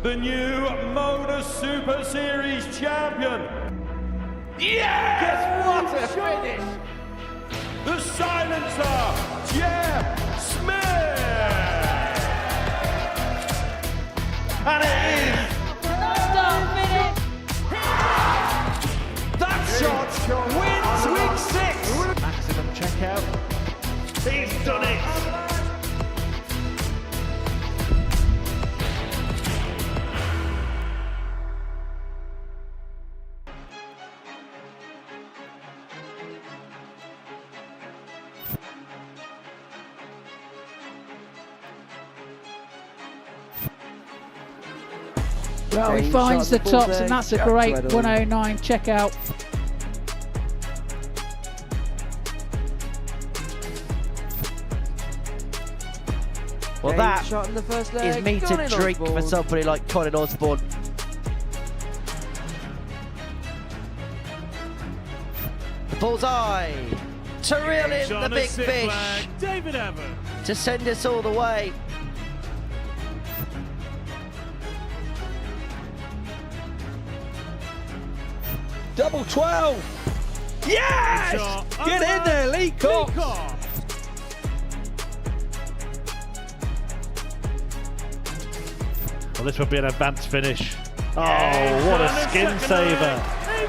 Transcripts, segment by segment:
The new Modus Super Series champion. Yes! What a finish! The silencer, Jeff Smith. And it is! That shot wins week 6! Maximum checkout. He's done it! Well, he finds the tops, and that's a great 109 checkout. Well, that is meat and drink for somebody like Colin Osborne. The bullseye to reel in the big fish, David Evans, to send us all the way. Double 12! Yes! Get in there, Lee Cox! Well, this would be an advanced finish. Oh, what a skin saver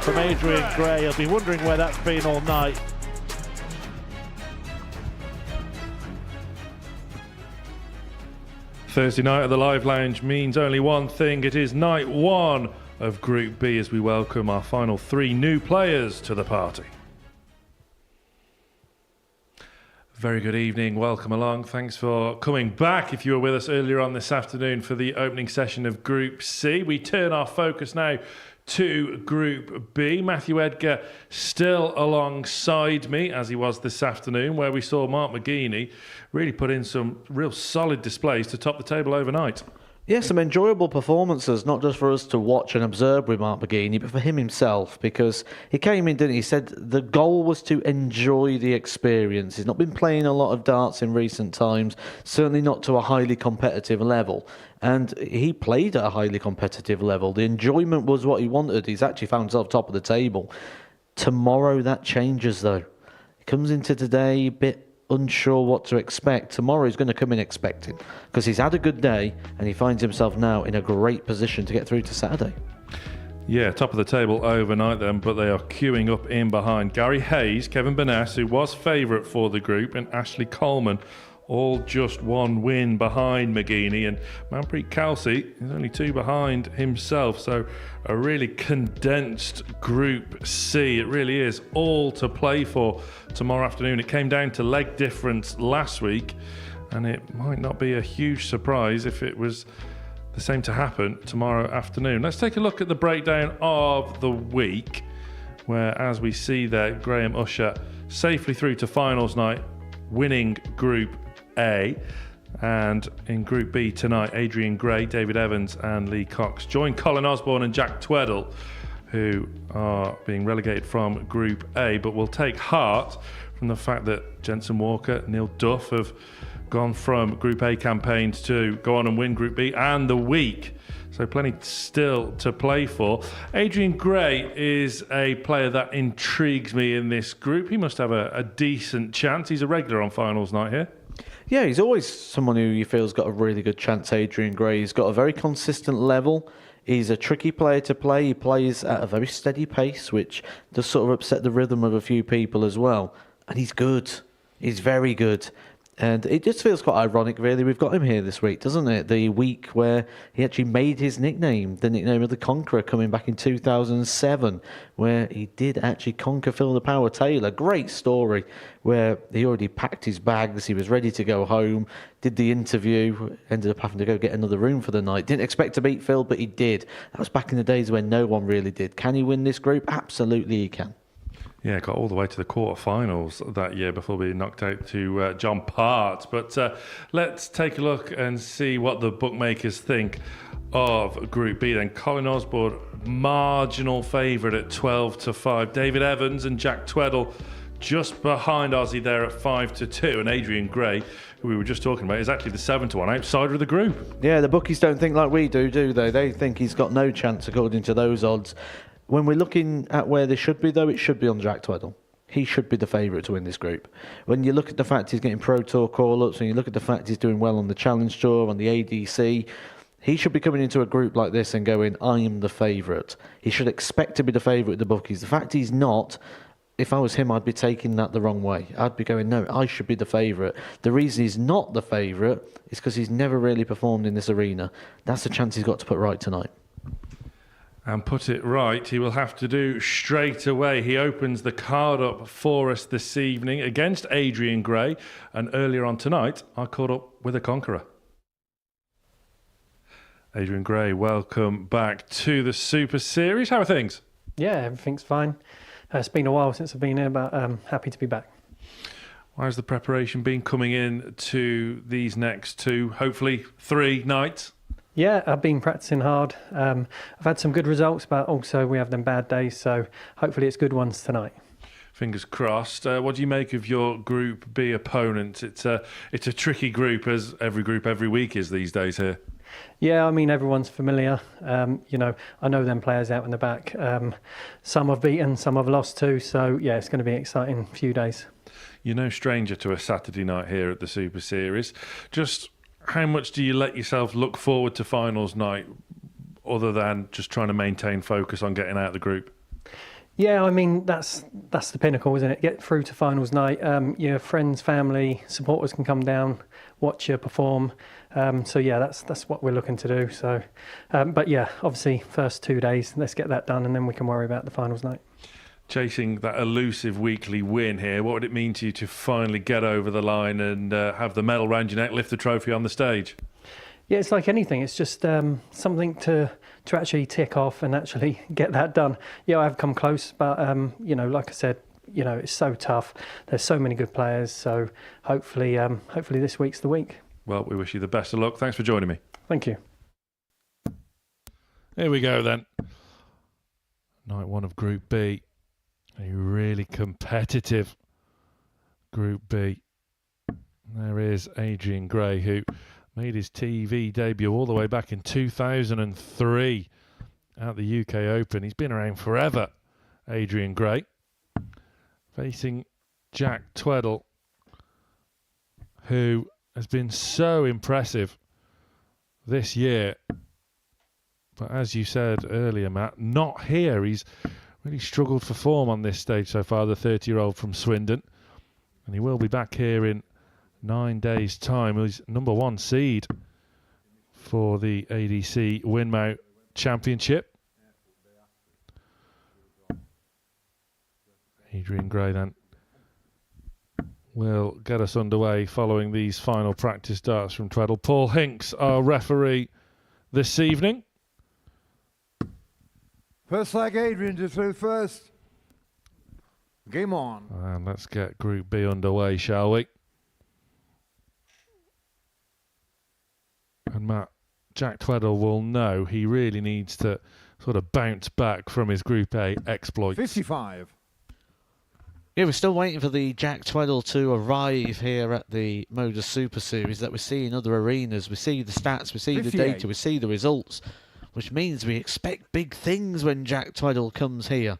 from Adrien Gray. He'll be wondering where that's been all night. Thursday night at the Live Lounge means only one thing. It is night one of Group B as we welcome our final 3 new players to the party. Very good evening, welcome along. Thanks for coming back. If you were with us earlier on this afternoon for the opening session of Group C, we turn our focus now to Group B. Matthew Edgar still alongside me, as he was this afternoon, where we saw Mark McGeaney really put in some real solid displays to top the table overnight. Yeah, some enjoyable performances, not just for us to watch and observe with Mark McGeaney, but for him himself, because he came in, didn't he? He said the goal was to enjoy the experience. He's not been playing a lot of darts in recent times, certainly not to a highly competitive level. And he played at a highly competitive level. The enjoyment was what he wanted. He's actually found himself top of the table. Tomorrow that changes, though. He comes into today a bit unsure what to expect. Tomorrow he's going to come in expecting, because he's had a good day and he finds himself now in a great position to get through to Saturday. Yeah, top of the table overnight then, but they are queuing up in behind. Gary Hayes, Kevin Burness, who was favourite for the group, and Ashley Coleman, all just one win behind McGeaney, and Manpreet Kelsey is only 2 behind himself. So a really condensed Group C. It really is all to play for tomorrow afternoon. It came down to leg difference last week, and it might not be a huge surprise if it was the same to happen tomorrow afternoon. Let's take a look at the breakdown of the week, where, as we see there, Graham Usher safely through to finals night, winning Group A. And in Group B tonight, Adrien Gray, David Evans and Lee Cox join Colin Osborne and Jack Tweddell, who are being relegated from Group A, but will take heart from the fact that Jensen Walker, Neil Duff have gone from Group A campaigns to go on and win Group B and the week. So plenty still to play for. Adrien Gray is a player that intrigues me in this group. He must have a decent chance. He's a regular on finals night here. Yeah, he's always someone who you feel's got a really good chance, Adrien Gray. He's got a very consistent level. He's a tricky player to play. He plays at a very steady pace, which does sort of upset the rhythm of a few people as well. And he's good. He's very good. And it just feels quite ironic, really. We've got him here this week, doesn't it? The week where he actually made his nickname, the nickname of the Conqueror, coming back in 2007, where he did actually conquer Phil the Power Taylor. Great story, where he already packed his bags, he was ready to go home, did the interview, ended up having to go get another room for the night. Didn't expect to beat Phil, but he did. That was back in the days when no one really did. Can he win this group? Absolutely he can. Yeah, got all the way to the quarterfinals that year before being knocked out to John Part. But let's take a look and see what the bookmakers think of Group B then. Colin Osborne, marginal favourite at 12-5. David Evans and Jack Tweddell, just behind Aussie there at 5-2, and Adrien Gray, who we were just talking about, is actually the 7-1 outsider of the group. Yeah, the bookies don't think like we do they? They think he's got no chance according to those odds. When we're looking at where they should be, though, it should be on Jack Tweddell. He should be the favourite to win this group. When you look at the fact he's getting Pro Tour call-ups, when you look at the fact he's doing well on the Challenge Tour, on the ADC, he should be coming into a group like this and going, I'm the favourite. He should expect to be the favourite with the bookies. The fact he's not, if I was him, I'd be taking that the wrong way. I'd be going, no, I should be the favourite. The reason he's not the favourite is because he's never really performed in this arena. That's the chance he's got to put right tonight. And put it right, he will have to do straight away. He opens the card up for us this evening against Adrien Gray. And earlier on tonight, I caught up with a conqueror. Adrien Gray, welcome back to the Super Series. How are things? Yeah, everything's fine. It's been a while since I've been here, but happy to be back. How's the preparation been coming in to these next 2, hopefully 3 nights? Yeah, I've been practicing hard. I've had some good results, but also we have them bad days, so hopefully it's good ones tonight. Fingers crossed. What do you make of your Group B opponent? It's a tricky group, as every group every week is these days here. Yeah, I mean, everyone's familiar. You know, I know them players out in the back. Some I've beaten, some I've lost to, so yeah, it's going to be an exciting few days. You're no stranger to a Saturday night here at the Super Series. Just how much do you let yourself look forward to finals night, other than just trying to maintain focus on getting out of the group? Yeah, I mean, that's the pinnacle, isn't it? Get through to finals night. Your friends, family, supporters can come down, watch you perform. So yeah, that's what we're looking to do. So, but yeah, obviously first 2 days, let's get that done, and then we can worry about the finals night. Chasing that elusive weekly win here, what would it mean to you to finally get over the line and have the medal round your neck, lift the trophy on the stage? Yeah, it's like anything. It's just something to actually tick off and actually get that done. Yeah, I've come close, but you know, like I said, you know, it's so tough. There's so many good players, so hopefully this week's the week. Well, we wish you the best of luck. Thanks for joining me. Thank you. Here we go then. Night 1 of Group B. A really competitive Group B. There is Adrien Gray, who made his TV debut all the way back in 2003 at the UK Open. He's been around forever, Adrien Gray. Facing Jack Tweddell, who has been so impressive this year. But as you said earlier, Matt, not here. He's really struggled for form on this stage so far, the 30-year-old from Swindon. And he will be back here in 9 days' time. He's number 1 seed for the ADC Winmau Championship. Adrien Gray then will get us underway following these final practice darts from Tweddell. Paul Hinks, our referee this evening. First leg, Adrien to throw first. Game on. And let's get Group B underway, shall we? And Matt, Jack Tweddell will know he really needs to sort of bounce back from his Group A exploits. 55. Yeah, we're still waiting for the Jack Tweddell to arrive here at the Modus Super Series that we see in other arenas. We see the stats, we see 58. the data, we see the results, which means we expect big things when Jack Tweddell comes here.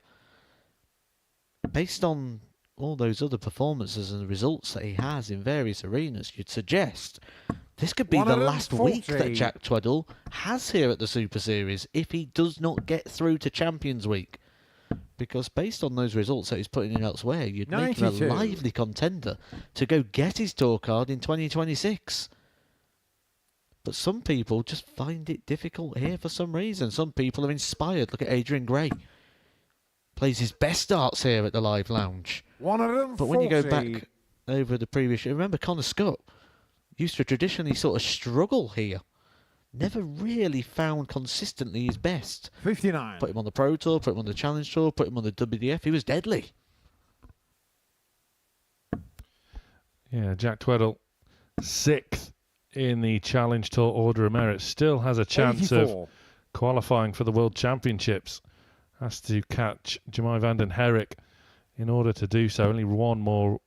Based on all those other performances and the results that he has in various arenas, you'd suggest this could be the last week that Jack Tweddell has here at the Super Series if he does not get through to Champions Week. Because based on those results that he's putting in elsewhere, you'd make him a lively contender to go get his tour card in 2026. But some people just find it difficult here for some reason. Some people are inspired. Look at Adrien Gray. Plays his best darts here at the Live Lounge. But when you go back over the previous year, remember Connor Scott used to traditionally sort of struggle here. Never really found consistently his best. 59. Put him on the Pro Tour, put him on the Challenge Tour, put him on the WDF. He was deadly. Yeah, Jack Tweddell, 6th in the Challenge Tour Order of Merit. Still has a chance 84. of qualifying for the World Championships. Has to catch Jamai van den Herrik in order to do so. Only one more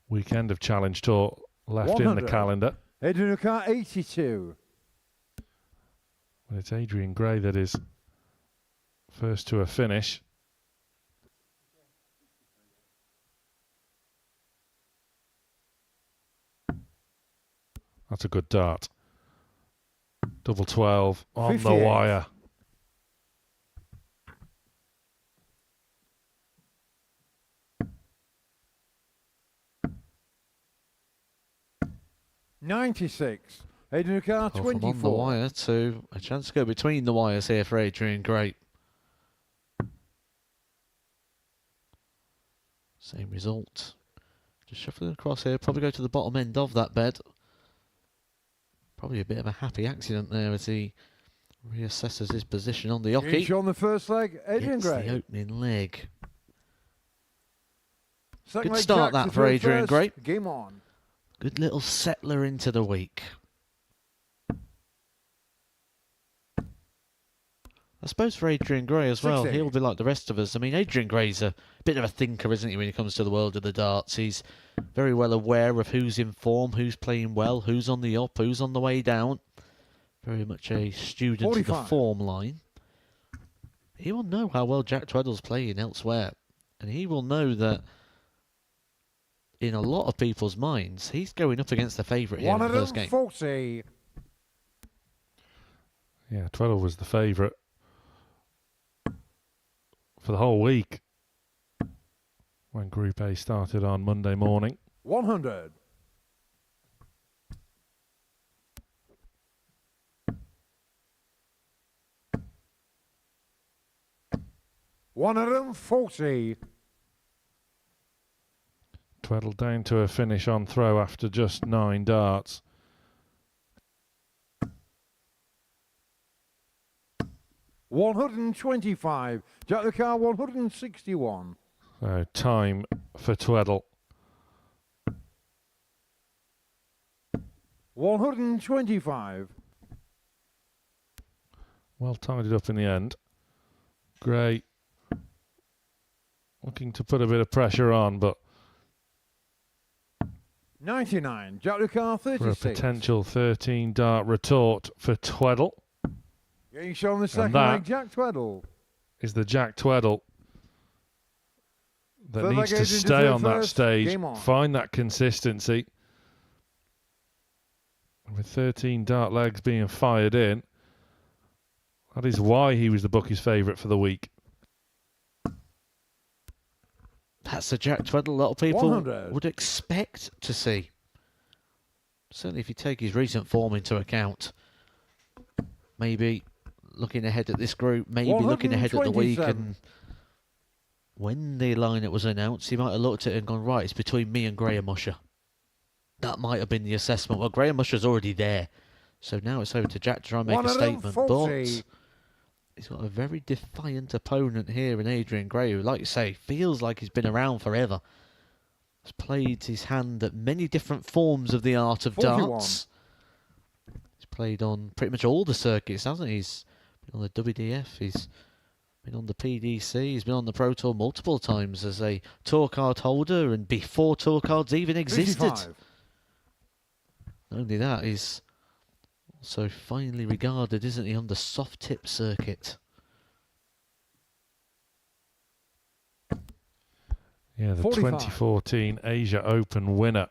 weekend of Challenge Tour left in the calendar. Adrien Gray, 82. But it's Adrien Gray that is first to a finish. That's a good dart. Double 12 on 58. the wire. $96. Adrien Gray, From 24. on the wire to a chance to go between the wires here for Adrien Gray. Same result. Just shuffling across here, probably go to the bottom end of that bed. Probably a bit of a happy accident there as he reassesses his position on the oche. Each on the first leg, Adrien Hits Gray. the opening leg. Second Good leg, start Jack that to for throw Adrien first. Gray. Game on. Good little settler into the week. I suppose for Adrien Gray as well, 60. he'll be like the rest of us. I mean, Adrien Gray's a bit of a thinker, isn't he, when it comes to the world of the darts? He's very well aware of who's in form, who's playing well, who's on the up, who's on the way down. Very much a student 45. of the form line. He will know how well Jack Tweddell's playing elsewhere. And he will know that in a lot of people's minds, he's going up against the favourite here in the first game. 140. Yeah, Tweddell was the favourite for the whole week when Group A started on Monday morning. 100. $140. Tweddell down to a finish on throw after just 9 darts. $125. Jack the car, 161. So time for Tweddell. 125. Well tidied up in the end. Gray looking to put a bit of pressure on, but 99. Jack the car, for a 36. potential 13 dart retort for Tweddell. Getting shown the second that leg, Jack Tweddell. Is the Jack Tweddell that Third needs leg, to Adrien stay Gray on that first. stage, Game on. find that consistency. With 13 dart legs being fired in, that is why he was the bookies' favourite for the week. That's the Jack Tweddell a lot of people 100. would expect to see. Certainly if you take his recent form into account. Maybe looking ahead at this group, maybe looking ahead at the week, and when the lineup was announced, he might have looked at it and gone, right, it's between me and Graham Musher. That might have been the assessment. Well, Graham Musher's already there. So now it's over to Jack to try and make a statement. But 140. he's got a very defiant opponent here in Adrien Gray, who, like you say, feels like he's been around forever. Has played his hand at many different forms of the art of 41. darts. He's played on pretty much all the circuits, hasn't he? He's been on the WDF, he's been on the PDC, he's been on the Pro Tour multiple times as a tour card holder and before tour cards even existed. 55. Not only that, he's also finely regarded, isn't he, on the soft tip circuit. Yeah, the 45. 2014 Asia Open winner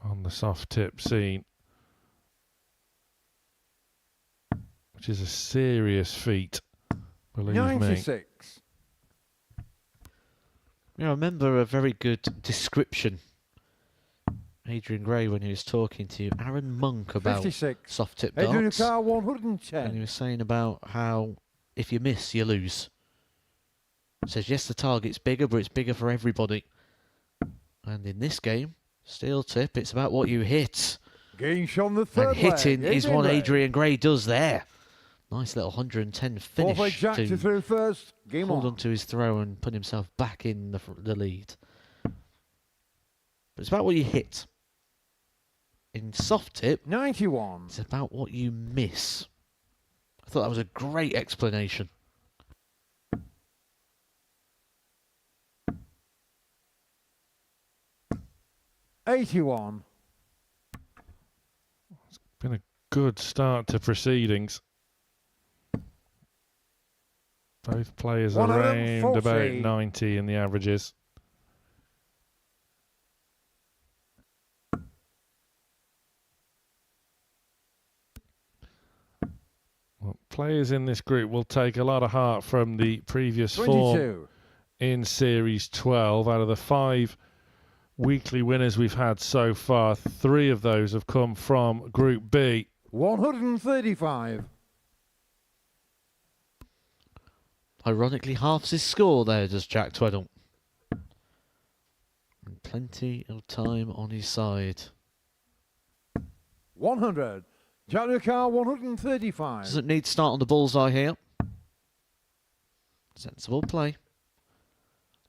on the soft tip scene, which is a serious feat, believe me. 96. You know, I remember a very good description, Adrien Gray, when he was talking to Aaron Monk about 56. soft tip Adrien darts. Gray, And he 110. was saying about how if you miss, you lose. Says, yes, the target's bigger, but it's bigger for everybody. And in this game, steel tip, it's about what you hit. Getting shown the third And hitting leg. is what Gray. Adrien Gray does there. Nice little 110 Fourth leg, finish Jack to to through first. Game hold on. onto his throw and put himself back in the lead. But it's about what you hit. In soft tip, 91. it's about what you miss. I thought that was a great explanation. 81. Been a good start to proceedings. Both players around about 90 in the averages. Well, players in this group will take a lot of heart from the previous 22. form in Series 12. Out of the 5 weekly winners we've had so far, 3 of those have come from Group B. 135. Ironically, halves his score there, does Jack Tweddell. And plenty of time on his side. 100. Jack Lucas, 135. Doesn't need to start on the bullseye here. Sensible play.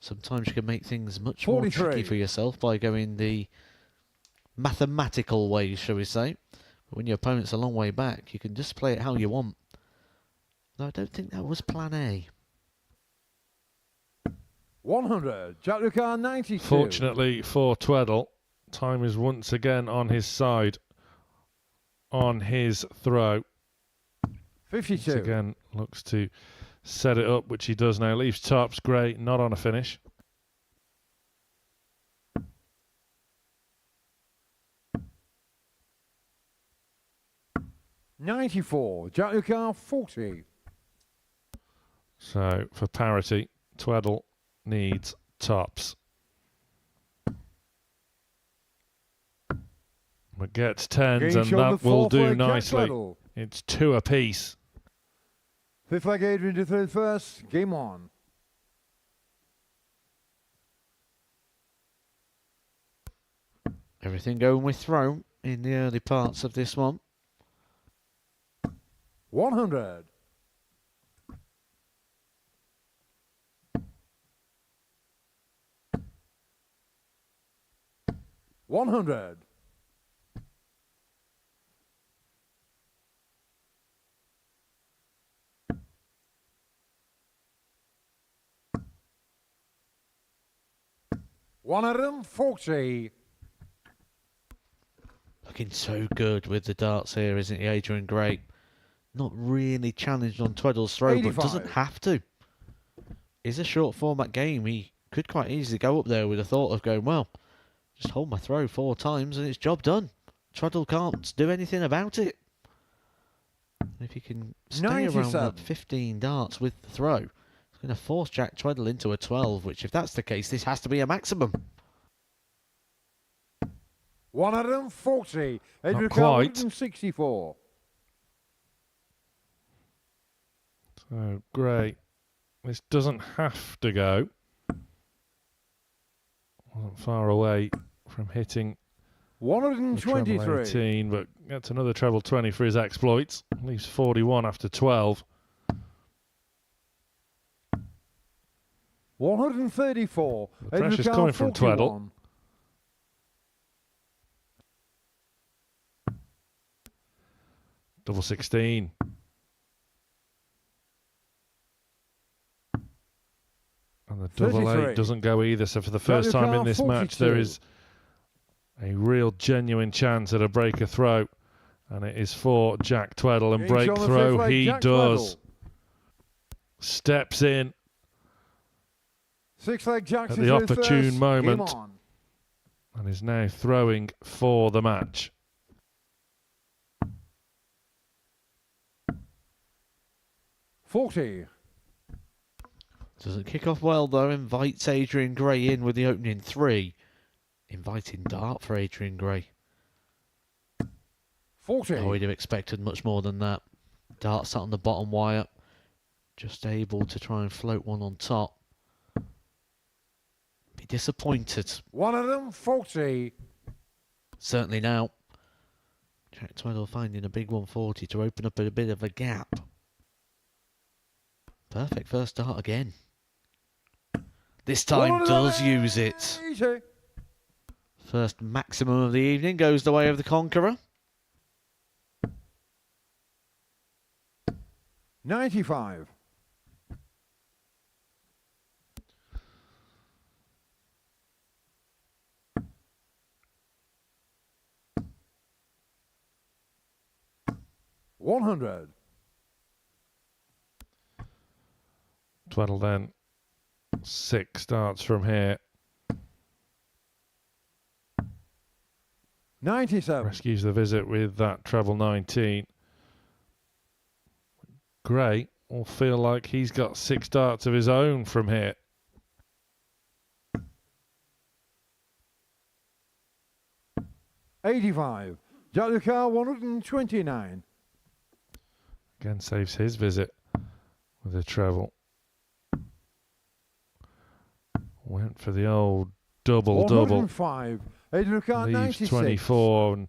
Sometimes you can make things much more 43. tricky for yourself by going the mathematical way, shall we say. But when your opponent's a long way back, you can just play it how you want. No, I don't think that was plan A. 100. Jack Lucas, 92. Fortunately for Tweddell, time is once again on his side on his throw. 52. Once again looks to set it up, which he does now. Leaves tops, Gray not on a finish. 94. Jack Lucas, 40. So for parity, Tweddell needs tops. But gets tens, Game and shown that the will fourth do leg, Jack nicely. Tweddell. It's 2 apiece. Fifth leg, Adrien to third first. Game on. Everything going with throw in the early parts of this one. 100. 100. 140. Looking so good with the darts here, isn't he, Adrien Gray? Not really challenged on Tweddell's throw, 85. but doesn't have to. It's a short format game. He could quite easily go up there with the thought of going, well, just hold my throw 4 times and it's job done. Tweddell can't do anything about it. If he can stay 97. around that 15 darts with the throw, it's going to force Jack Tweddell into a 12, which if that's the case, this has to be a maximum. 140. Adrien quite. 164. So Gray, this doesn't have to go. Wasn't far away from hitting the treble 123. 18, but gets another treble 20 for his exploits. Leaves 41 after 12. 134. The pressure's Adrien coming from 41. Tweddell. Double 16. And the double 33. 8 doesn't go either. So for the first time in this match, there 42. is a real genuine chance at a breaker throw. And it is for Jack Tweddell. And Game's break on the throw fifth leg, he Jack does. Tweddell. Steps in Six leg Jackson at the to opportune first. moment. Game on. And is now throwing for the match. $40. Doesn't kick off well though, invites Adrien Gray in with the opening 3. Inviting dart for Adrien Gray. 40. I would have expected much more than that. Dart sat on the bottom wire, just able to try and float one on top. Be disappointed. 140. Certainly now. Jack Tweddell finding a big 140 to open up a bit of a gap. Perfect first dart again. This time does use it. 180. First maximum of the evening goes the way of the conqueror. 95. 100. Tweddell then 6 starts from here. 97. Rescues the visit with that treble 19. Gray will feel like he's got 6 darts of his own from here. $85. Jack the car 129. Again saves his visit with a treble. Went for the old double. 105. Adrien the car Leaves 96. 24, and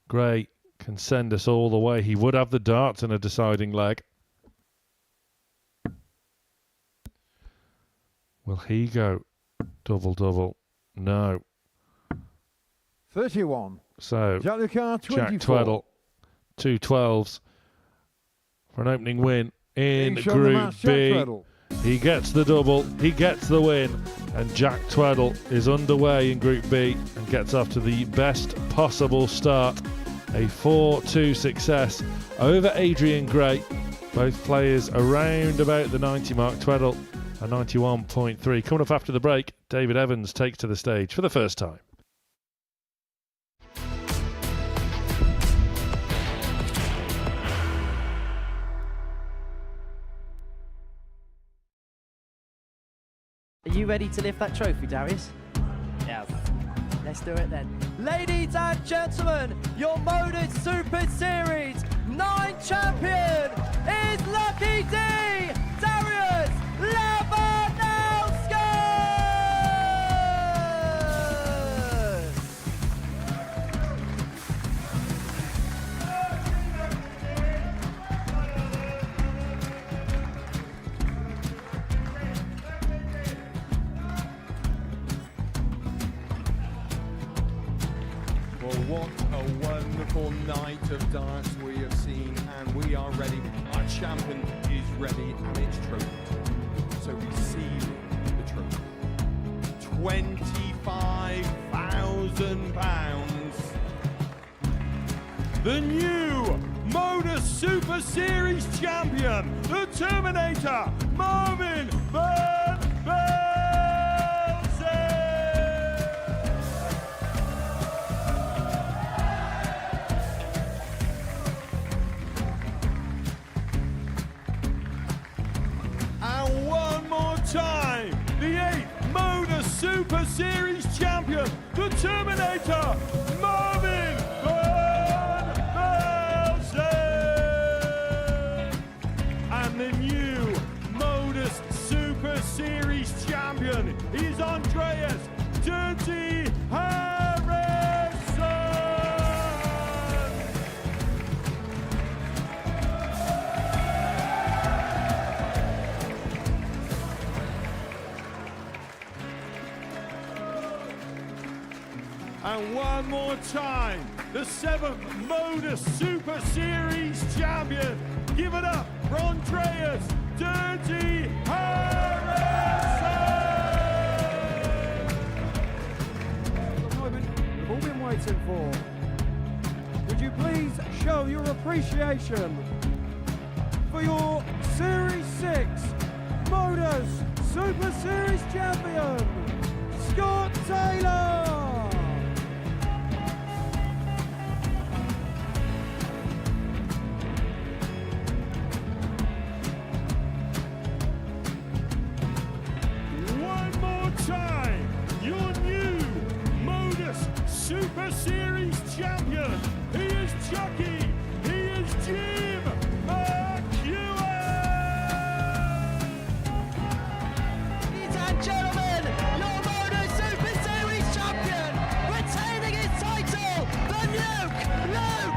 Gray can send us all the way. He would have the darts in a deciding leg. Will he go double? No. 31. So Jack the car 24. Jack Tweddell, 2 12s for an opening win in Being shown the Group match, Jack B. Tweddell. He gets the double, he gets the win, and Jack Tweddell is underway in Group B and gets off to the best possible start. A 4-2 success over Adrien Gray. Both players around about the 90 mark. Tweddell a 91.3. Coming up after the break, David Evans takes to the stage for the first time. Are you ready to lift that trophy, Darius? Yes. Let's do it then. Ladies and gentlemen, your Modus Super Series 9 champion is Lucky D, Darius Lewandowski! Well, what a wonderful night of darts we have seen, and we are ready. Our champion is ready, and it's trophy. So receive the trophy. £25,000. The new Modus Super Series champion, the Terminator, Marvin Van Velzen. And one more time, the 8th Modus Super Series champion, the Terminator, Marvin Van Velzen. And the new Modus Super Series champion is Andreas Dirty Harrison. And one more time, the 7th Modus Super Series champion. Give it up for Andreas Dirty Harrison. The moment we've all been waiting for. Would you please show your appreciation for your Series 6 Modus Super Series champion, Scott Taylor? One more time, your new Modus Super Series champion. He is Chucky. He is Jim McEwen. Ladies and gentlemen, your Modus Super Series champion, retaining his title, the Luke Littler!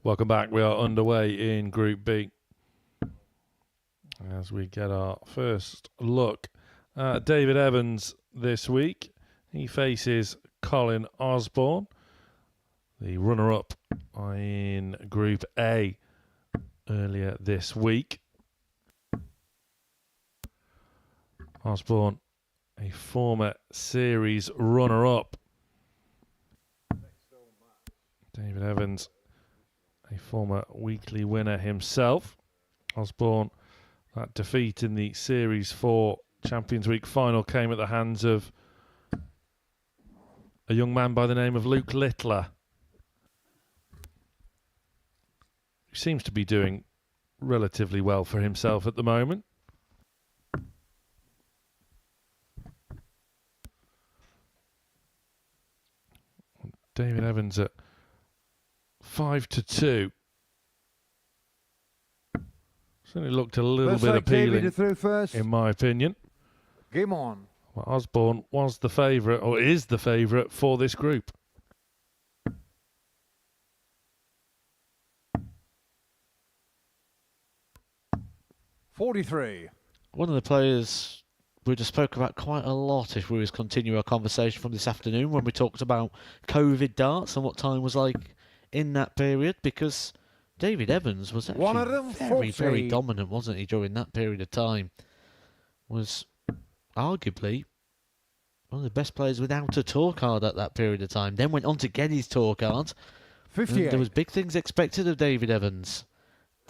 Welcome back. We are underway in Group B. as we get our first look at David Evans this week. He faces Colin Osborne, the runner-up in Group A earlier this week. Osborne, a former series runner-up. David Evans, a former weekly winner himself. Osborne, that defeat in the Series 4 Champions Week final came at the hands of a young man by the name of Luke Littler, who seems to be doing relatively well for himself at the moment. David Evans at 5-2. Certainly looked a little bit appealing, in my opinion. Game on. Well, Osborne was the favourite, or is the favourite, for this group. $43. One of the players we just spoke about quite a lot if we was continue our conversation from this afternoon when we talked about COVID darts and what time was like in that period, because David Evans was actually very, very dominant, wasn't he, during that period of time? Was arguably one of the best players without a tour card at that period of time. Then went on to get his tour card. There was big things expected of David Evans.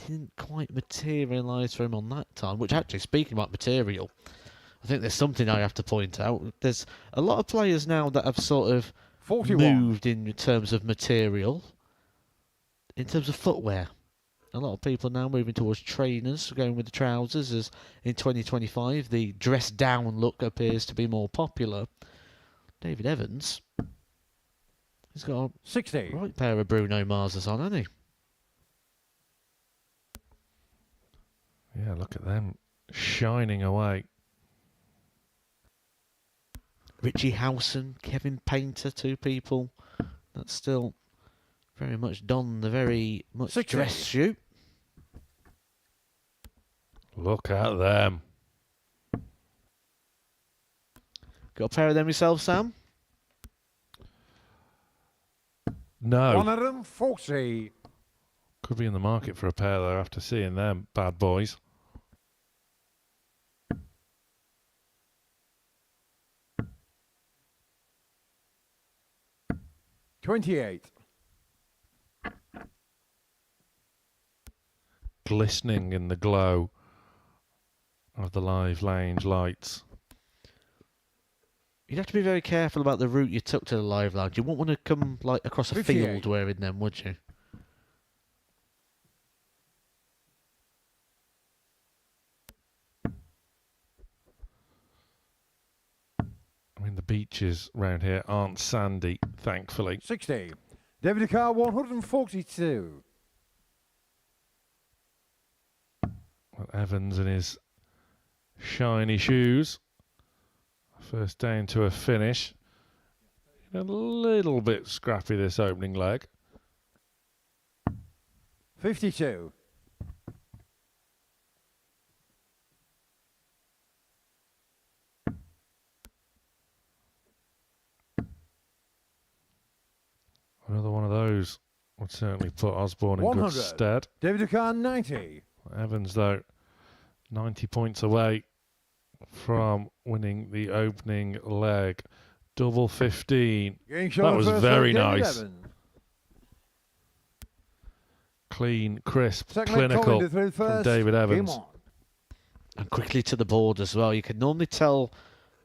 Didn't quite materialise for him on that time, which actually, speaking about material, I think there's something I have to point out. There's a lot of players now that have sort of 41. moved in terms of material, in terms of footwear. A lot of people now moving towards trainers, going with the trousers, as in 2025 the dress down look appears to be more popular. David Evans, he's got a 60. right pair of Bruno Mars's on, hasn't he? Yeah, look at them shining away. Richie Howson, Kevin Painter, two people that still very much don the very much 60. dress suit. Look at them. Got a pair of them yourself, Sam? No. 140. Could be in the market for a pair though after seeing them bad boys. $28. Glistening in the glow of the live lounge lights. You'd have to be very careful about the route you took to the live lounge. You wouldn't want to come like across a 58. field wearing them, would you? I mean, the beaches round here aren't sandy, thankfully. 60. David Carr, 142. Well, Evans in his shiny shoes. First down to a finish. A little bit scrappy this opening leg. 52. Another one of those would certainly put Osborne in 100. good stead. David Carr, 90. Evans, though, 90 points away from winning the opening leg. Double 15. That was very nice. Clean, crisp, clinical from David Evans. And quickly to the board as well. You can normally tell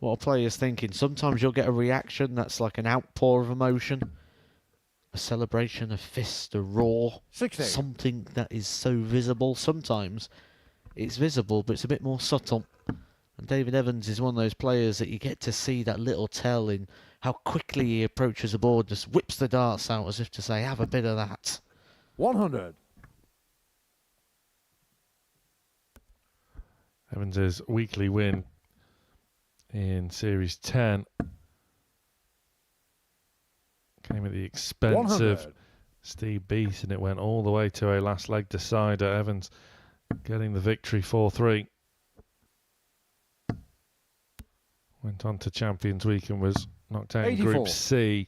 what a player's thinking. Sometimes you'll get a reaction that's like an outpour of emotion. A celebration, a fist, a roar. 60. Something that is so visible. Sometimes it's visible, but it's a bit more subtle. And David Evans is one of those players that you get to see that little tell in how quickly he approaches the board, just whips the darts out as if to say, have a bit of that. 100. Evans' weekly win in Series 10 came at the expense 100. of Steve Beath, and it went all the way to a last leg decider. Evans getting the victory 4-3. Went on to Champions Week and was knocked out in 84. Group C.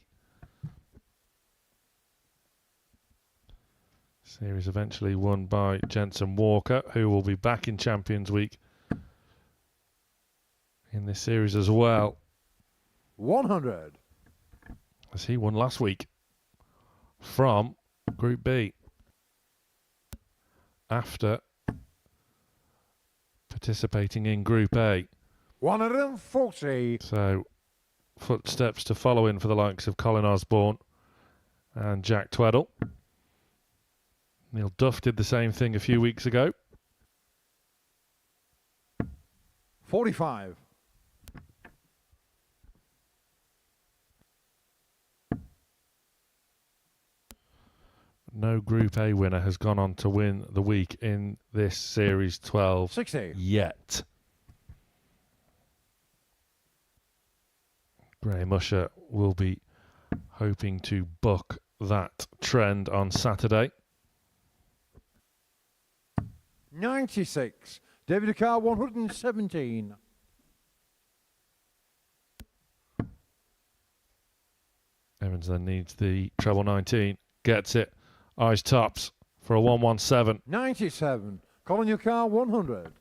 Series eventually won by Jensen Walker, who will be back in Champions Week in this series as well. 100. As he won last week from Group B after participating in Group A. 140. So footsteps to follow in for the likes of Colin Osborne and Jack Tweddell. Neil Duff did the same thing a few weeks ago. 45. No Group A winner has gone on to win the week in this Series 12 60. yet. Graham Usher will be hoping to buck that trend on Saturday. 96. David Carr, 117. Evans then needs the treble 19. Gets it. Eyes tops for a 117. 97. Colin your car, 100.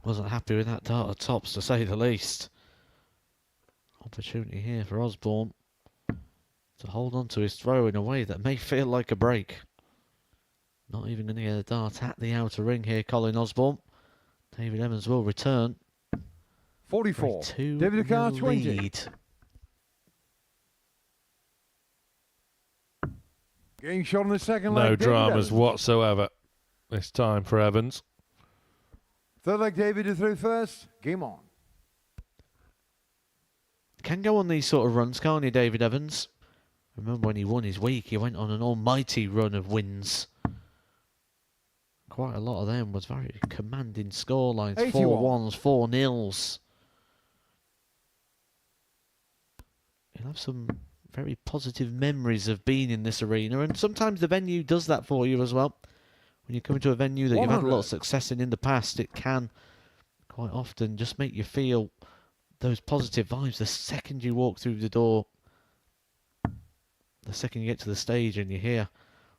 Wasn't happy with that dart of tops, to say the least. Opportunity here for Osborne to hold on to his throw in a way that may feel like a break. Not even going to get a dart at the outer ring here, Colin Osborne. David Evans will return. 44. David Carr, 20. Lead. Getting shot on the second No leg. dramas whatsoever this time for Evans. Third leg, David is through first. Game on. Can go on these sort of runs, can't he, David Evans? Remember when he won his week, he went on an almighty run of wins. Quite a lot of them was very commanding scorelines. 4-1s, 4-0s. You'll have some very positive memories of being in this arena, and sometimes the venue does that for you as well. When you come into a venue that you've had a lot of success in the past, it can quite often just make you feel those positive vibes the second you walk through the door, the second you get to the stage and you hear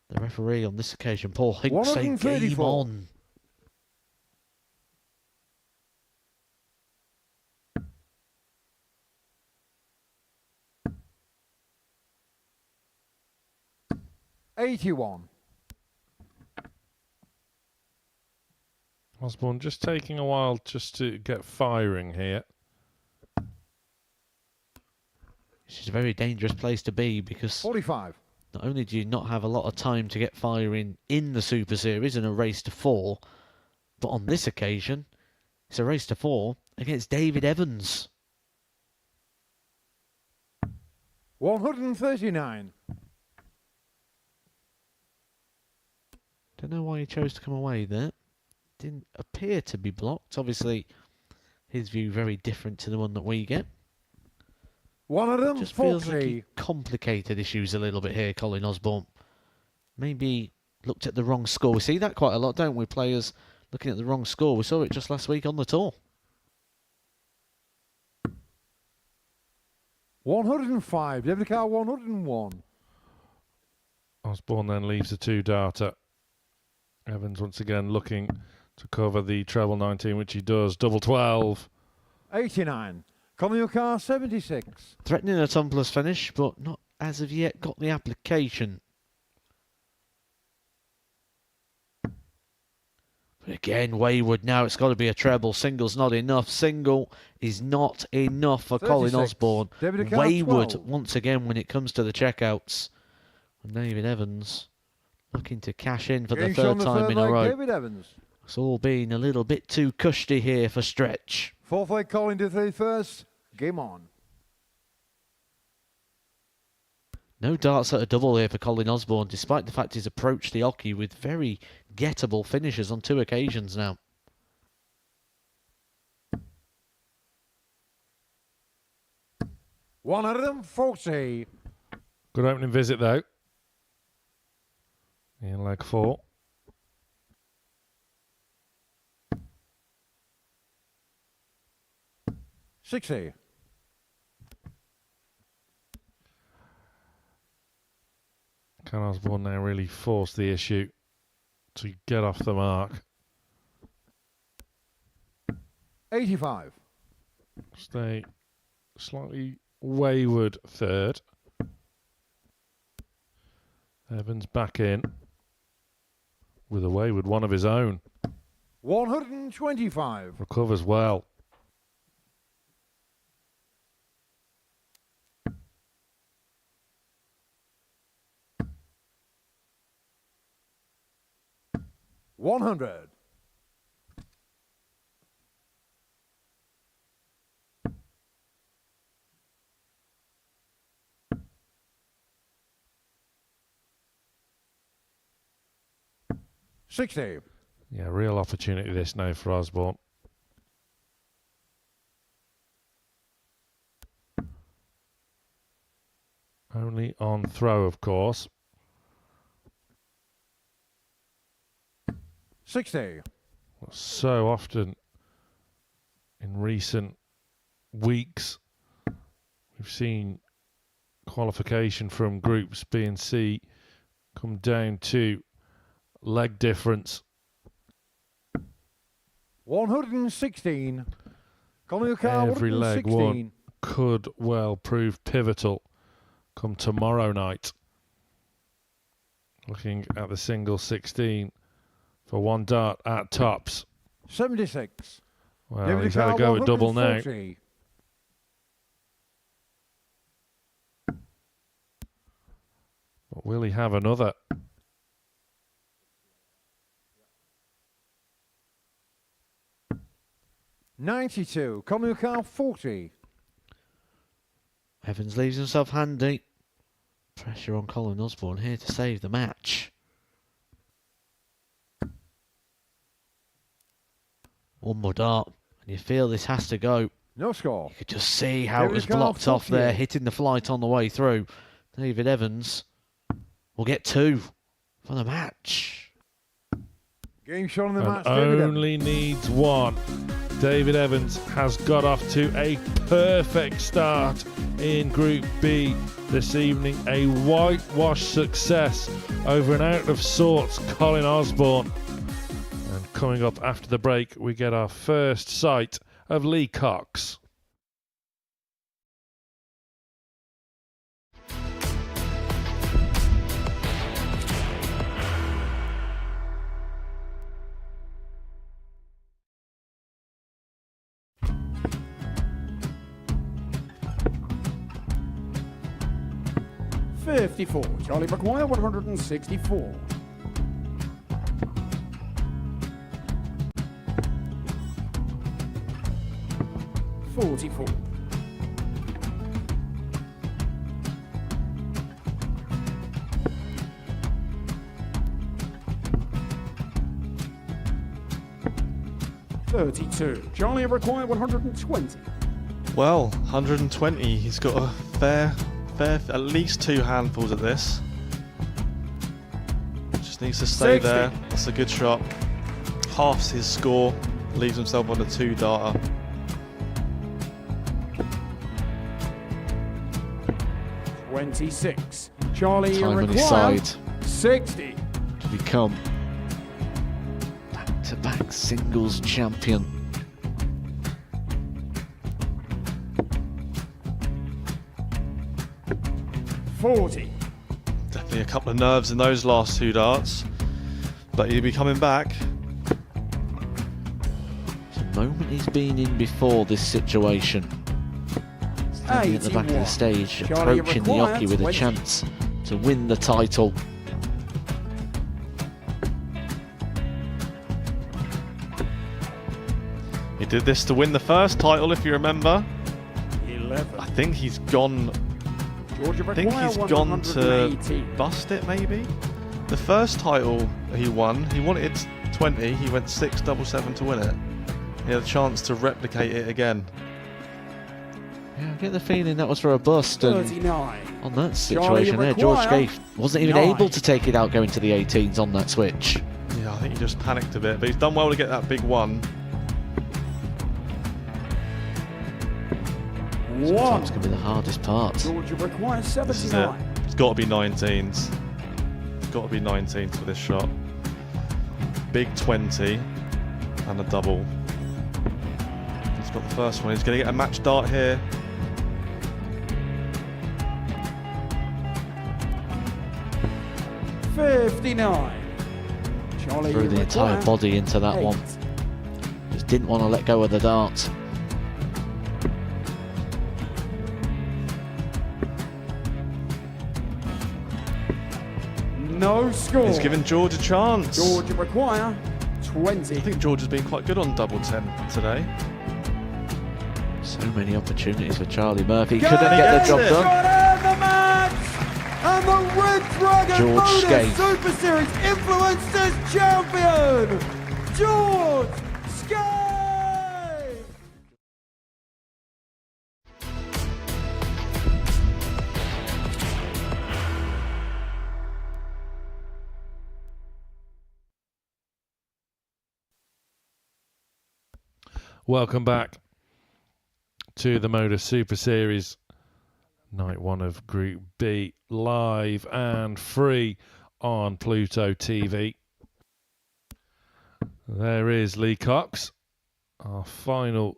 the referee on this occasion, Paul Hink, say game on. $81. Osborne just taking a while just to get firing here. This is a very dangerous place to be because 45. Not only do you not have a lot of time to get firing in the Super Series in a race to 4, but on this occasion, it's a race to 4 against David Evans. 139. Don't know why he chose to come away there. Didn't appear to be blocked. Obviously, his view very different to the one that we get. One of them, just 40. feels like he complicated issues a little bit here, Colin Osborne. Maybe looked at the wrong score. We see that quite a lot, don't we? Players looking at the wrong score. We saw it just last week on the tour. 105. David Carr, 101. Osborne then leaves the 2-darter. Evans once again looking to cover the treble 19, which he does. Double 12. 89. Colin your car, 76. Threatening a tumblers finish, but not as of yet got the application. But again, wayward now. It's got to be a treble. Single's not enough. Single is not enough for 36. Colin Osborne. Wayward 12. once again when it comes to the checkouts. And David Evans looking to cash in for the third time in a row. David Evans. It's all been a little bit too cushy here for Stretch. Fourth leg, Colin to 31st. Game on. No darts at a double here for Colin Osborne, despite the fact he's approached the hockey with very gettable finishes on 2 occasions now. One of them, 40. Good opening visit though. In leg 4. 60. Can Osborne now really force the issue to get off the mark? 85. Stay slightly wayward third. Evans back in with a wayward one of his own. 125. Recovers well. $100. $60. Yeah, real opportunity this now for Osborne. Only on throw, of course. 60. So often in recent weeks, we've seen qualification from groups B and C come down to leg difference. 116. Every leg won could well prove pivotal come tomorrow night. Looking at the single 16 for one dart at tops. 76. Well, he's had a go at double now. But will he have another? $92. Colin Carl 40. Evans leaves himself handy. Pressure on Colin Osborne here to save the match. One more dart, and you feel this has to go. No score. You could just see how it was blocked off there, hitting the flight on the way through. David Evans will get 2 for the match. Game shot in the match. Only needs 1. David Evans has got off to a perfect start in Group B this evening. A whitewash success over an out of sorts Colin Osborne. And coming up after the break, we get our first sight of Lee Cox. $54. Charlie McGuire, 164. $44. $32. Charlie required 120. Well, 120. He's got a fair, at least 2 handfuls of this. Just needs to stay 60. there. That's a good shot. Halves his score. Leaves himself on a 2-darter. $26. Charlie Time on his required side 60. to become back-to-back singles champion. $40. Definitely a couple of nerves in those last 2 darts. But he'll be coming back. It's a moment he's been in before this situation. Standing at the back of the stage, Charlie approaching the required jockey with a 20. chance to win the title. He did this to win the first title, if you remember. 11. I think he's gone. Georgia I think he's required gone to 118. bust it, maybe. The first title he wanted 20. He went 6-7-7 to win it. He had a chance to replicate it again. Yeah, I get the feeling that was for a bust. And 39. on that situation there, George Scaife wasn't even able to take it out going to the 18s on that switch. Yeah, I think he just panicked a bit, but he's done well to get that big one. Sometimes can be the hardest part. Georgia requires This is it. 79. It's got to be 19s. It's got to be 19s for this shot. Big 20 and a double. He's got the first one. He's going to get a match dart here. $59. Charlie, Threw the entire require body into that 8. one. Just didn't want to let go of the dart. No score. He's given George a chance. Georgia require 20. I think George has been quite good on double 10 today. So many opportunities for Charlie Murphy. Go! Couldn't get the job it. done. Got in the match! And the Red Dragon George Modus Skate. Super Series Influencers Champion, George Skate! Welcome back to the Modus Super Series, night one of Group B, live and free on Pluto TV. There is Lee Cox, our final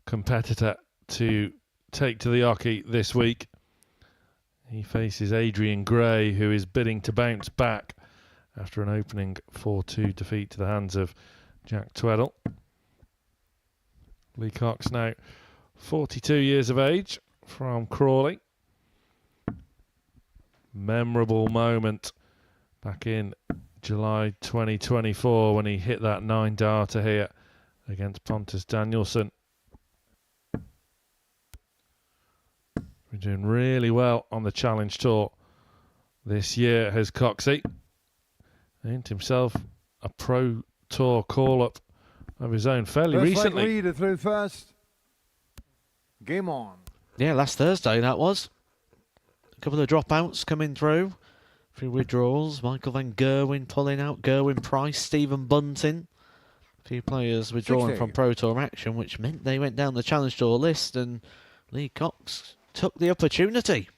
competitor to take to the Oki this week. He faces Adrien Gray, who is bidding to bounce back after an opening 4-2 defeat to the hands of Jack Tweddell. Lee Cox now 42 years of age, from Crawley. Memorable moment back in July 2024 when he hit that 9-darter here against Pontus Danielsson. Been doing really well on the Challenge Tour this year, has Coxey. Earned himself a Pro Tour call-up of his own fairly recently. Leader through first. Game on. Yeah, last Thursday that was. A couple of dropouts coming through. A few withdrawals. Michael Van Gerwen pulling out. Gerwin Price, Stephen Bunting. A few players withdrawing 60. from Pro Tour action, which meant they went down the Challenge Tour list, and Lee Cox took the opportunity.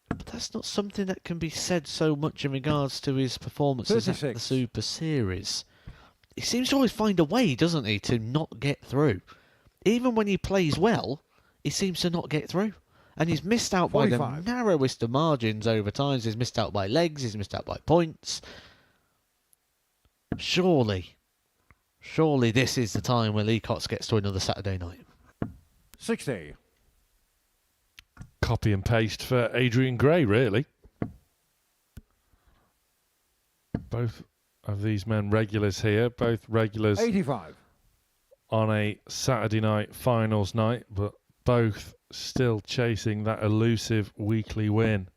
But that's not something that can be said so much in regards to his performances at the 36. Super Series. He seems to always find a way, doesn't he, to not get through. Even when he plays well, he seems to not get through. And he's missed out by the 45. narrowest of margins over times. He's missed out by legs, he's missed out by points. Surely this is the time where Lee Cox gets to another Saturday night. 60. Copy and paste for Adrien Gray, really. Both of these men regulars here, both regulars 85. on a Saturday night finals night, but both still chasing that elusive weekly win.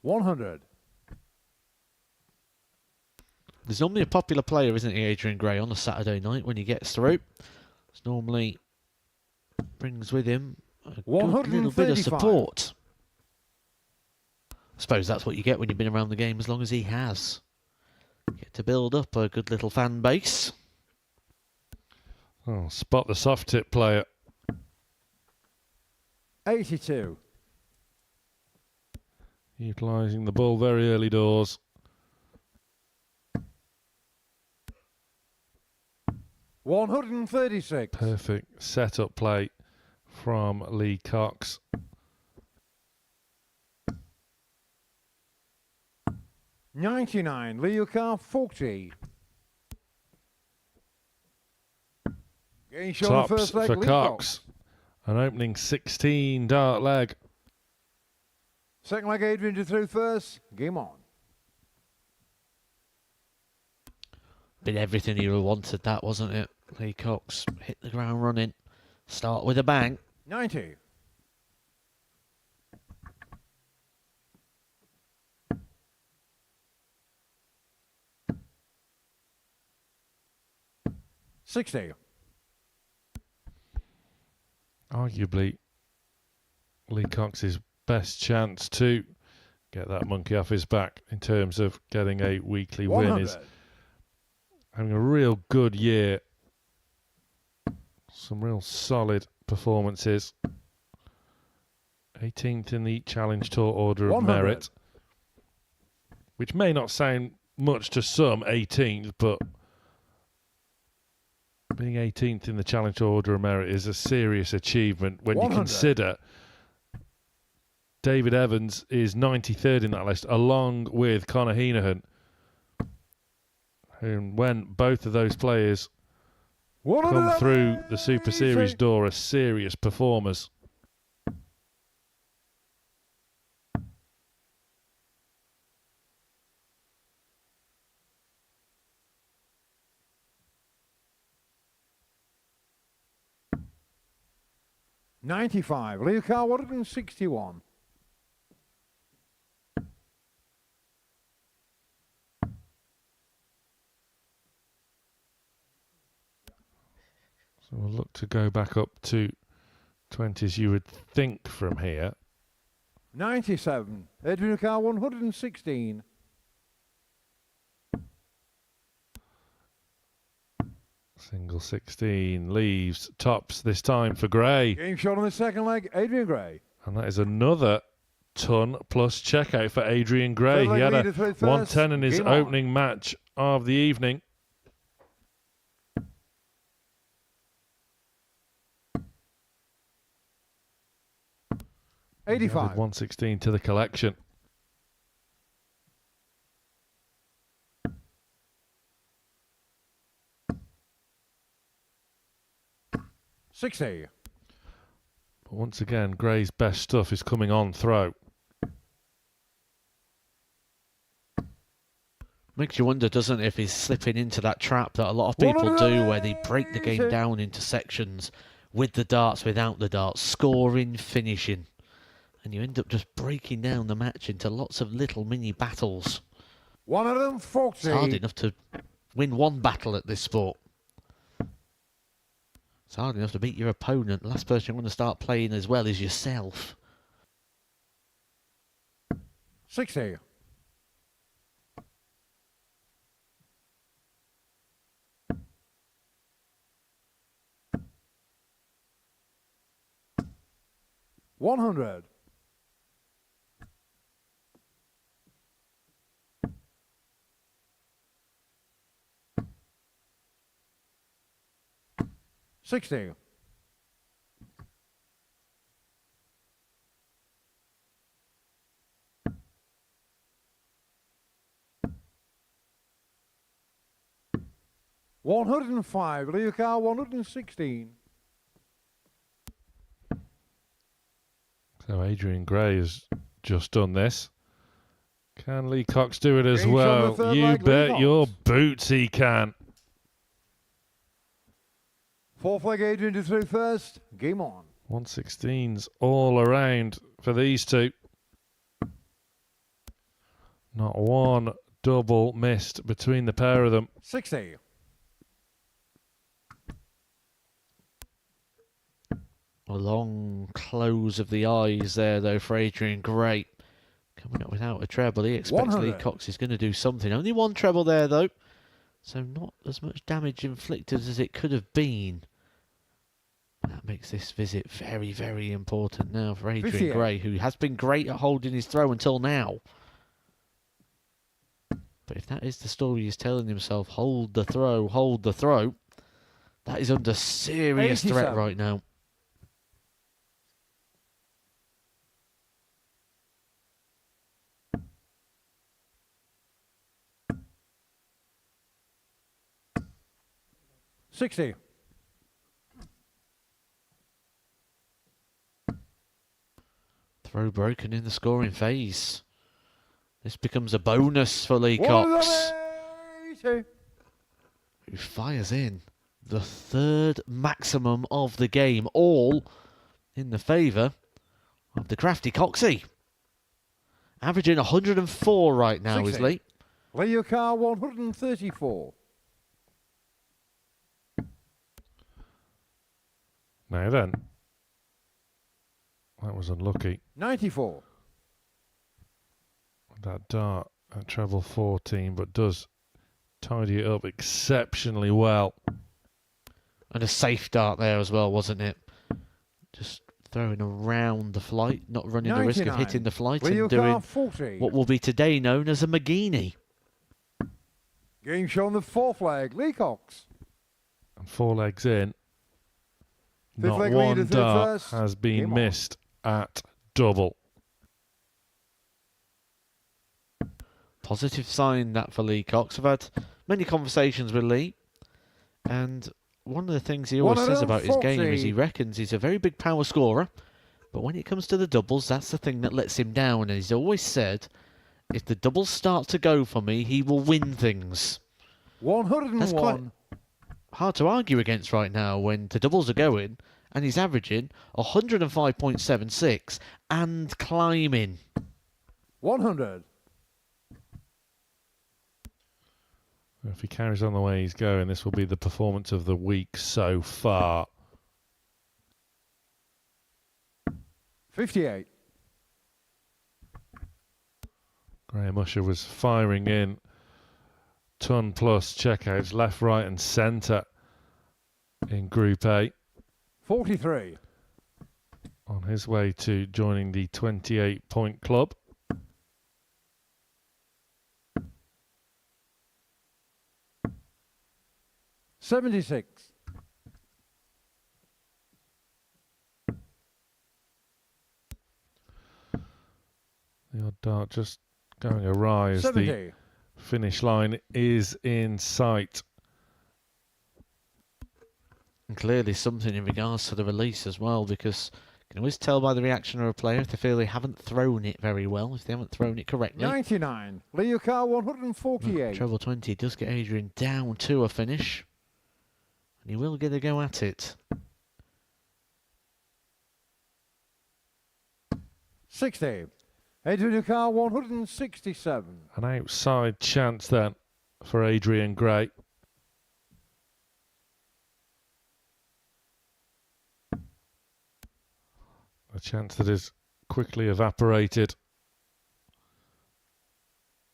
100. There's normally a popular player, isn't he, Adrien Gray, on a Saturday night when he gets through. It's normally brings with him a good little bit of 135. support. I suppose that's what you get when you've been around the game as long as he has. You get to build up a good little fan base. Oh, spot the soft tip player. 82. Utilising the ball very early doors. $136. Perfect setup play from Lee Cox. 99. Liuka 40. Getting shot on Tops first leg. for Lee Cox. An opening 16 dart leg. Second leg, Adrien to through first. Game on. Been everything he wanted, that, wasn't it? Lee Cox hit the ground running. Start with a bang. 90. $60. Arguably Lee Cox's best chance to get that monkey off his back in terms of getting a weekly win is 100. having a real good year Some real solid performances. 18th in the Challenge Tour Order of 100. Merit, which may not sound much to some, 18th, but being 18th in the Challenge Tour Order of Merit is a serious achievement when 100. you consider David Evans is 93rd in that list, along with Conor Heenahan. And when both of those players come through the Super Series door, are serious performers. $95. Leo Carr 161. So we'll look to go back up to 20s, you would think, from here. 97. Adrien Gray 116. Single 16 leaves tops this time for Gray. Game shot on the second leg, Adrien Gray. And that is another ton plus checkout for Adrien Gray. He had a 110 in his opening match of the evening. $85. 116 to the collection. $60. But once again, Gray's best stuff is coming on throw. Makes you wonder, doesn't it, if he's slipping into that trap that a lot of people do, where they break the game down into sections with the darts, without the darts, scoring, finishing. And you end up just breaking down the match into lots of little mini battles. 140. It's hard enough to win one battle at this sport. It's hard enough to beat your opponent. The last person you want to start playing as well is yourself. 60. $100. $60. $105. Leo Carr 116. So Adrien Gray has just done this. Can Lee Cox do it as Game shot on the well? third You leg, Lee bet Cox. your boots he can. Fourth leg, Adrien to through first. Game on. 116s all around for these two. Not one double missed between the pair of them. 60. A long close of the eyes there, though, for Adrien Gray. Coming up without a treble. He expects 100. Lee Cox is going to do something. Only one treble there, though. So not as much damage inflicted as it could have been. That makes this visit very, very important now for Adrien 58. Gray, who has been great at holding his throw until now. But if that is the story he's telling himself, hold the throw, that is under serious threat 87. right now. $60. Throw broken in the scoring phase. This becomes a bonus for Lee Cox, 180. who fires in the third maximum of the game, all in the favour of the crafty Coxie. Averaging 104 right now, 60. is Lee. Leo Carr 134. Now then, that was unlucky. 94. That dart at treble 14, but does tidy it up exceptionally well. And a safe dart there as well, wasn't it? Just throwing around the flight, not running the risk of hitting the flight and doing 40. what will be today known as a McGeaney. Game shown the fourth leg, Leacox. And 4 legs in. Fifth Not leg one leader through dart first. has been Game on. missed at double. Positive sign that for Lee Cox. I've had many conversations with Lee, and one of the things he always says about his game is he reckons he's a very big power scorer, but when it comes to the doubles, that's the thing that lets him down. And he's always said, if the doubles start to go for me, he will win things. 101. That's quite hard to argue against right now when the doubles are going, and he's averaging 105.76 and climbing. 100. If he carries on the way he's going, this will be the performance of the week so far. 58. Graham Usher was firing in ton plus checkouts left, right and centre in Group A. 43. On his way to joining the 28-point club. $76. The odd dart just going awry as 70. the finish line is in sight. And clearly something in regards to the release as well, because you can always tell by the reaction of a player if they feel they haven't thrown it very well, if they haven't thrown it correctly. 99. Leo Carr 148. Treble 20 does get Adrien down to a finish. And he will get a go at it. 60. Adrien Carr 167. An outside chance then for Adrien Gray. A chance that is quickly evaporated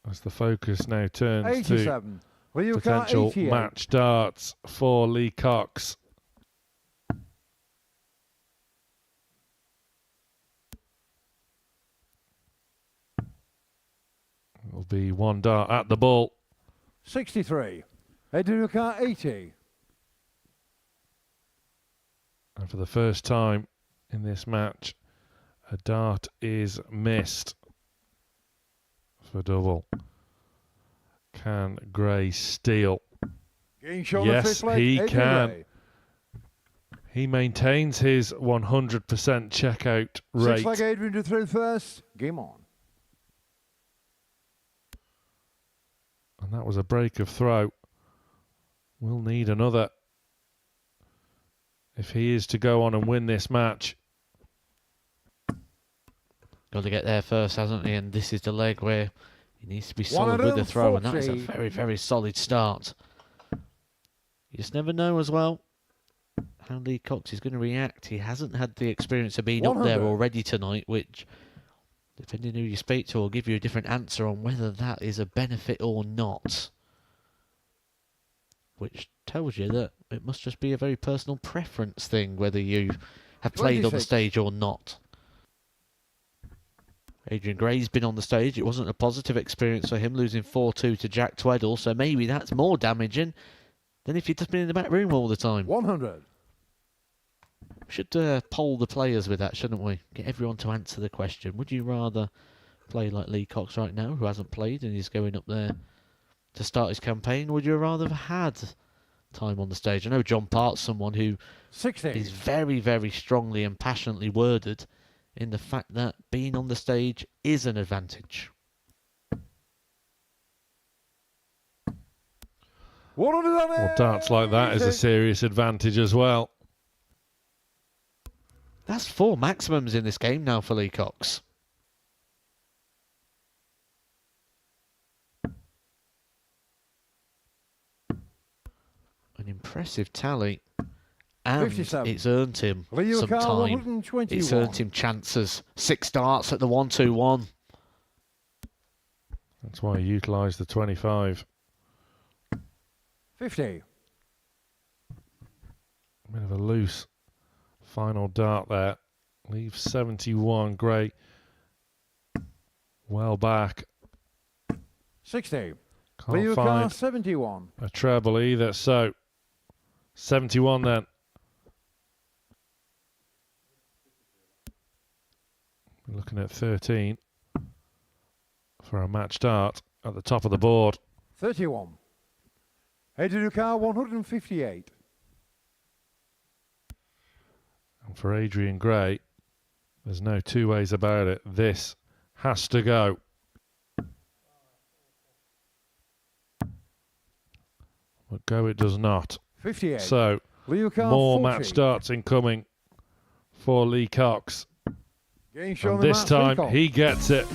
as the focus now turns 87. to potential 88. match darts for Lee Cox. It will be one dart at the ball. 63. Adrien Carr 80. And for the first time in this match, a dart is missed for double. Can Gray steal? Game shown the Yes, fifth leg, he Adrien can. Gray. He maintains his 100% checkout rate. Sixth leg Adrien to through first. Game on. And that was a break of throw. We'll need another if he is to go on and win this match. Got to get there first, hasn't he? And this is the leg where he needs to be solid with the throw, and that is a very, very solid start. You just never know as well how Lee Cox is going to react. He hasn't had the experience of being up there already tonight, which, depending who you speak to, will give you a different answer on whether that is a benefit or not. Which tells you that it must just be a very personal preference thing, whether you have played on the stage or not. Adrien Gray's been on the stage. It wasn't a positive experience for him, losing 4-2 to Jack Tweddell, so maybe that's more damaging than if he'd just been in the back room all the time. 100. We should poll the players with that, shouldn't we? Get everyone to answer the question. Would you rather play like Lee Cox right now, who hasn't played and is going up there to start his campaign? Or would you rather have had time on the stage? I know John Part's someone who 60. is very, very strongly and passionately worded in the fact that being on the stage is an advantage. Well, darts like that is a serious advantage as well. That's 4 maximums in this game now for Lee Cox. An impressive tally. And 57. it's earned him Leo some Carr, time. 121. It's earned him chances. 6 darts at the 1-2-1. That's why he utilised the 25. 50. Bit of a loose final dart there. Leaves 71. Gray well back. 60. Can't Leo find Carr, 71. a treble either. So 71 then. We're looking at 13 for a match start at the top of the board. 31. Adrien Gray, 158. And for Adrien Gray, there's no two ways about it. This has to go. But go it does not. 58. So Leo Carr, more 40. match starts incoming for Lee Cox. Game show And the this match, time Lee Cox. he gets it.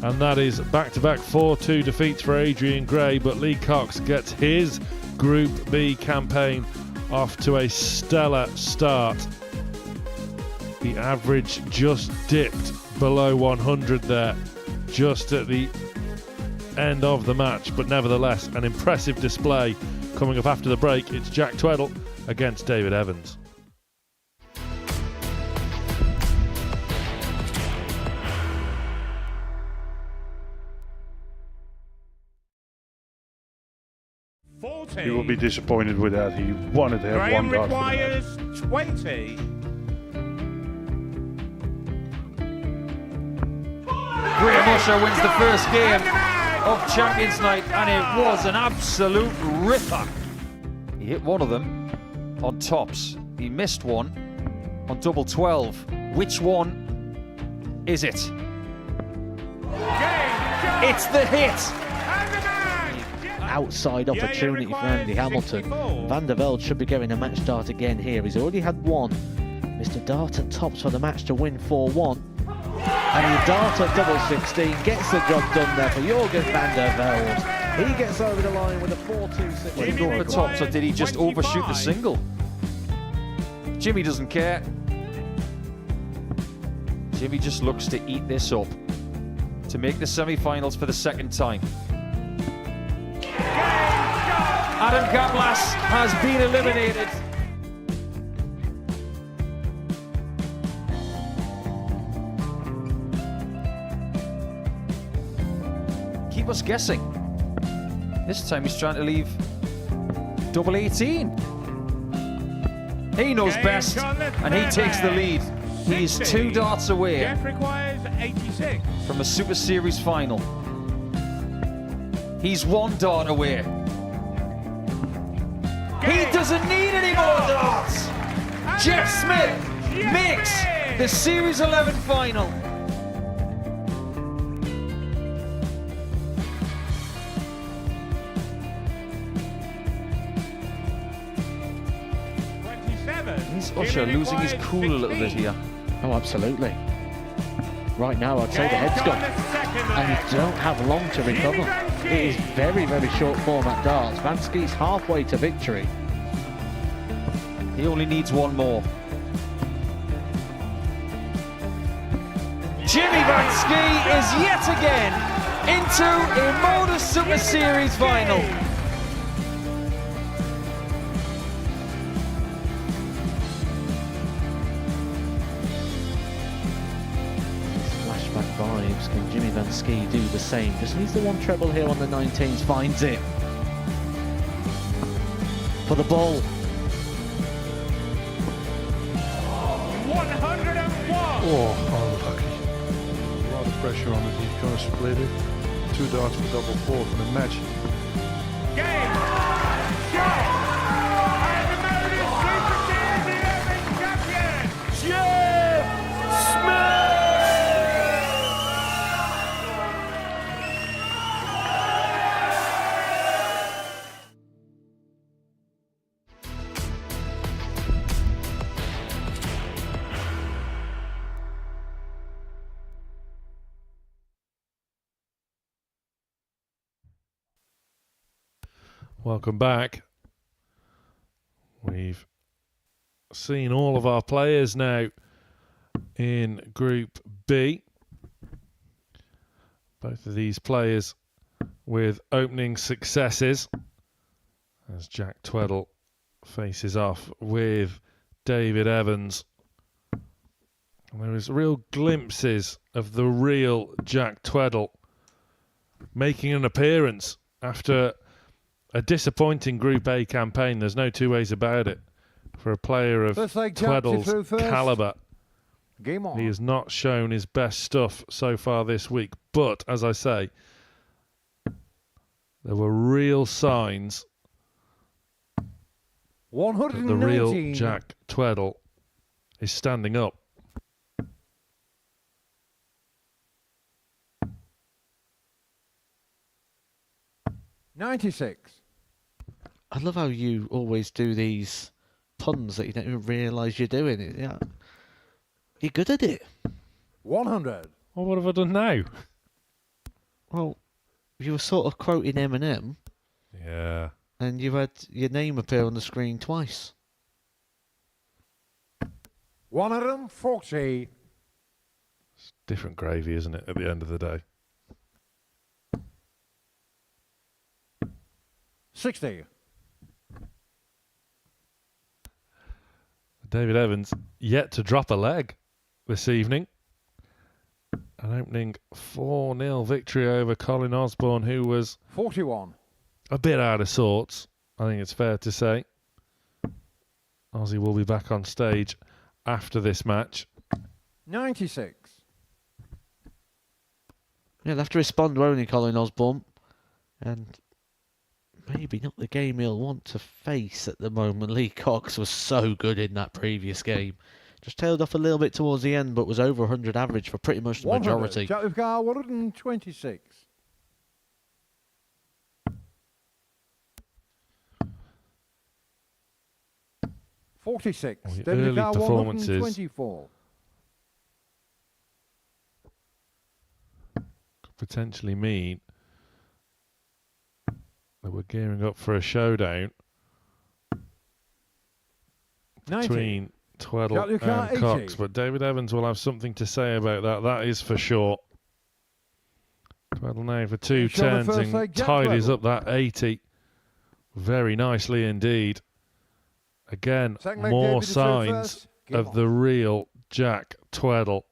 And that is back-to-back 4-2 defeats for Adrien Gray. But Lee Cox gets his Group B campaign off to a stellar start. The average just dipped below 100 there, just at the end of the match. But nevertheless, an impressive display. Coming up after the break, it's Jack Tweddell against David Evans. You will be disappointed with that. He wanted to have Graham one dart for the match. requires 20. Graham Usher wins the first game of Champions Night, and it was an absolute ripper. He hit one of them on tops. He missed one on double 12. Which one is it? It's the hit! Outside opportunity for Andy Hamilton. Van der Velde should be getting a match start again here. He's already had one. Mr. Dart at tops for the match to win 4-1. And the Dart at double 16 gets the job done there for Jurgen van der Velde. He gets over the line with a 4-2. Did he go for tops, or did he just overshoot the single? Jimmy doesn't care. Jimmy just looks to eat this up to make the semi-finals for the second time. Adam Gablas has been eliminated. Keep us guessing. This time he's trying to leave double 18. He knows best, and he takes the lead. He is 2 darts away Jeff requires 86. from a Super Series final. He's 1 dart away. He doesn't need any more darts. Jeff Smith makes the Series 11 final. Is Usher losing his cool a little bit here? Oh, absolutely. Right now, I'd say the head's gone. And you don't have long to recover. It is very, very short format darts. Vansky's halfway to victory. He only needs one more. Jimmy Vansky is yet again into a Modus Super Series final. Flashback vibes. Can Jimmy Vansky do the same? Just needs the one treble here on the 19s. Finds it. For the ball. 101. Oh, unlucky. A lot of pressure on it. He's going to split it. 2 darts for double 4 for the match. Game. Shot. And the Modus Super Series 11 champion, Jeff Smith. Welcome back. We've seen all of our players now in Group B. Both of these players with opening successes, as Jack Tweddell faces off with David Evans. And there is real glimpses of the real Jack Tweddell making an appearance after a disappointing Group A campaign. There's no two ways about it. For a player of Tweddell's calibre, he has not shown his best stuff so far this week. But, as I say, there were real signs that the real Jack Tweddell is standing up. $96. I love how you always do these puns that you don't even realise you're doing it. Yeah. You're good at it. 100. Well, what have I done now? Well, you were sort of quoting Eminem. Yeah. And you had your name appear on the screen twice. 140. It's different gravy, isn't it, at the end of the day? 60. David Evans yet to drop a leg this evening. An opening 4-0 victory over Colin Osborne, who was 41. A bit out of sorts, I think it's fair to say. Ozzy will be back on stage after this match. 96. Yeah, they'll have to respond, won't he, Colin Osborne? And maybe not the game he'll want to face at the moment. Lee Cox was so good in that previous game. Just tailed off a little bit towards the end, but was over 100 average for pretty much the majority. 126. $46. The early performances 124. Could potentially mean that we're gearing up for a showdown between Tweddell and Cox, but David Evans will have something to say about that. That is for sure. Tweddell now for 2 turns and tidies up that 80 very nicely indeed. Again, more signs of the real Jack Tweddell.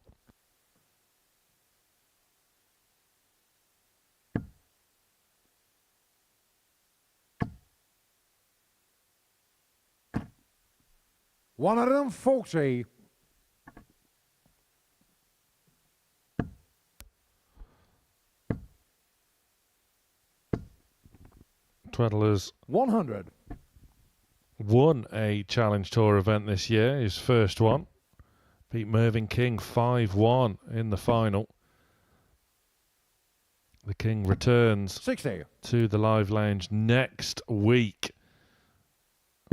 $140. Tweddell has 100. Won a Challenge Tour event this year, his first one. Beat Mervyn King 5-1 in the final. The King returns 60. To the Live Lounge next week,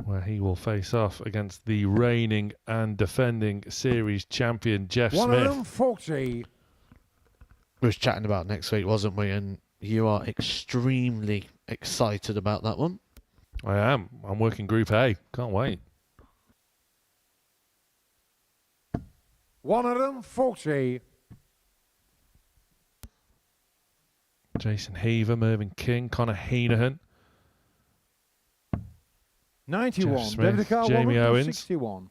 where he will face off against the reigning and defending series champion Jeff Smith. 140. We was chatting about next week, wasn't we? And you are extremely excited about that one. I am. I'm working Group A. Can't wait. 140. Jason Heaver, Mervyn King, Connor Heenahan. 91. Jeff Smith, Jamie Owens. 61.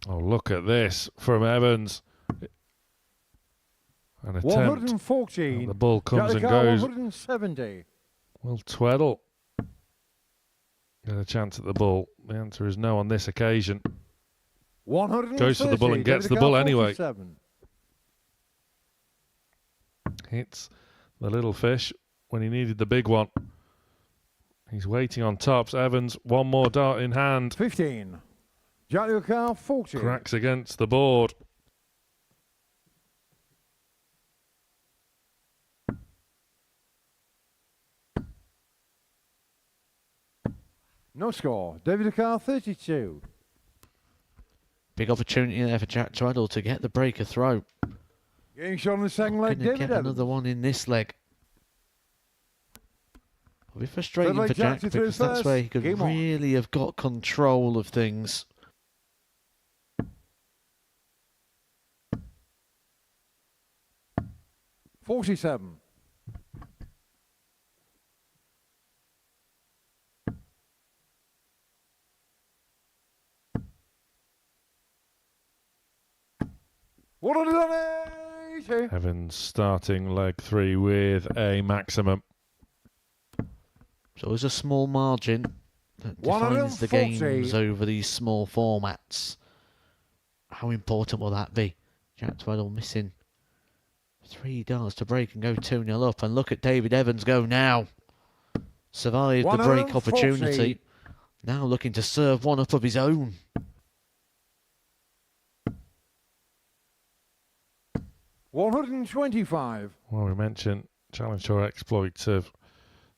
Oh, look at this from Evans. An attempt. 114. The ball comes and goes. 170. Will Tweddell get a chance at the ball? The answer is no on this occasion. 130. Goes for the ball and gets the ball anyway. 47. Hits the little fish when he needed the big one. He's waiting on tops. Evans, one more dart in hand. 15. Jack Car 40. Cracks against the board. No score. David Carr 32. Big opportunity there for Jack Tweddell to get the breaker throw. Getting shot on the second leg. Gonna David get Evans. another one in this leg. It'll be frustrating Leg for Jack Jack to because that's first. where he could Game on. really have got control of things. 47. Evans starting leg 3 with a maximum. So there's a small margin that defines the games over these small formats. How important will that be? Jack Tweddell missing 3 darts to break and go 2-0 up. And look at David Evans go now. Survived the break opportunity. Now looking to serve one up of his own. $125. Well, we mentioned Challenge Tour exploits of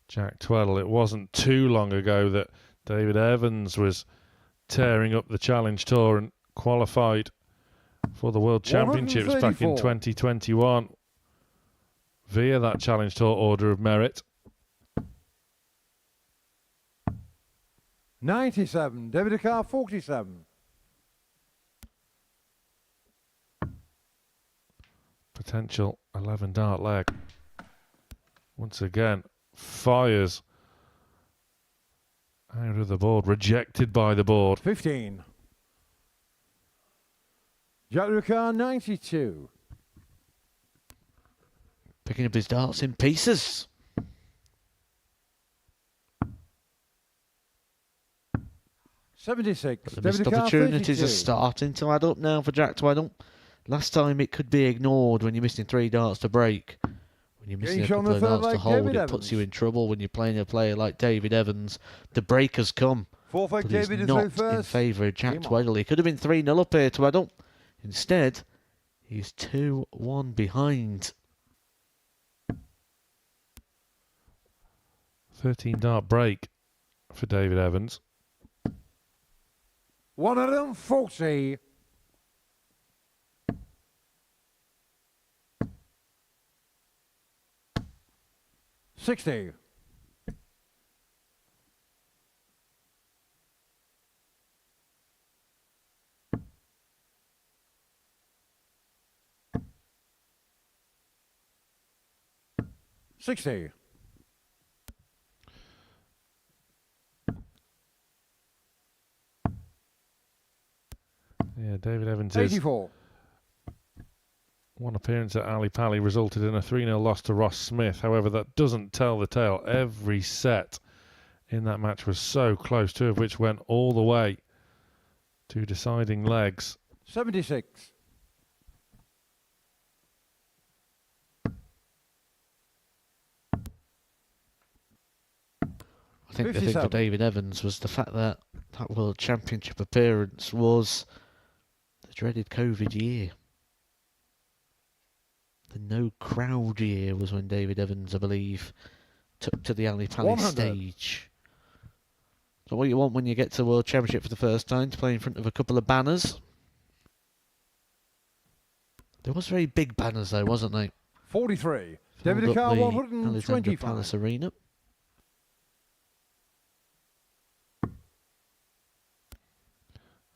Jack Tweddell. It wasn't too long ago that David Evans was tearing up the Challenge Tour and qualified for the World Championships back in 2021 via that Challenge Tour Order of Merit. 97. David Carr, 47. Potential 11 dart leg. Once again, fires out of the board, rejected by the board. 15. Jack Ricard, 92. Picking up his darts in pieces. 76. But the missed opportunities are starting to add up now for Jack Tweddell. Last time it could be ignored when you're missing 3 darts to break. When you're missing a couple of darts to hold, it puts you in trouble when you're playing a player like David Evans. The break has come, but it's not in favour of Jack Tweddell. He could have been 3-0 up here, Tweddell. Instead, he's 2-1 behind. 13 dart break for David Evans. 140. 60. 60. Yeah, David Evans 84. One appearance at Ali Pali resulted in a 3-0 loss to Ross Smith. However, that doesn't tell the tale. Every set in that match was so close, 2 of which went all the way to deciding legs. 76. I think the thing for David Evans was the fact that that World Championship appearance was the dreaded COVID year. The no crowd year was when David Evans, I believe, took to the Ali Pali stage. So what you want when you get to the World Championship for the first time, to play in front of a couple of banners. There was very big banners though, wasn't they? 43. David Carr, 125. Palace Arena.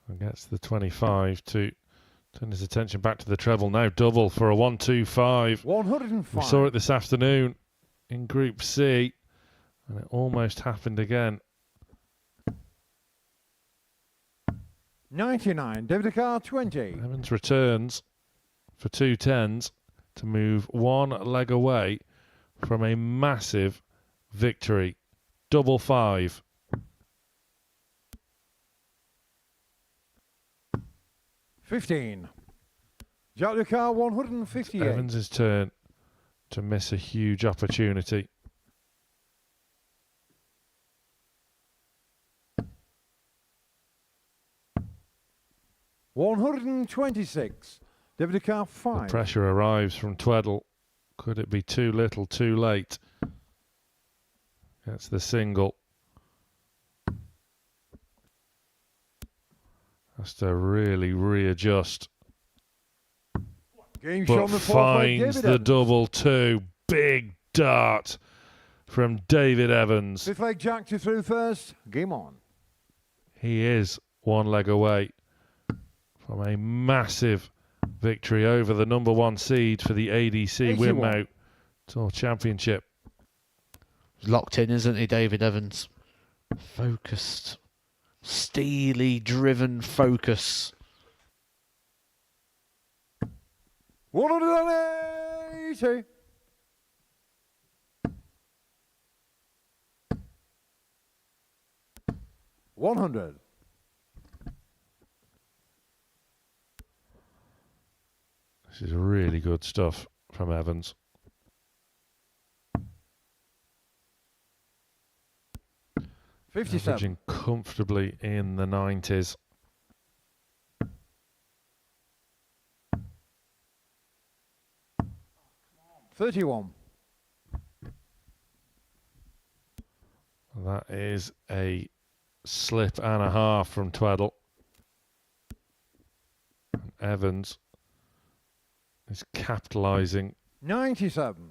And gets the 25 to turn his attention back to the treble. Now double for a 125. 105. We saw it this afternoon in Group C, and it almost happened again. 99. David Carr, 20. Evans returns for 2 10s to move 1 leg away from a massive victory. Double 5. 15. Jack Ricard, 158. Evans' turn to miss a huge opportunity. $126. David Carr, 5. The pressure arrives from Tweddell. Could it be too little, too late? That's the single. Has to really readjust. But finds the double 2. Big dart from David Evans. 5th leg Jack to through first. Game on. He is 1 leg away from a massive victory over the number 1 seed for the ADC 81. Winmout Tour Championship. Locked in, isn't he, David Evans? Focused. Steely driven focus. 180. $100. This is really good stuff from Evans. Averaging comfortably in the 90s. $31. That is a slip and a half from Tweddell. And Evans is capitalising. 97.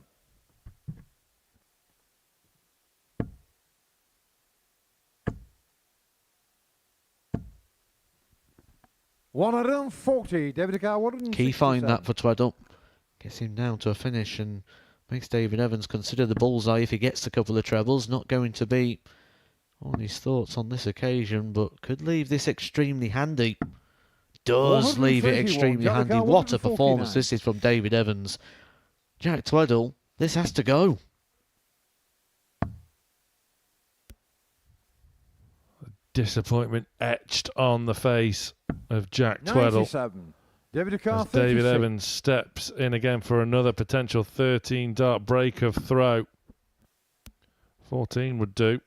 $140. David Carr, Key find that for Tweddell. Gets him down to a finish and makes David Evans consider the bullseye if he gets a couple of trebles. Not going to be on his thoughts on this occasion, but could leave this extremely handy. Does leave it extremely handy. What a performance this is from David Evans. Jack Tweddell, this has to go. Disappointment etched on the face of Jack Tweddell. 97. David Carr, as David Evans steps in again for another potential 13 dart break of throw. 14 would do.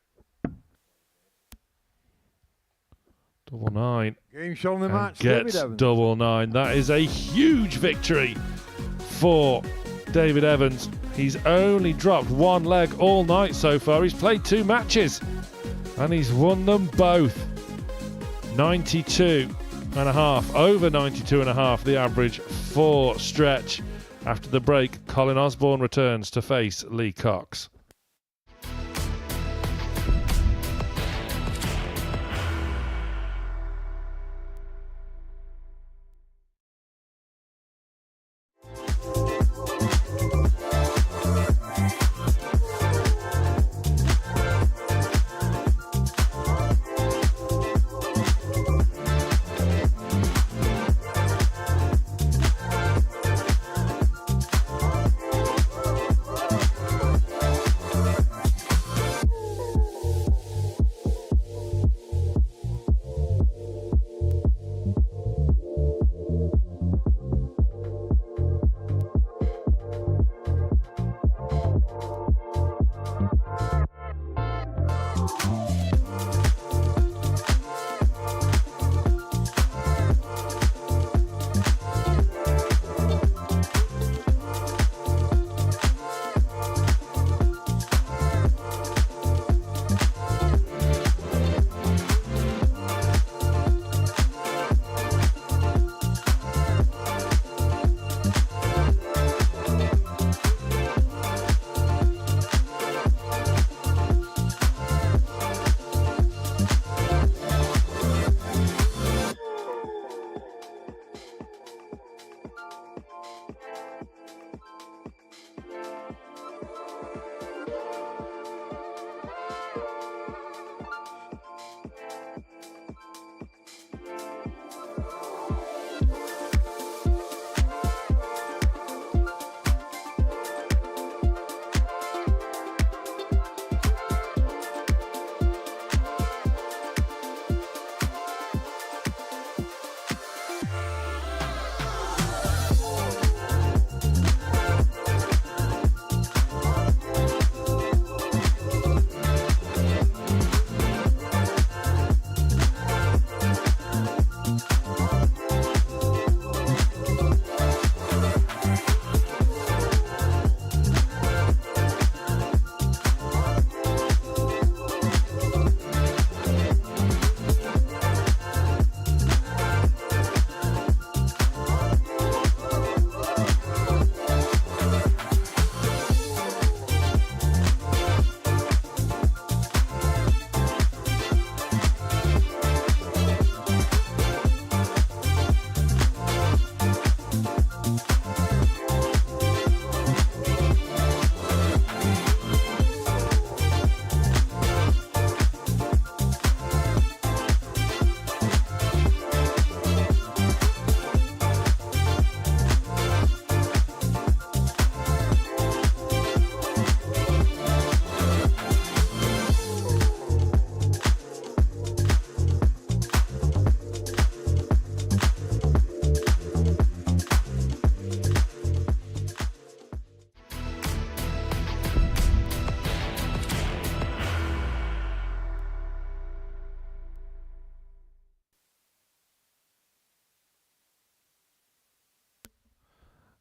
Double nine. Game show in the match. Gets double nine. That is a huge victory for David Evans. He's only dropped one leg all night so far. He's played 2 matches and he's won them both. 92 and a half, over 92 and a half, the average for Stretch. After the break, Colin Osborne returns to face Lee Cox.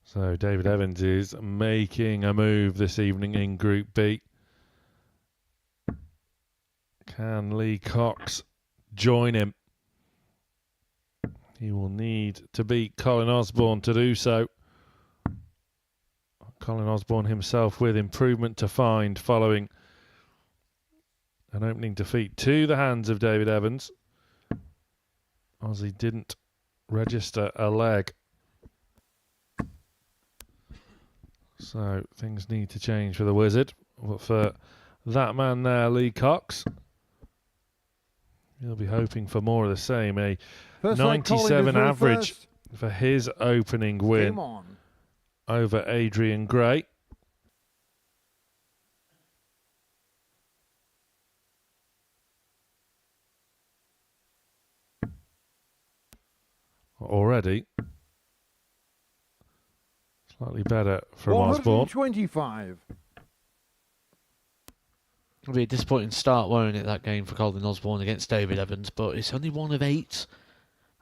So David Evans is making a move this evening in Group B. Can Lee Cox join him? He will need to beat Colin Osborne to do so. Colin Osborne himself with improvement to find following an opening defeat to the hands of David Evans. Ozzy didn't register a leg. So things need to change for the Wizard. But for that man there, Lee Cox, he'll be hoping for more of the same. A 97 average for his opening win over Adrien Gray. Already slightly better from Osborne. 125. It'll be a disappointing start, won't it, that game for Colin Osborne against David Evans, but it's only one of 8.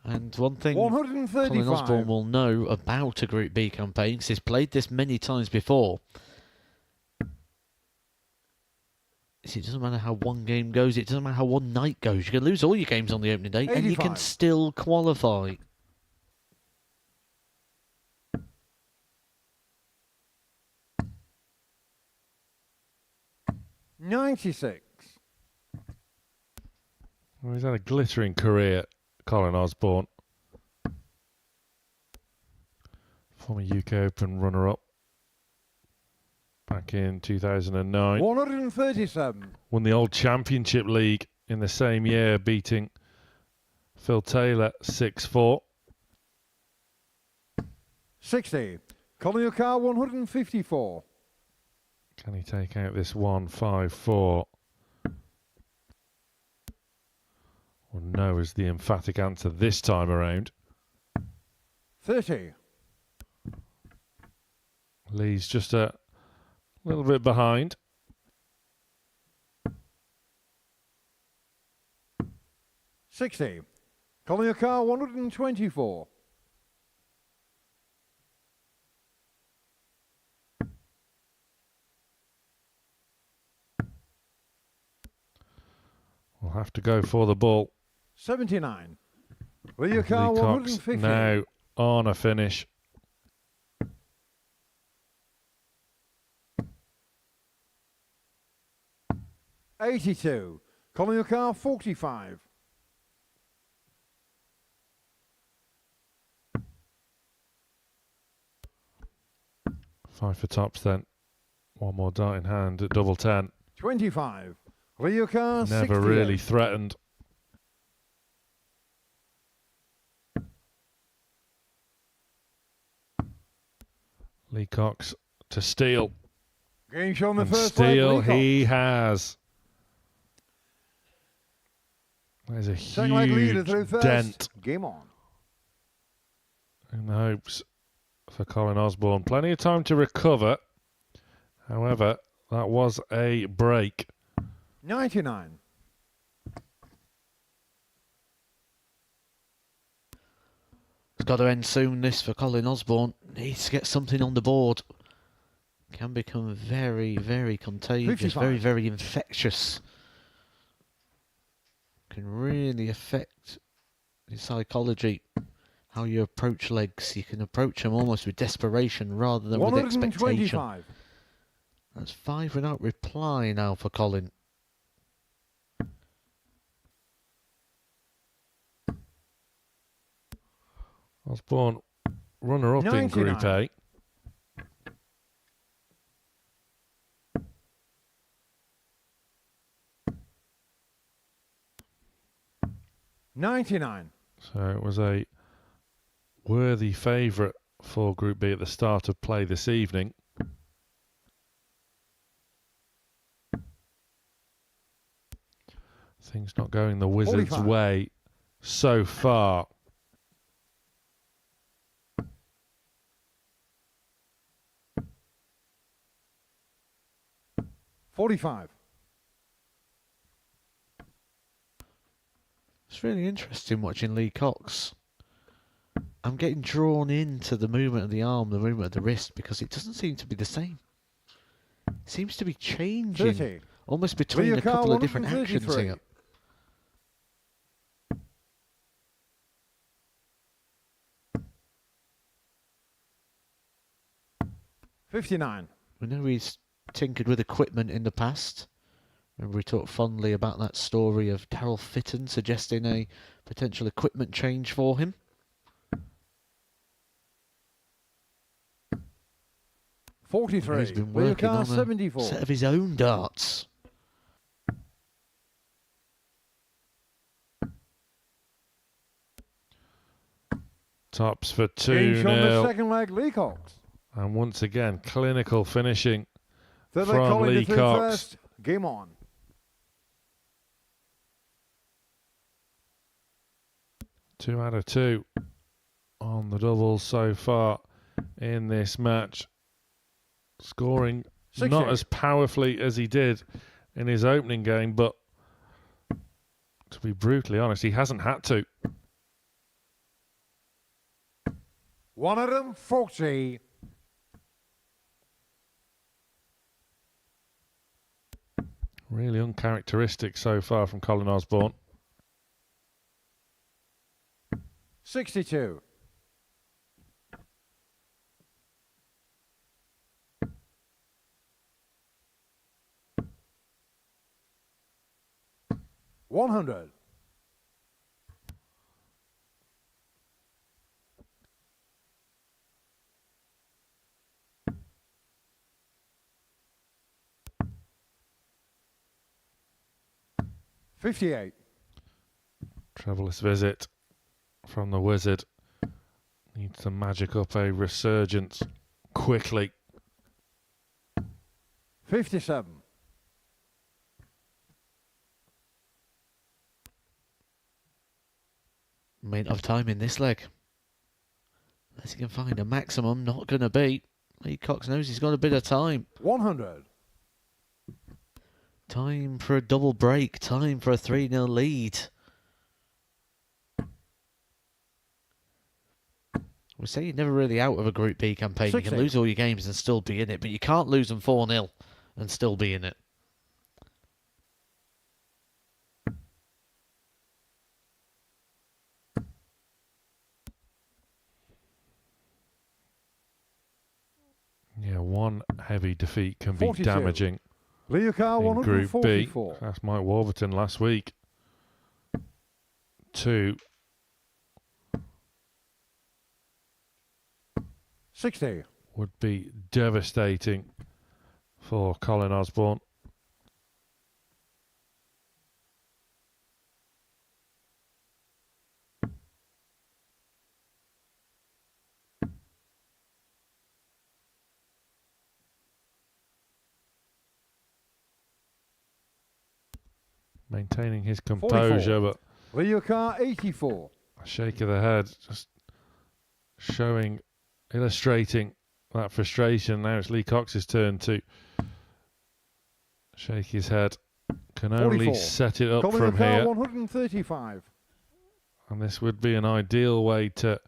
And one thing Colin Osborne will know about a Group B campaign, because he's played this many times before, is it doesn't matter how one game goes, it doesn't matter how one night goes. You can lose all your games on the opening day, 85. And you can still qualify. $96. Well, he's had a glittering career, Colin Osborne. Former UK Open runner-up back in 2009. 137. Won the Old Championship League in the same year, beating Phil Taylor 6-4. 60. Colin O'Carr, 154. Can he take out this 1-5-4? Well, no is the emphatic answer this time around. 30. Lee's just a little bit behind. 60. Colin O'Carr, 124. We'll have to go for the ball. 79. Lee O'Carr, Lee Cox 150. now on a finish. $82. Colin O'Carr, 45. Five for tops then. One more dart in hand at double 10. 25. Lee O'Carr, Never 68. really threatened. Lee Cox to steal. Game show on the And first steal leg, he has. There's a huge dent Game on. in the hopes for Colin Osborne. Plenty of time to recover. However, that was a break. 99. It's got to end soon, this, for Colin Osborne. Needs to get something on the board. Can become very, very contagious, 55. very, very infectious. Can really affect your psychology, how you approach legs. You can approach them almost with desperation rather than with expectation. That's 5 without reply now for Colin. Osborne, runner-up in Group A. $99. So it was a worthy favourite for Group B at the start of play this evening. Things not going the Wizards' 45. way so far. $45. It's really interesting watching Lee Cox I'm getting drawn into the movement of the arm, the movement of the wrist, because it doesn't seem to be the same. It seems to be changing 30. almost between a couple of different actions 133. here. $59. We know he's tinkered with equipment in the past. Remember we talked fondly about that story of Darryl Fitton suggesting a potential equipment change for him. 43. He's been working on a 74. set of his own darts. Tops for Game shot on the 2-0. second leg, Lee Cox. And once again, clinical finishing Third leg, from Colin Lee through Cox. first. Game on. Two out of two on the doubles so far in this match. Scoring 60. not as powerfully as he did in his opening game, but to be brutally honest, he hasn't had to. 140. Really uncharacteristic so far from Colin Osborne. 62. $100. $58. Troublous visit from the Wizard. Needs to magic up a resurgence quickly. 57. Made of time in this leg. Unless he can find a maximum, not going to beat. Lee Cox knows he's got a bit of time. 100. Time for a double break. Time for a 3-0 lead. We say you're never really out of a Group B campaign. 60. You can lose all your games and still be in it, but you can't lose them 4-0 and still be in it. Yeah, one heavy defeat can be 42. damaging Leo Carr, in Group B. 144. That's Mike Wolverton last week. 2. 60. Would be devastating for Colin Osborne. Maintaining his composure, 44. but Leo Carr, 84. a shake of the head, just showing, illustrating that frustration. Now it's Lee Cox's turn to shake his head. Can only 44. set it up Colin from Carr, here. 135. And this would be an ideal way to,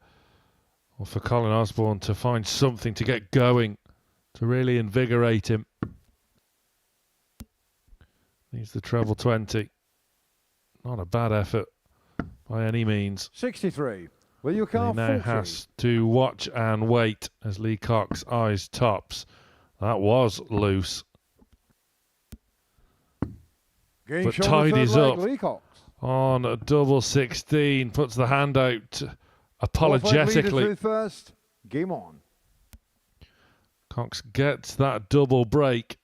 or for Colin Osborne to find something to get going, to really invigorate him. Needs the treble 20. Not a bad effort by any means. 63. Leo Carr, He now 40. has to watch and wait as Lee Cox eyes tops. That was loose. Game But shot on the tidies third leg, up Lee Cox. on a double 16. Puts the hand out Fourth leg leader apologetically. through first. Game on. Cox gets that double break.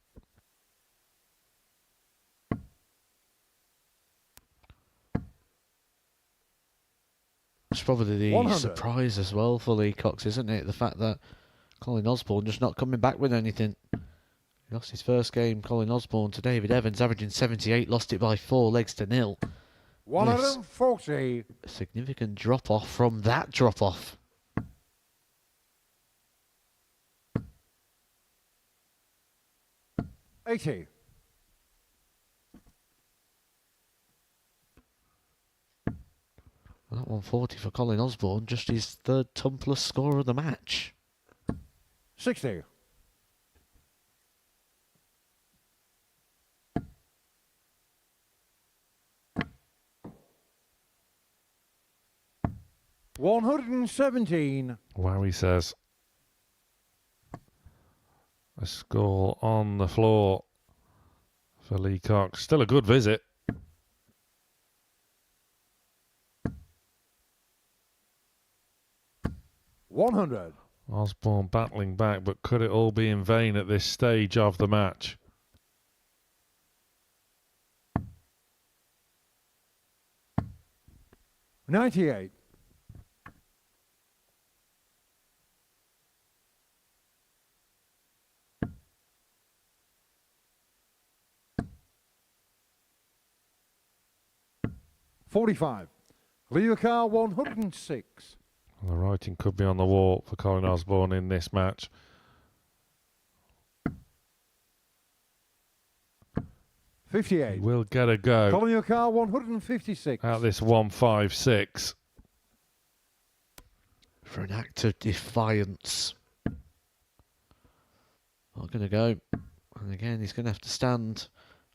It's probably the 100. surprise as well for Lee Cox, isn't it? The fact that Colin Osborne just not coming back with anything. He lost his first game, Colin Osborne, to David Evans, averaging 78, lost it by 4 legs to 0. 140. A significant drop-off from that drop-off. $80. Well, that 140 for Colin Osborne, just his third ton plus score of the match. 60. $117. Wow, he says. A score on the floor for Lee Cox. Still a good visit. $100. Osborne battling back, but could it all be in vain at this stage of the match? $98. $45. Leave your car. 106. The writing could be on the wall for Colin Osborne in this match. $58. We'll get a go. Colin your car. 156. At this 156. For an act of defiance. Not going to go. And again, he's going to have to stand.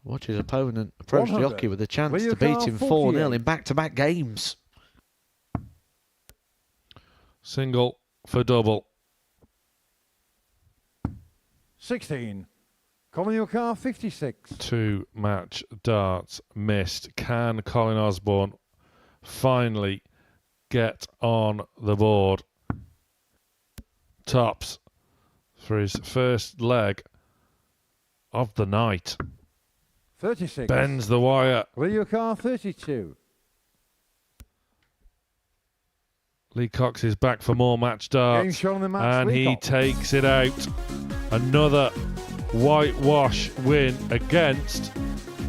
Watch his opponent approach the hockey with a chance to beat him 4-0 in back-to-back games. Single for double. 16. Colin your car. 56. 2 match darts missed. Can Colin Osborne finally get on the board? Tops for his first leg of the night. 36. Bends the wire. Leave your car. 32. Lee Cox is back for more match darts. Game shown in the match, and Lee he Cox. takes it out. Another whitewash win against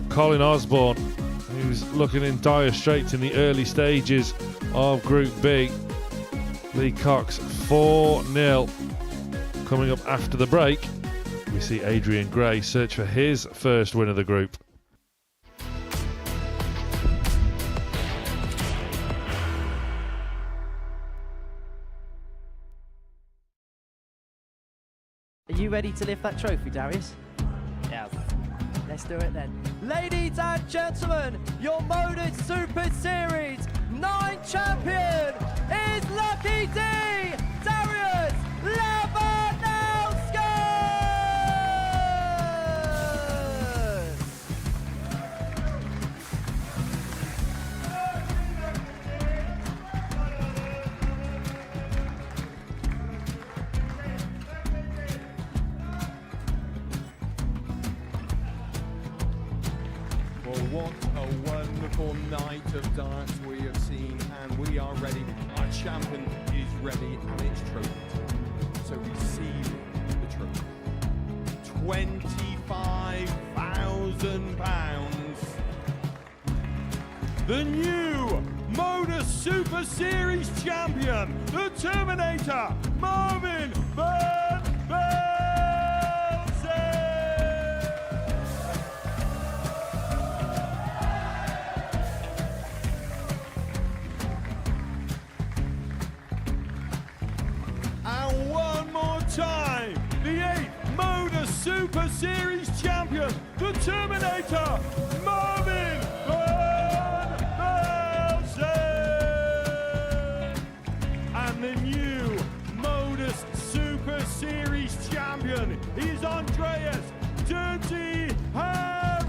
Colin Osborne, who's looking in dire straits in the early stages of Group B. Lee Cox 4-0. Coming up after the break, we see Adrien Gray search for his first win of the group. Are you ready to lift that trophy, Darius? Yes. Let's do it then. Ladies and gentlemen, your Modus Super Series 9 champion is Lucky D, Darius Lewandowski! Well, what a wonderful night of darts we have seen, and we are ready. Our champion is ready, and it's trophy time. So receive the trophy. £25,000. The new Modus Super Series champion, the Terminator, Marvin Van Velzen. And one more time, the 8th Modus Super Series champion, the Terminator, Marvin Van Velzen. And the new Modus Super Series champion is Andreas Dirty Harrison.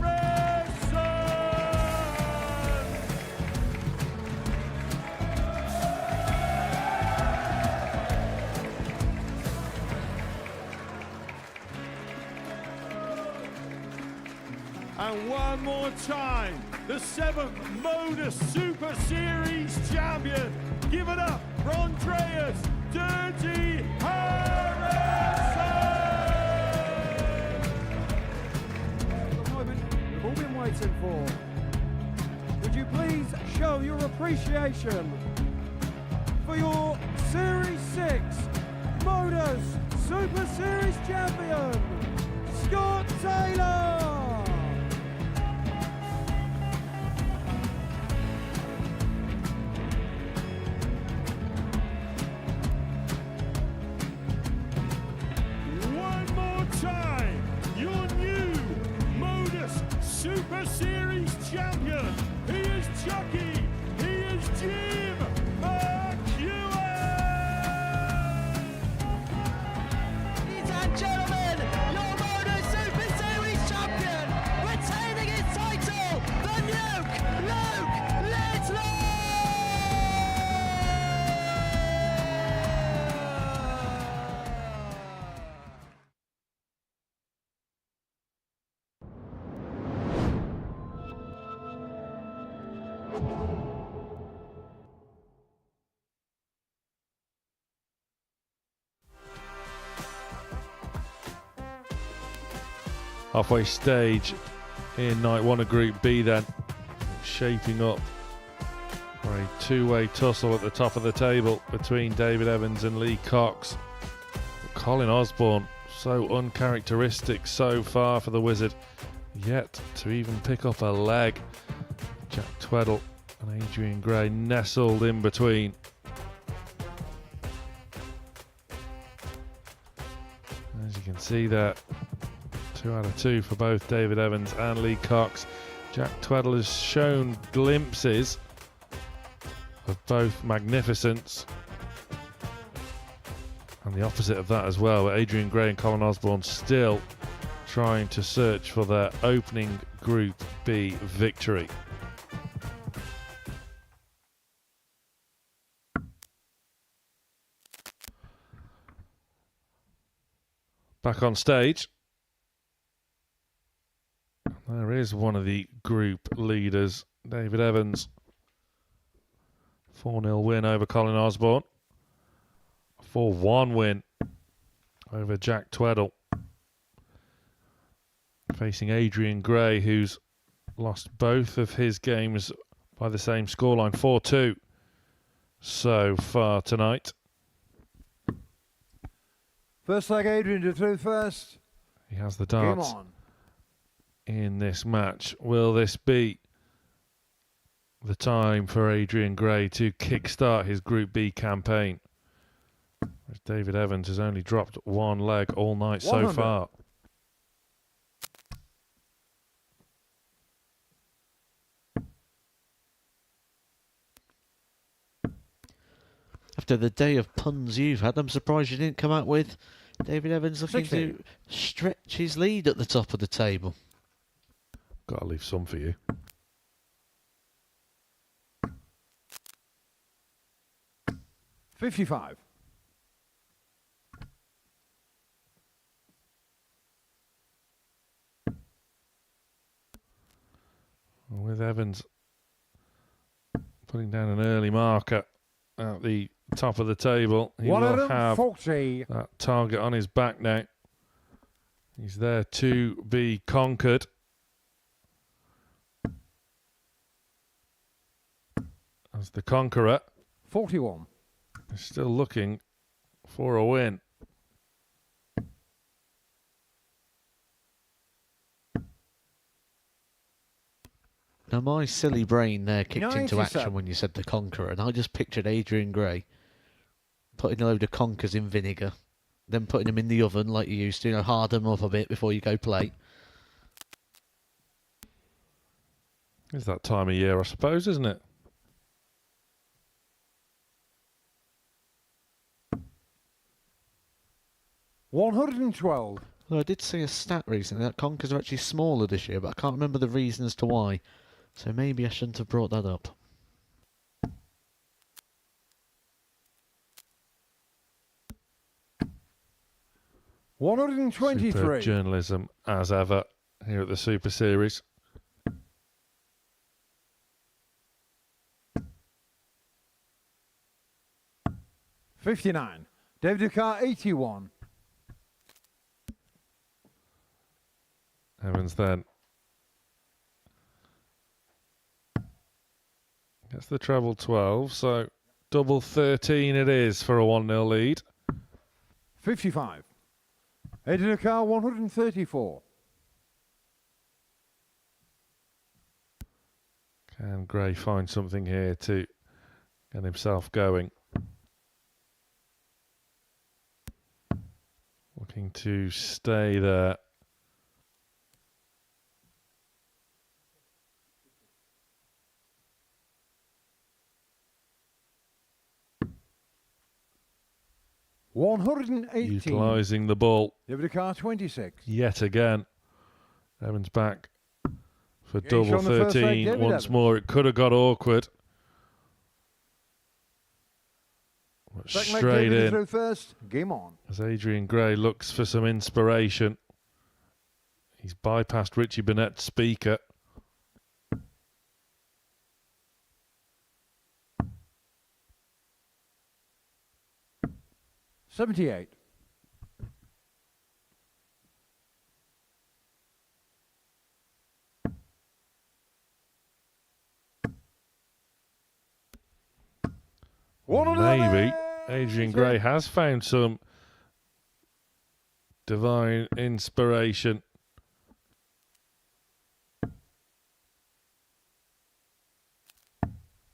And one more time, the 7th Modus Super Series champion. Give it up for Andreas Dirty Harrison. The moment we've all been waiting for. Would you please show your appreciation for your Series 6 Modus Super Series champion, Scott Taylor? Halfway stage in night one of Group B then, shaping up for a two-way tussle at the top of the table between David Evans and Lee Cox. Colin Osborne, so uncharacteristic so far for the Wizard, yet to even pick up a leg. Jack Tweddell and Adrien Gray nestled in between. As you can see there, 2 out of 2 for both David Evans and Lee Cox. Jack Tweddell has shown glimpses of both magnificence, and the opposite of that as well, with Adrien Gray and Colin Osborne still trying to search for their opening Group B victory. Back on stage, there is one of the group leaders, David Evans. 4-0 win over Colin Osborne. 4-1 win over Jack Tweddell. Facing Adrien Gray, who's lost both of his games by the same scoreline, 4-2 so far tonight. First leg, Adrien to throw first. He has the darts in this match. Will this be the time for Adrien Gray to kickstart his Group B campaign? As David Evans has only dropped one leg all night so far. After the day of puns you've had, I'm surprised you didn't come out with David Evans looking to stretch his lead at the top of the table. Got to leave some for you. $55. With Evans putting down an early marker at the top of the table, he will have that target on his back now. He's there to be conquered. As the conqueror, 41. Is still looking for a win. Now my silly brain there kicked into action when you said the Conqueror, and I just pictured Adrien Gray putting a load of Conkers in vinegar, then putting them in the oven like you used to, you know, harden them up a bit before you go play. It's that time of year, I suppose, isn't it? $112. Well, I did see a stat recently that Conkers are actually smaller this year, but I can't remember the reason as to why. So maybe I shouldn't have brought that up. $123. Superb journalism as ever here at the Super Series. $59. David Ducar, 81. Evans then gets the treble 12, so double 13 it is for a 1-0 lead. 55. Adrien Gray, 134. Can Gray find something here to get himself going? Looking to stay there. Utilising the ball. David Ducar, 26. Yet again. Evans back for double 13 once more. It could have got awkward. But straight in. First. Game on. As Adrien Gray looks for some inspiration. He's bypassed Richie Burnett's speaker. 78. Maybe Adrien Gray has found some divine inspiration.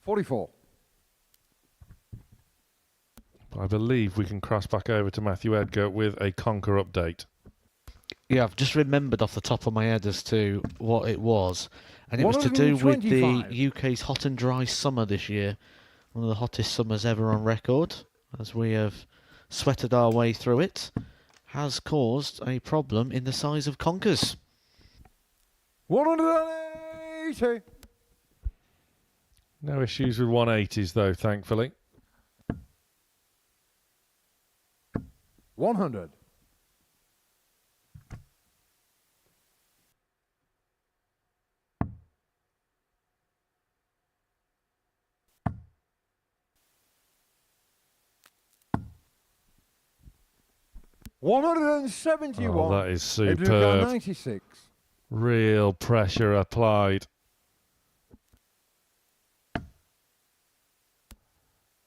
$44. I believe we can cross back over to Matthew Edgar with a Conquer update. Yeah, I've just remembered off the top of my head as to what it was. And it was to do with the UK's hot and dry summer this year. One of the hottest summers ever on record, as we have sweated our way through it, has caused a problem in the size of conkers. 180. No issues with 180s though, thankfully. 100. $171. Oh, that is superb. 96. Real pressure applied.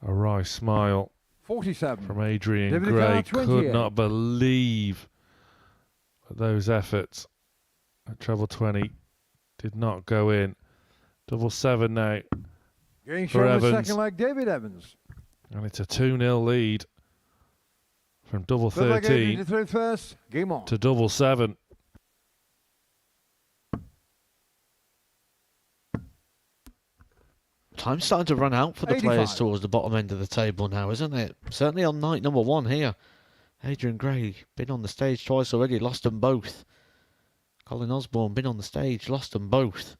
A wry smile 47 from Adrien David Gray. Carr, Could not believe those efforts at treble 20 did not go in. Double 7 now Getting for shown Evans. the second like David Evans. And it's a 2-0 lead from double Good luck, 13 Adrien, to throw first. Game on. to double 7. Time's starting to run out for the 85. players towards the bottom end of the table now, isn't it? Certainly on night number 1 here. Adrien Gray, been on the stage twice already, lost them both. Colin Osborne, been on the stage, lost them both.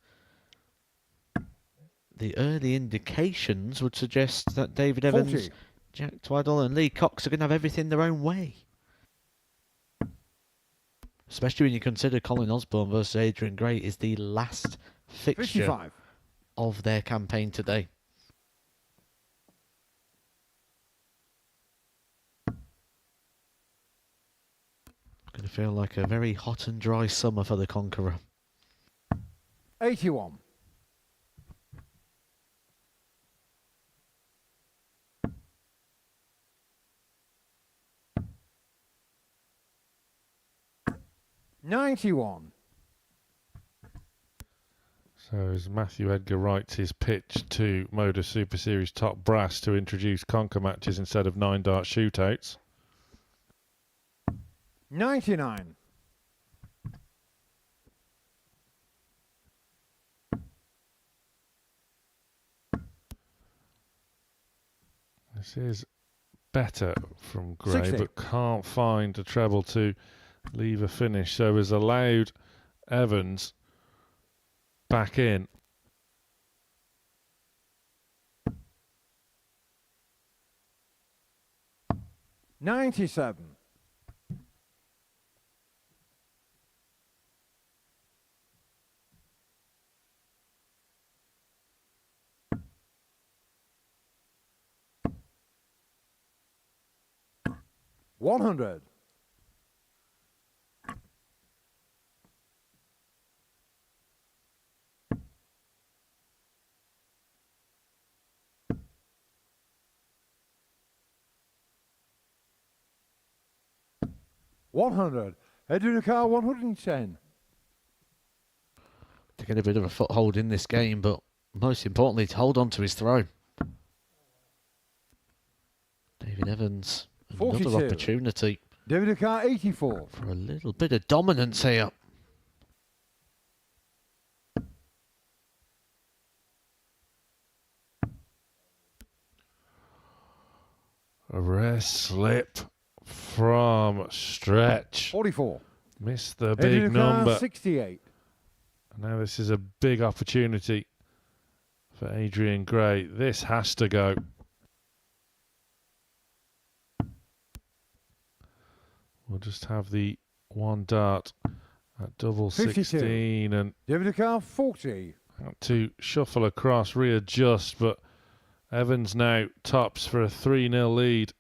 The early indications would suggest that David Evans, 40. Jack Tweddell and Lee Cox are going to have everything their own way. Especially when you consider Colin Osborne versus Adrien Gray is the last fixture 55. of their campaign today. Going to feel like a very hot and dry summer for the Conqueror. 81. $91. So as Matthew Edgar writes his pitch to Modus Super Series Top Brass to introduce Conquer matches instead of 9-dart shootouts. 99. This is better from Gray, 60. but can't find a treble to leave a finish. So has allowed Evans back in. $97. $100. $100. Adrien Gray, 110. To get a bit of a foothold in this game, but most importantly to hold on to his throw. David Evans, another 42. opportunity David Gray, 84. for a little bit of dominance here. A rare slip from Stretch. 44. Missed the Adrien big Gray, number. 68. Now this is a big opportunity for Adrien Gray. This has to go. We'll just have the one dart at double 52. 16 and David Gray, 40. have to shuffle across, readjust, but Evans now tops for a 3-0 lead.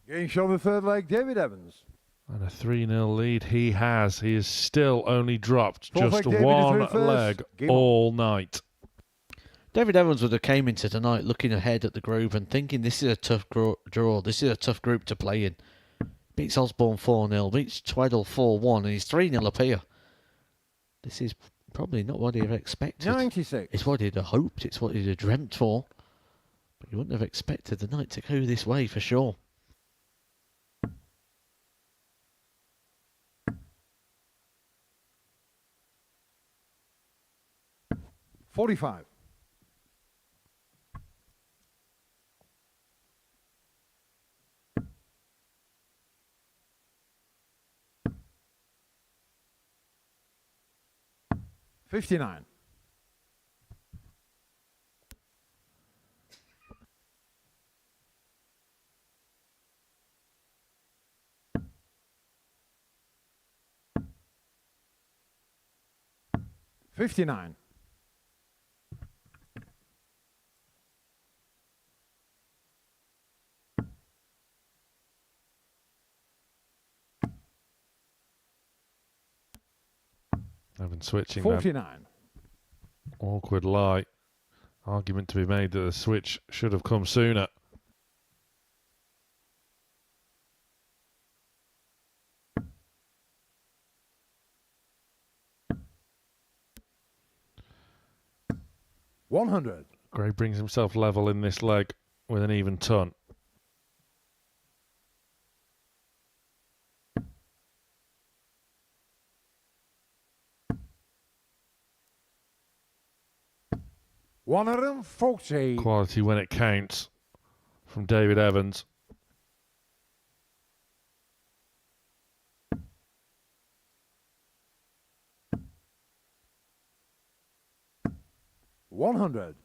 Getting shown the third leg, David Evans. And a 3-0 lead he has. He has still only dropped Fourth just leg, David, one is first. leg Game on. all night. David Evans would have came into tonight looking ahead at the group and thinking this is a tough draw. This is a tough group to play in. Beats Osborne 4-0, beats Tweddell 4-1, and he's 3-0 up here. This is probably not what he'd have expected. 96. It's what he'd have hoped. It's what he'd have dreamt for. But you wouldn't have expected the night to go this way for sure. $45. $59. $59. Having switching 49. then. Awkward lie. Argument to be made that the switch should have come sooner. $100. Gray brings himself level in this leg with an even ton. $140. Quality when it counts from David Evans. $100.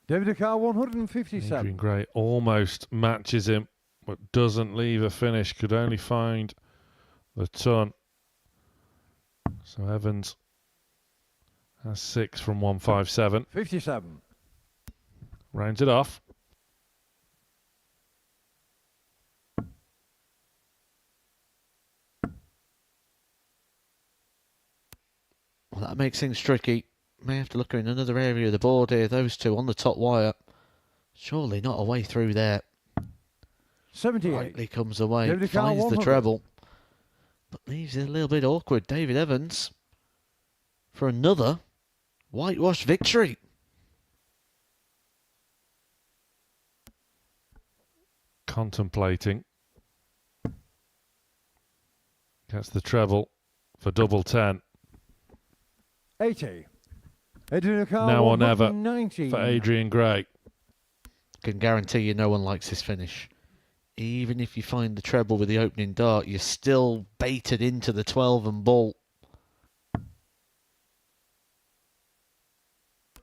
David Carr 157. Adrien Gray almost matches him, but doesn't leave a finish. Could only find the ton. So Evans has 6 from 157. 57. Rounds it off. Well, that makes things tricky. May have to look in another area of the board here. Those two on the top wire. Surely not a way through there. 78. Rightly comes away, David Carr, finds the 100. treble. But leaves it a little bit awkward. David Evans for another whitewash victory. Contemplating. Gets the treble for double 10. 80. Adrien Carr Now or never 119. for Adrien Gray. Can guarantee you no one likes this finish. Even if you find the treble with the opening dart, you're still baited into the 12 and ball.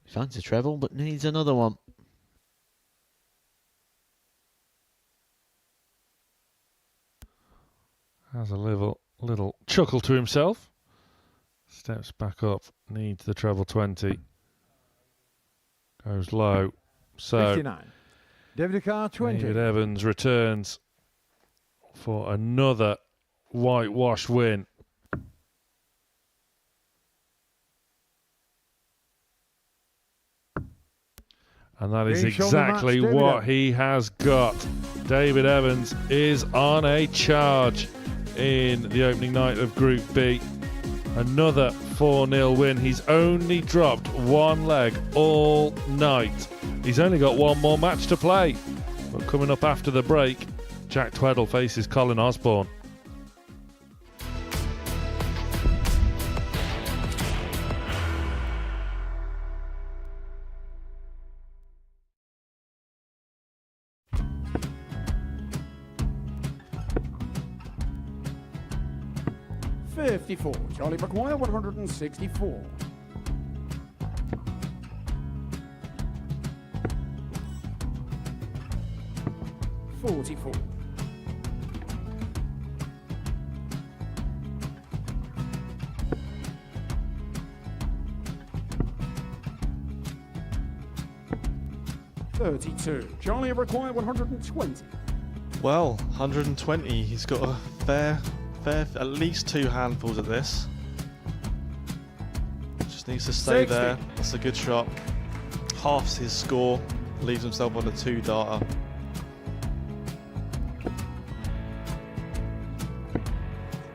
Finds a treble, but needs another one. Has a little chuckle to himself. Steps back up, needs the treble 20. Goes low. So 59. David Carr 20. David Evans returns for another whitewash win. And that is exactly what he has got. David Evans is on a charge in the opening night of Group B. Another 4-0 win. He's only dropped one leg all night. He's only got one more match to play. But coming up after the break, Jack Tweddell faces Colin Osborne. $54. Charlie McGuire, 164. $44. $32. Charlie required 120. Well, 120. He's got a fair, at least 2 handfuls at this. Just needs to stay 60. there. That's a good shot. Halves his score. Leaves himself on a 2-darter.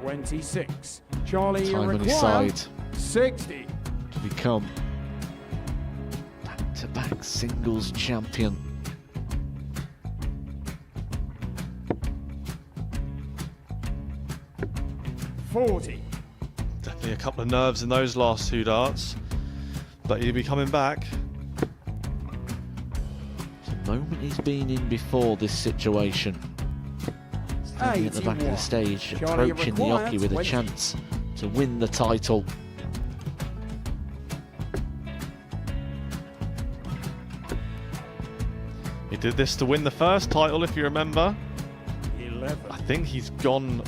$26. Charlie, you Time on his require side 60. to become back-to-back singles champion. $40. Definitely a couple of nerves in those last 2 darts. But he'll be coming back. The moment he's been in before this situation. Standing at the back of the stage, Charlie, approaching the required hockey with a 20. chance to win the title. He did this to win the first title, if you remember. 11. I think he's gone.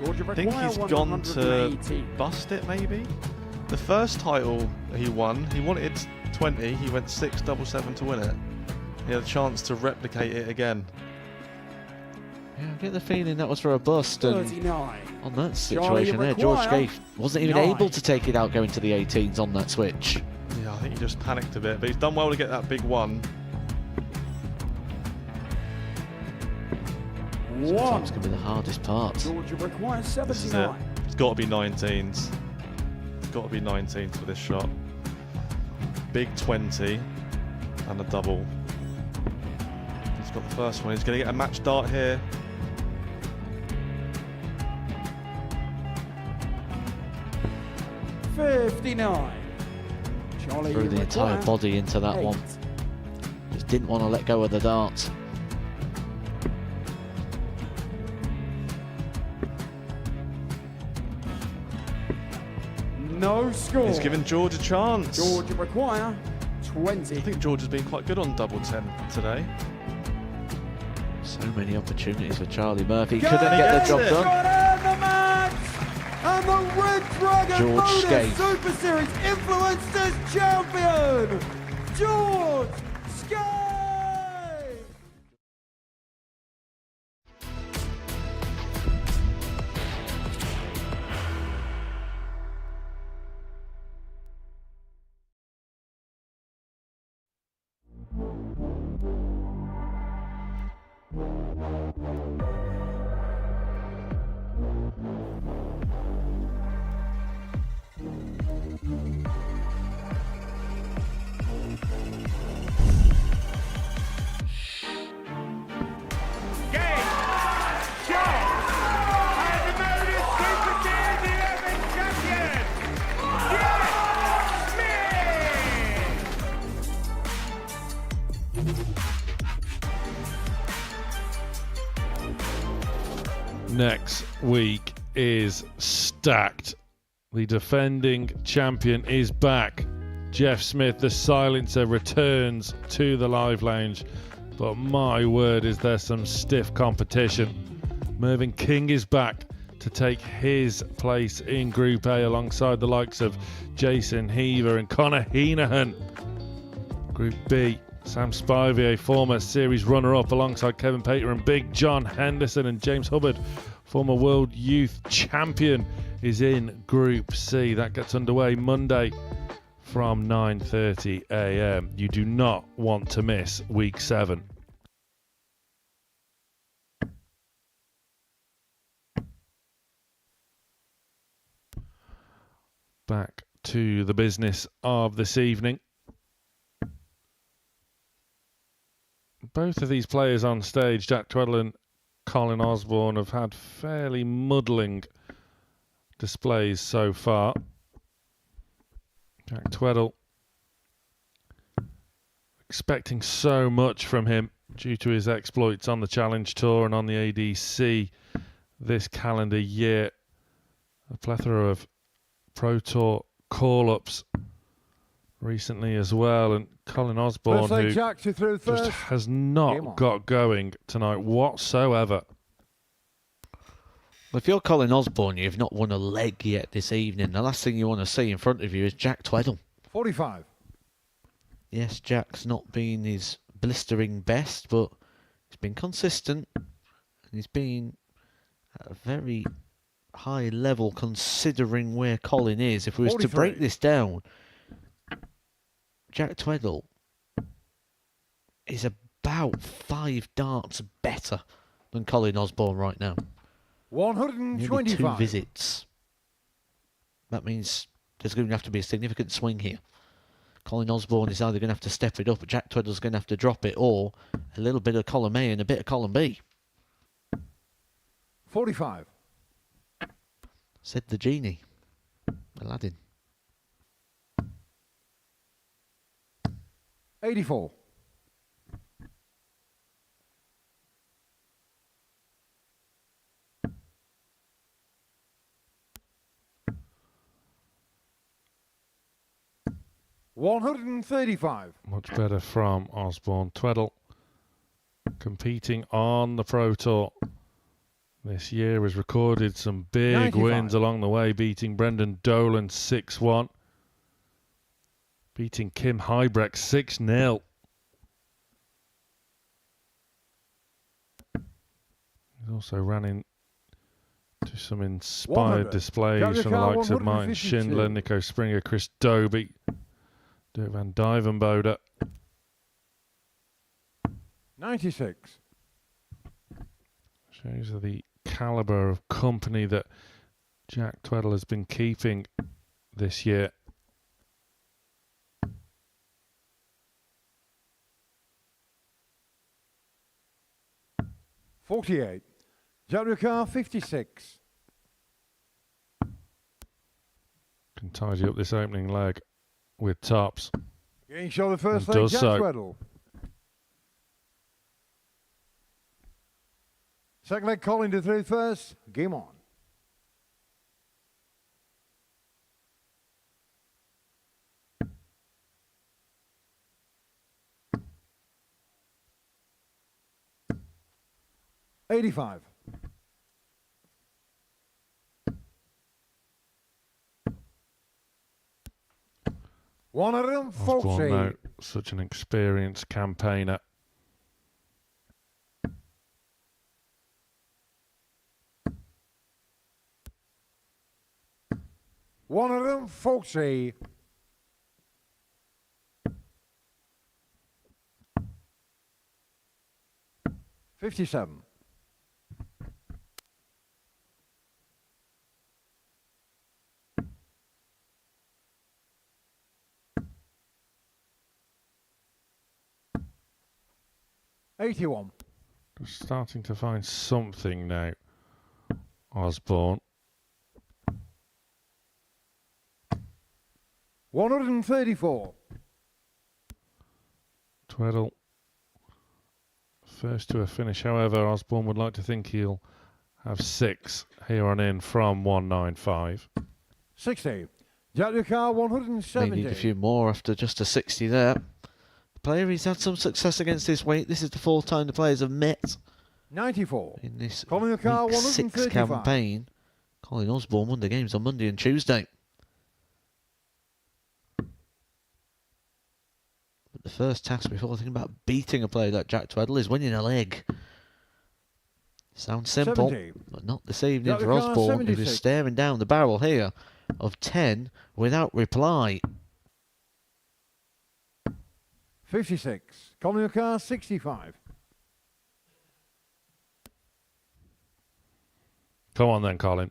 Georgia I think require he's gone to 118. bust it, maybe. The first title he won, he wanted 20. He went 6-7-7 to win it. He had a chance to replicate it again. Yeah, I get the feeling that was for a bust. And 39. on that Charlie, situation there, George require Gray wasn't even 9. able to take it out going to the 18s on that switch. Yeah, I think he just panicked a bit, but he's done well to get that big one. Sometimes can be the hardest part. Georgia requires This is it. 79. It's got to be 19s. It's got to be 19s for this shot. Big 20 and a double. He's got the first one. He's going to get a match dart here. $59. Charlie, Threw you the entire require body into that 8. one. Just didn't want to let go of the dart. No score. He's given George a chance. Georgia require 20. I think George has been quite good on double 10 today. So many opportunities for Charlie Murphy. Go Couldn't get the job it. done. Got in the match! And the Red Dragon George Modus Skate. Super Series Influencers Champion, George Skate! Next week is stacked. The defending champion is back. Jeff Smith, the silencer, returns to the live lounge. But my word, is there some stiff competition. Mervyn King is back to take his place in Group A alongside the likes of Jason Heaver and Connor Heenahan. Group B, Sam Spivey, a former series runner-up alongside Kevin Pater and Big John Henderson, and James Hubbard, former World Youth Champion, is in Group C. That gets underway Monday from 9:30 a.m. You do not want to miss Week 7. Back to the business of this evening. Both of these players on stage, Jack Tweddell and Colin Osborne, have had fairly muddling displays so far. Jack Tweddell expecting so much from him due to his exploits on the Challenge Tour and on the ADC this calendar year. A plethora of Pro Tour call-ups recently as well, and Colin Osborne, who just has not got going tonight whatsoever. Well, if you're Colin Osborne, you've not won a leg yet this evening. The last thing you want to see in front of you is Jack Tweddell. 45. Yes, Jack's not been his blistering best, but he's been consistent. He's been at a very high level considering where Colin is. If we was to break this down, Jack Tweddell is about 5 darts better than Colin Osborne right now. 125. Nearly 2 visits. That means there's going to have to be a significant swing here. Colin Osborne is either going to have to step it up, but Jack Tweddell's going to have to drop it, or a little bit of column A and a bit of column B. 45. Said the genie. Aladdin. 84. $135. Much better from Osborne. Tweddell competing on the Pro Tour this year has recorded some big 95. wins along the way, beating Brendan Dolan 6-1, beating Kim Heibrecht 6-0. He's also ran into some inspired displays from the likes of Martin Schindler, Nico Springer, Chris Dobie, Dirk van Duivenbode. 96. Shows you the calibre of company that Jack Tweddell has been keeping this year. $48. Jack Ricard, 56. Can tidy up this opening leg with tops. Getting shot the first And leg, does Jack so. Tweddell. Second leg, Colin to through first. Game on. $85. Osborne, though, such an experienced campaigner. $140. $57. $81. Just starting to find something now, Osborne. $134. Tweddell first to a finish. However, Osborne would like to think he'll have 6 here on in from 195. 60. Jack Ricard, 170. May need a few more after just a 60 there. The player, he's had some success against this weight. This is the 4th time the players have met 94. in this Colin Ricard, week 6 135. campaign. Colin Osborne won the games on Monday and Tuesday. But the first task before thinking about beating a player like Jack Tweddell is winning a leg. Sounds simple, 70. but not this evening Jack for Ricard, Osborne, who 76. is staring down the barrel here of 10 without reply. 56. Colin Ricard, 65. Come on then, Colin.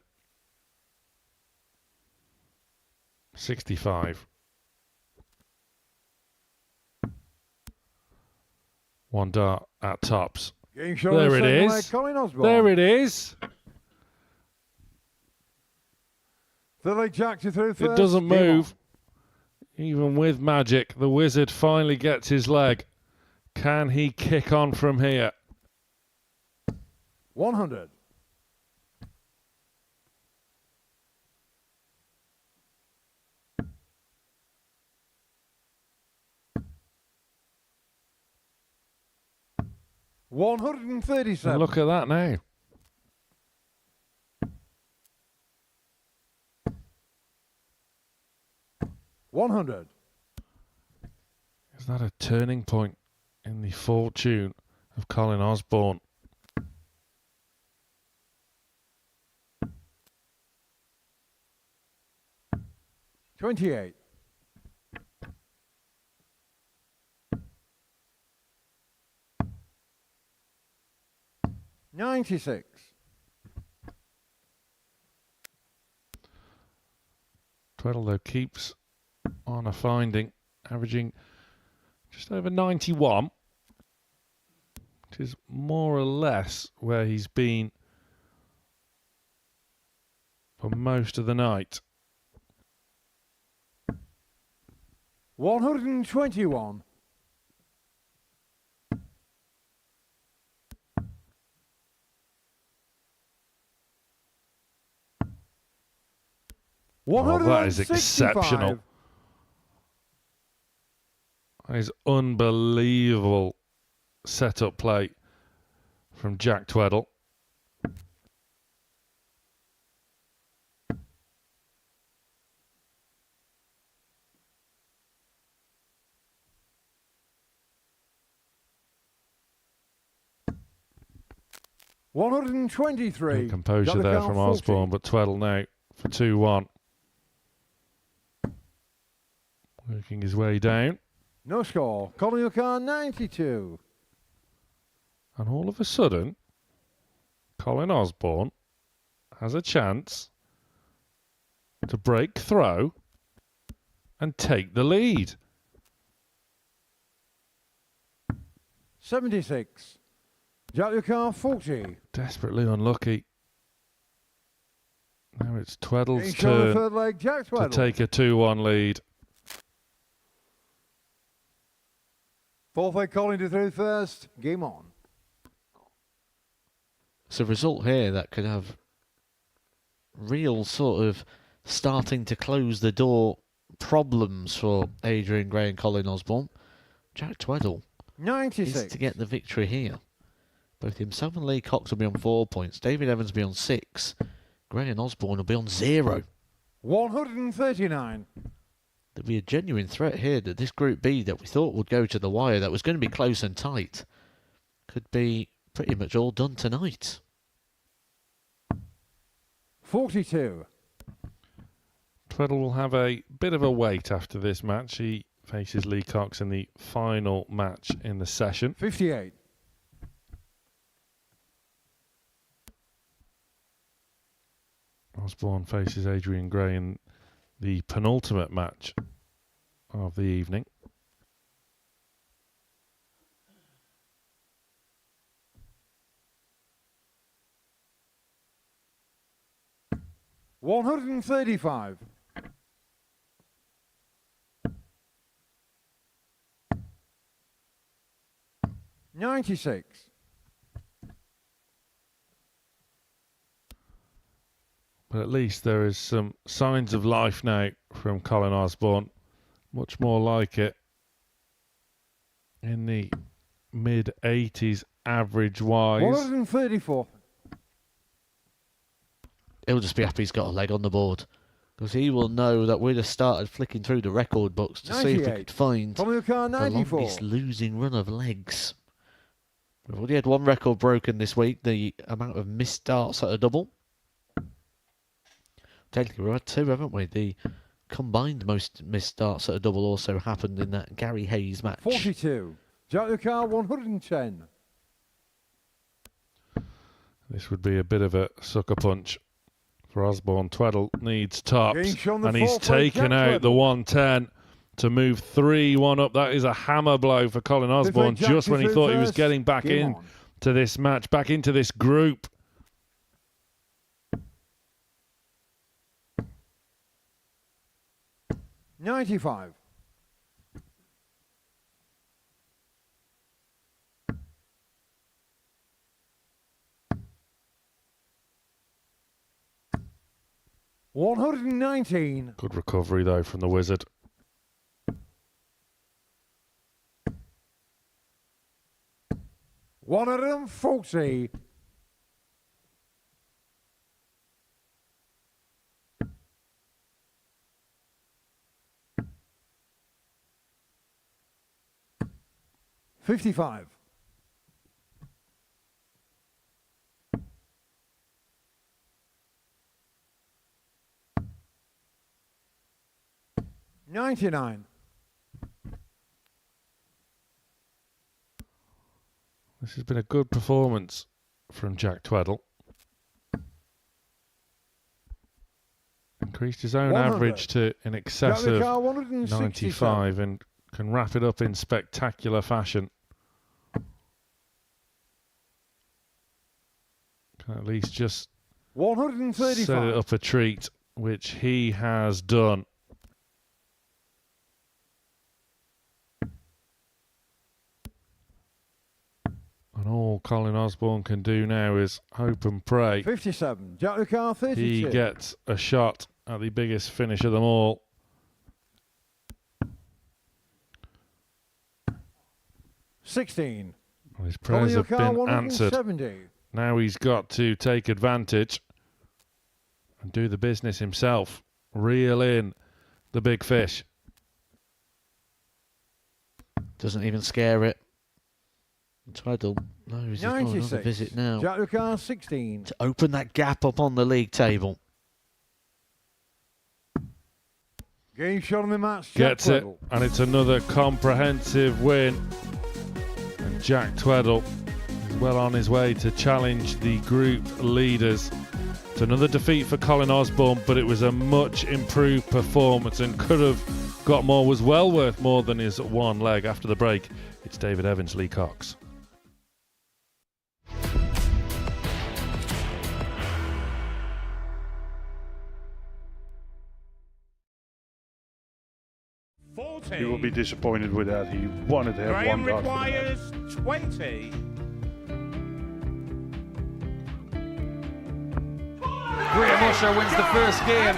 65. 1 dart at tops. Game show There the it second leg, is. Colin Osborne. There it is. Third leg, Jack to through first. It doesn't Game on. move. Even with magic, the wizard finally gets his leg. Can he kick on from here? 100. $137. And look at that now. $100. Is that a turning point in the fortune of Colin Osborne? 28. $96. Tweddell, though, keeps on a finding, averaging just over 91, which is more or less where he's been for most of the night. 121. Oh, that is exceptional. That is unbelievable setup play from Jack Tweddell. $123. Composure there from Osborne, but Tweddell now for 2-1. Working his way down. No score. Colin your car 92. And all of a sudden, Colin Osborne has a chance to break throw and take the lead. 76. Jack your car 40. Desperately unlucky. Now it's Tweddell's He's on the turn third leg, Jack to Tweddell. take a 2-1 lead. Fourth leg, Colin to through first. Game on. It's a result here that could have real sort of starting to close the door problems for Adrien Gray and Colin Osborne. Jack Tweddell 96. is to get the victory here. Both himself and Lee Cox will be on 4 points. David Evans will be on 6. Gray and Osborne will be on 0. 139. There'll be a genuine threat here that this Group B that we thought would go to the wire, that was going to be close and tight, could be pretty much all done tonight. 42. Tweddell will have a bit of a wait after this match. He faces Lee Cox in the final match in the session. 58. Osborne faces Adrien Gray in the penultimate match of the evening. $135. $96. But at least there is some signs of life now from Colin Osborne. Much more like it in the mid-80s average-wise. 134. He'll just be happy he's got a leg on the board, because he will know that we'd have started flicking through the record books to see if we could find the 94. longest losing run of legs. We've already had one record broken this week, the amount of missed starts at a double. Technically, we've had 2, haven't we? The combined most missed starts at a double also happened in that Gary Hayes match. 42. Jack the car 110. This would be a bit of a sucker punch for Osborne. Tweddell needs tops, and he's taken out the 110 to move 3-1 up. That is a hammer blow for Colin Osborne just when he thought he was getting back in to this match, back into this group. $95. $119. Good recovery though from the Wizard. $140. $55. 99. This has been a good performance from Jack Tweddell. Increased his own 100. average to in excess of 95 and can wrap it up in spectacular fashion. Can at least just 135. set it up a treat, which he has done. And all Colin Osborne can do now is hope and pray 57. Jack the car 32. he gets a shot at the biggest finish of them all. $16. Well, his prayers have been answered. 170. Now he's got to take advantage and do the business himself. Reel in the big fish. Doesn't even scare it. Tweddell knows he's got another visit now. Jack the car 16. To open that gap up on the league table. Game shot on the match. Gets it, and it's another comprehensive win. And Jack Tweddell is well on his way to challenge the group leaders. It's another defeat for Colin Osborne, but it was a much improved performance and could have got more, was well worth more than his one leg. After the break, it's David Evans, Lee Cox. He will be disappointed with that. He wanted to have Graham one dart. requires 20. Graham Usher wins the first game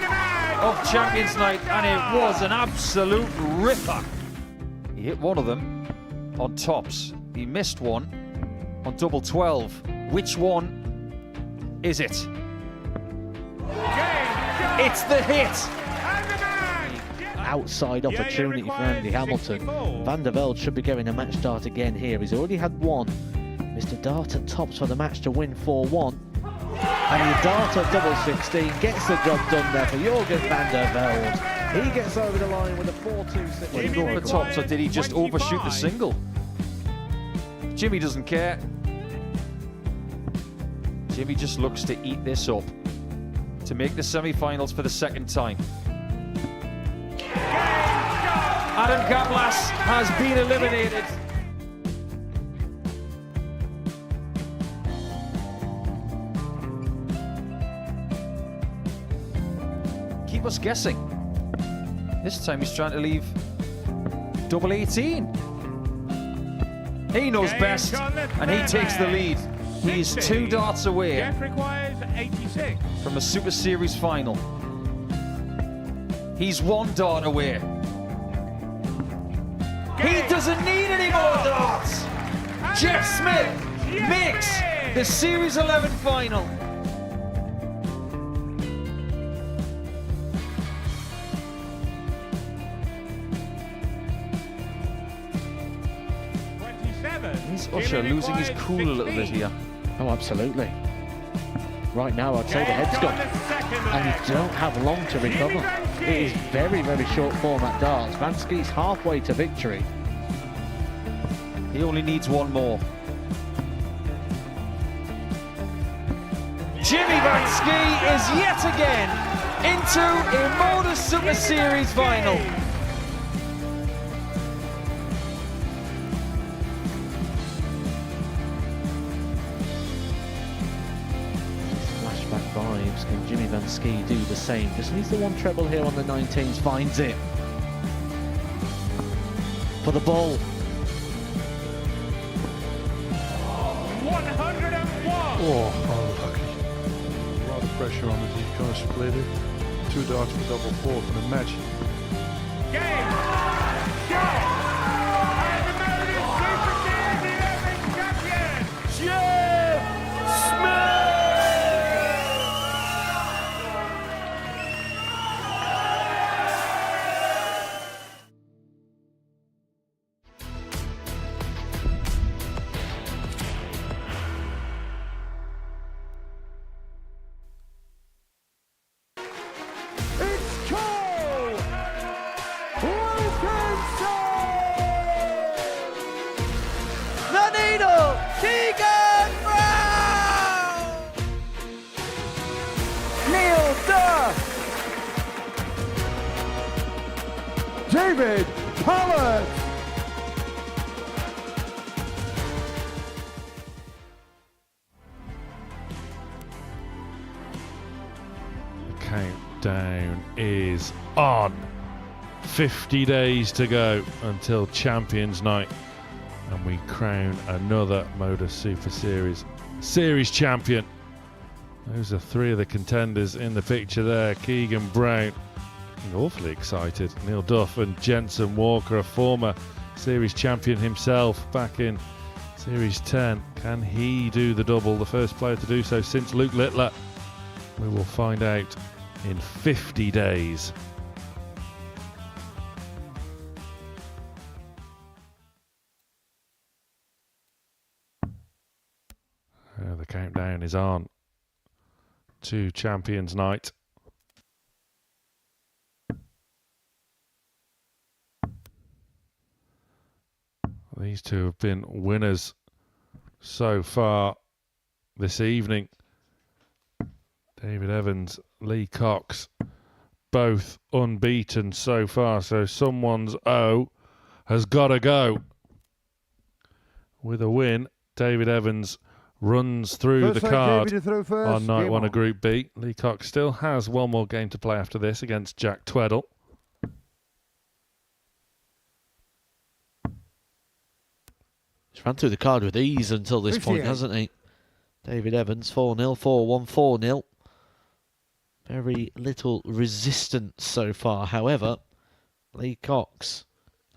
of Champions Night, and it was an absolute ripper. He hit one of them on tops. He missed one on double 12. Which one is it? It's the hit. Outside opportunity for Andy Hamilton. Van der Velde should be getting a match start again here. He's already had one. Mr. Dart at tops for the match to win 4-1. And the Dart at double 16 gets the job done there for Jurgen van der Velde. He gets over the line with a 4-2-6. Did he go for tops, or did he just overshoot the single? Jimmy doesn't care. Jimmy just looks to eat this up to make the semi-finals for the second time. Adam Gablas has been eliminated. Keep us guessing. This time he's trying to leave double 18. He knows best, and he takes the lead. He's 2 darts away Jeff requires 86. from a Super Series final. He's 1 dart away. He doesn't need any more darts. Jeff Smith makes the Series 11 final. Is Usher losing his cool a little bit here? Oh, absolutely. Right now, I'd say the head's gone. And you don't have long to recover. It is very, very short format darts. Vansky's halfway to victory. He only needs one more. Jimmy Vansky is yet again into a Modus Super Series final. Flashback vibes. Can Jimmy Vansky do the same? Just needs the one treble here on the 19s. Finds it. For the ball. 101. Oh, unlucky. A lot of pressure on it. He's going to split it. 2 darts for double 4 for the match. Game. Shot. And the Modus Super Series 11 champion, Jeff Smith. David Hallett. The countdown is on. 50 days to go until Champions Night, and we crown another Modus Super Series champion. Those are three of the contenders in the picture there. Keegan Brown, awfully excited. Neil Duff and Jensen Walker, a former series champion himself back in Series 10. Can he do the double? The first player to do so since Luke Littler. We will find out in 50 days. The countdown is on to Champions Night. These two have been winners so far this evening. David Evans, Lee Cox, both unbeaten so far, so someone's O has got to go. With a win, David Evans runs through the card on night one of Group B. Lee Cox still has one more game to play after this against Jack Tweddell. He's ran through the card with ease until this point, hasn't he? David Evans, 4-0, 4-1, 4-0. Very little resistance so far. However, Lee Cox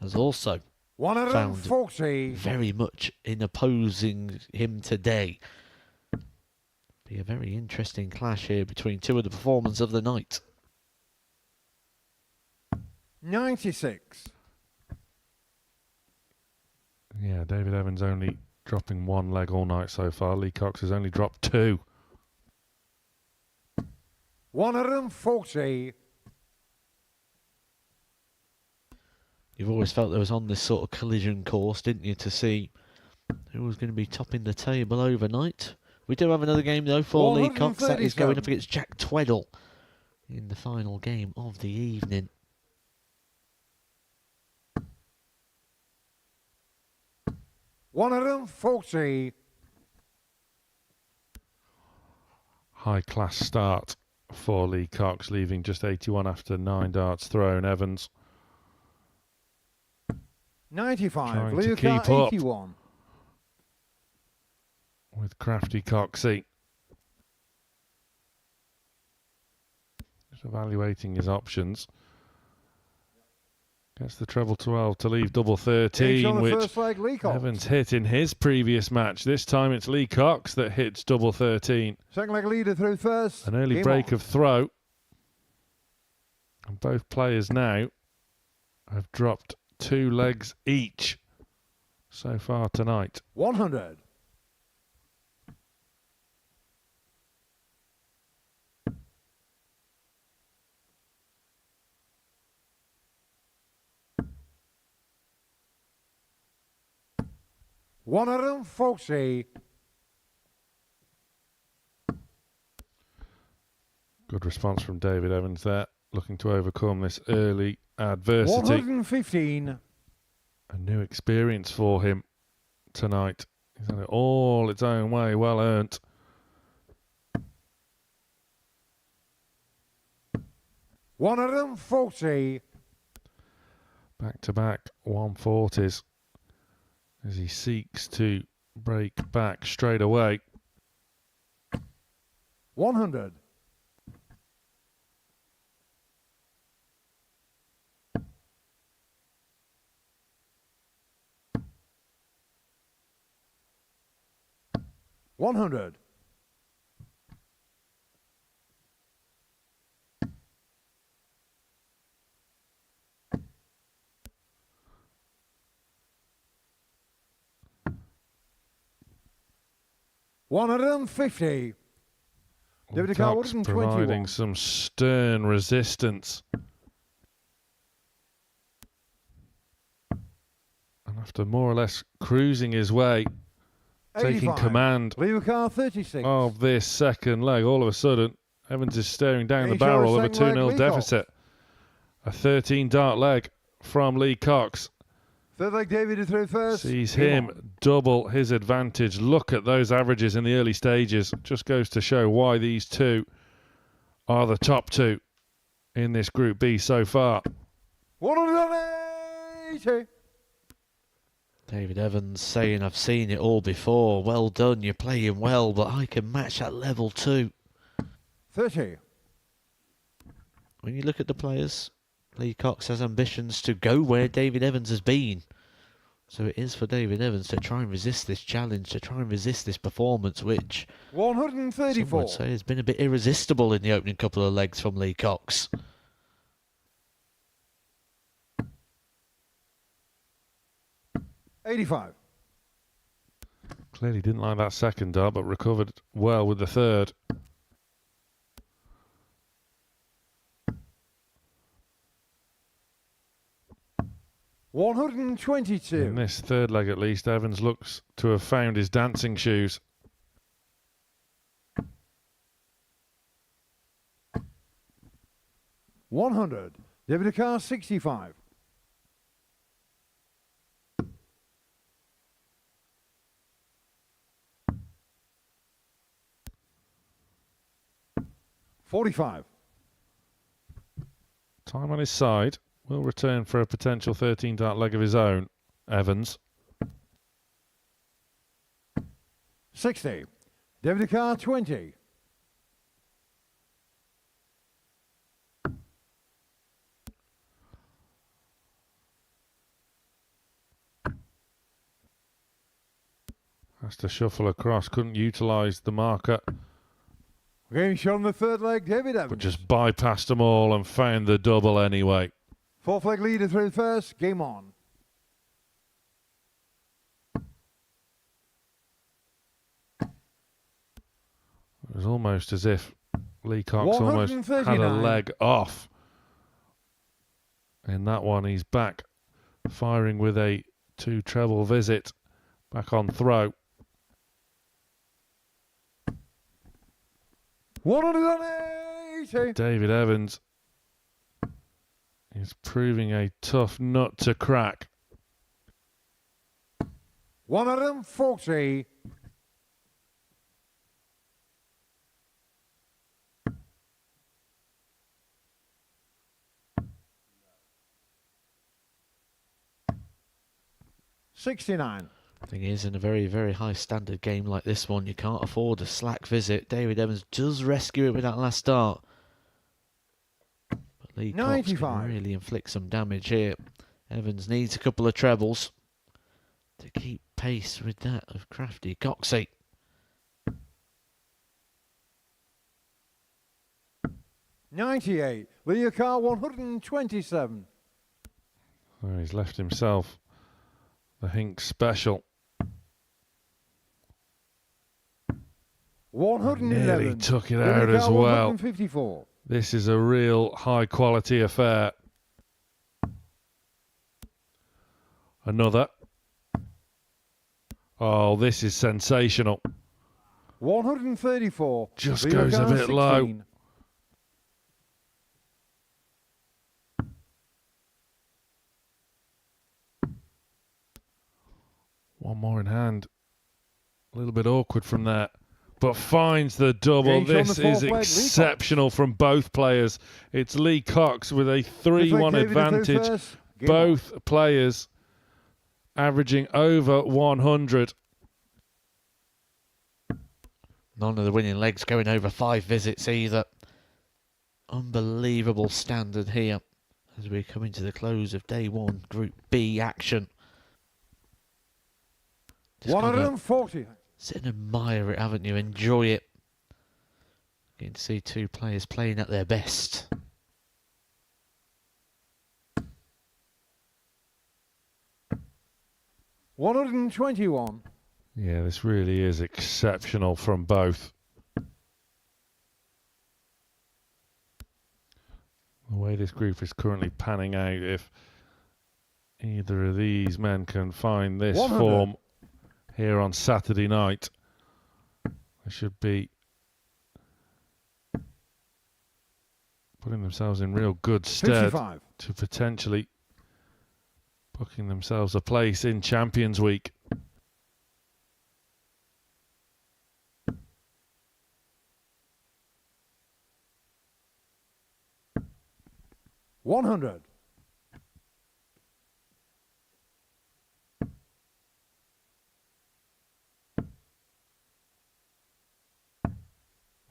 has also found very much in opposing him today. Be a very interesting clash here between two of the performers of the night. 96. Yeah, David Evans only dropping one leg all night so far. Lee Cox has only dropped two. 140. You've always felt there was on this sort of collision course, didn't you, to see who was going to be topping the table overnight. We do have another game, though, for Lee Cox. That is going up against Jack Tweddell in the final game of the evening. $140. High class start for Lee Cox, leaving just 81 after 9 darts thrown. Evans 95. Trying to keep up 81. With crafty Coxey. Just evaluating his options. Gets the treble 12 to leave double 13, which Evans hit in his previous match. This time it's Lee Cox that hits double 13. Second leg leader through first. An early break of throw. And both players now have dropped 2 legs each so far tonight. 100. $140. Good response from David Evans there, looking to overcome this early adversity. 115. A new experience for him tonight. He's done it all its own way, well earned. $140. Back-to-back 140s as he seeks to break back straight away. 100. $100. $150. David Cox providing some stern resistance. And after more or less cruising his way, taking command of this second leg, all of a sudden, Evans is staring down the barrel of a 2-0 deficit. A 13 dart leg from Lee Cox. Third leg, David is through first. Sees him double his advantage. Look at those averages in the early stages. Just goes to show why these two are the top two in this Group B so far. 180. David Evans saying, I've seen it all before. Well done, you're playing well, but I can match that level too. 30. When you look at the players, Lee Cox has ambitions to go where David Evans has been. So it is for David Evans to try and resist this challenge, to try and resist this performance, which 134. some would say has been a bit irresistible in the opening couple of legs from Lee Cox. $85. Clearly didn't like that second dart, but recovered well with the third. $122. In this third leg at least, Evans looks to have found his dancing shoes. $100. David Carr, 65. $45. Time on his side. Will return for a potential 13-dart leg of his own, Evans. 60. David Carr, 20. Has to shuffle across. Couldn't utilise the marker. Game shown the third leg, David Evans. But just bypassed them all and found the double anyway. Fourth leg leader through first. Game on. It was almost as if Lee Cox almost had a leg off. In that one, he's back, firing with a 2 treble visit. Back on throw. 180. David Evans is proving a tough nut to crack. 140. $69. Thing is, in a very, very high standard game like this one, you can't afford a slack visit. David Evans does rescue it with that last start. But Lee Cox can really inflict some damage here. Evans needs a couple of trebles to keep pace with that of crafty Coxey. $98. Lee Carr, 127. Oh, he's left himself the Hink special. 111. Nearly took it out as well. 154. This is a real high quality affair. Another. Oh, this is sensational. 134. Just goes a bit low. One more in hand. A little bit awkward from there, but finds the double. This is exceptional from both players. It's Lee Cox with a 3-1 advantage. Both players averaging over 100. None of the winning legs going over 5 visits either. Unbelievable standard here as we're coming to the close of day 1 Group B action. 140. Sit and admire it, haven't you? Enjoy it. Getting to see 2 players playing at their best. $121. Yeah, this really is exceptional from both. The way this group is currently panning out, if either of these men can find this 100. form here on Saturday night, they should be putting themselves in real good stead 55. to potentially booking themselves a place in Champions Week. $100.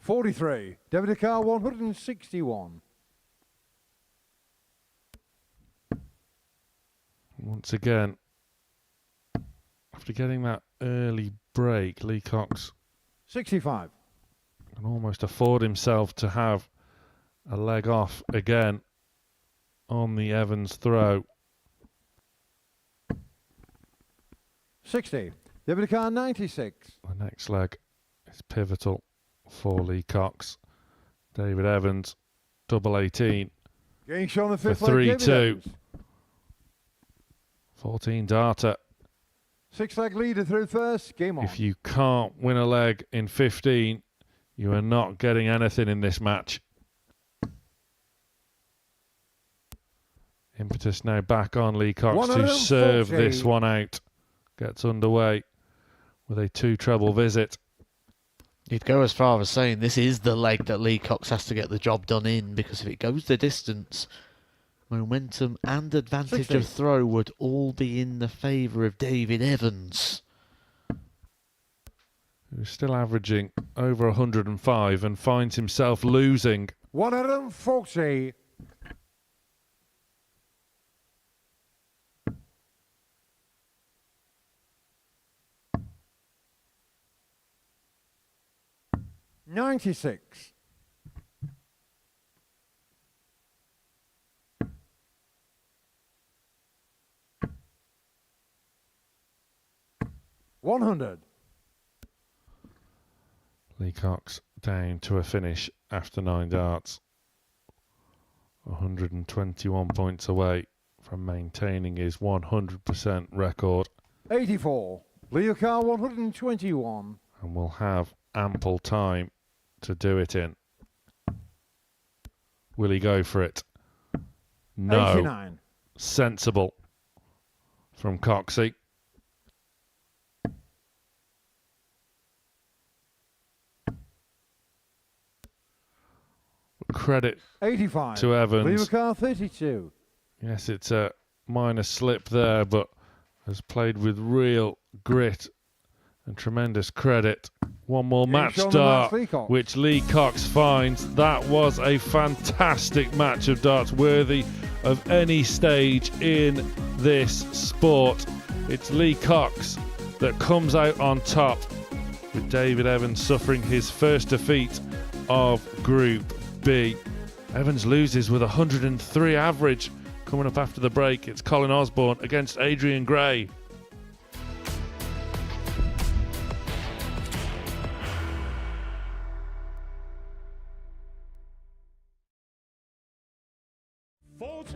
$43. Debit car 161. Once again, after getting that early break, Lee Cox 65. can almost afford himself to have a leg off again on the Evans throw. 60. Debit car 96. The next leg is pivotal for Lee Cox. David Evans, double 18 Getting shown the for fifth leg. 3-2. 14 darter. 6-leg leader through first. Game on. If you can't win a leg in 15, you are not getting anything in this match. Impetus now back on Lee Cox to serve this one out. Gets underway with a 2-treble visit. You'd go as far as saying this is the leg that Lee Cox has to get the job done in, because if it goes the distance, momentum and advantage 60. of throw would all be in the favour of David Evans, who's still averaging over 105 and finds himself losing. 140. $96. $100. Lee Cox down to a finish after 9 darts. 121 points away from maintaining his 100% record. 84. Leo car 121. And will have ample time to do it in. Will he go for it? No. 89. Sensible from Coxey. Credit 85. to Evans. Leo car 32. Yes, it's a minor slip there, but has played with real grit and tremendous credit. One more match start, which Lee Cox finds. That was a fantastic match of darts, worthy of any stage in this sport. It's Lee Cox that comes out on top, with David Evans suffering his first defeat of Group B. Evans loses with 103 average. Coming up after the break, it's Colin Osborne against Adrien Gray.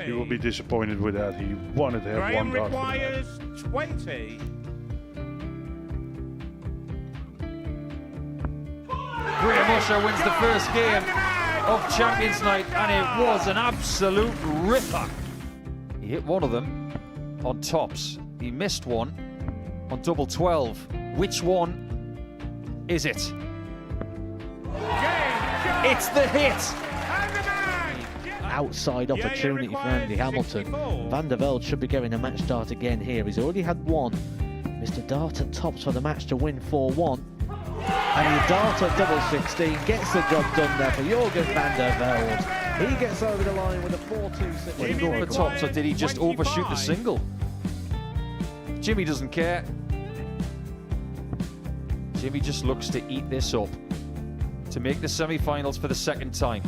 He will be disappointed with that. He wanted to have Graham one dart. requires 20. Graham Usher wins the first game of Champions Night, and it was an absolute ripper. He hit one of them on tops. He missed one on double 12. Which one is it? It's the hit! outside opportunity for Andy Hamilton. Van der Velde should be getting a match start again here. He's already had one. Mr. Dart at tops for the match to win 4-1. And the Dart at double 16 gets the job done there for Jurgen van der Velde. He gets over the line with a 4-2. Did he go for tops, or did he just overshoot the single? Jimmy doesn't care. Jimmy just looks to eat this up to make the semi-finals for the second time.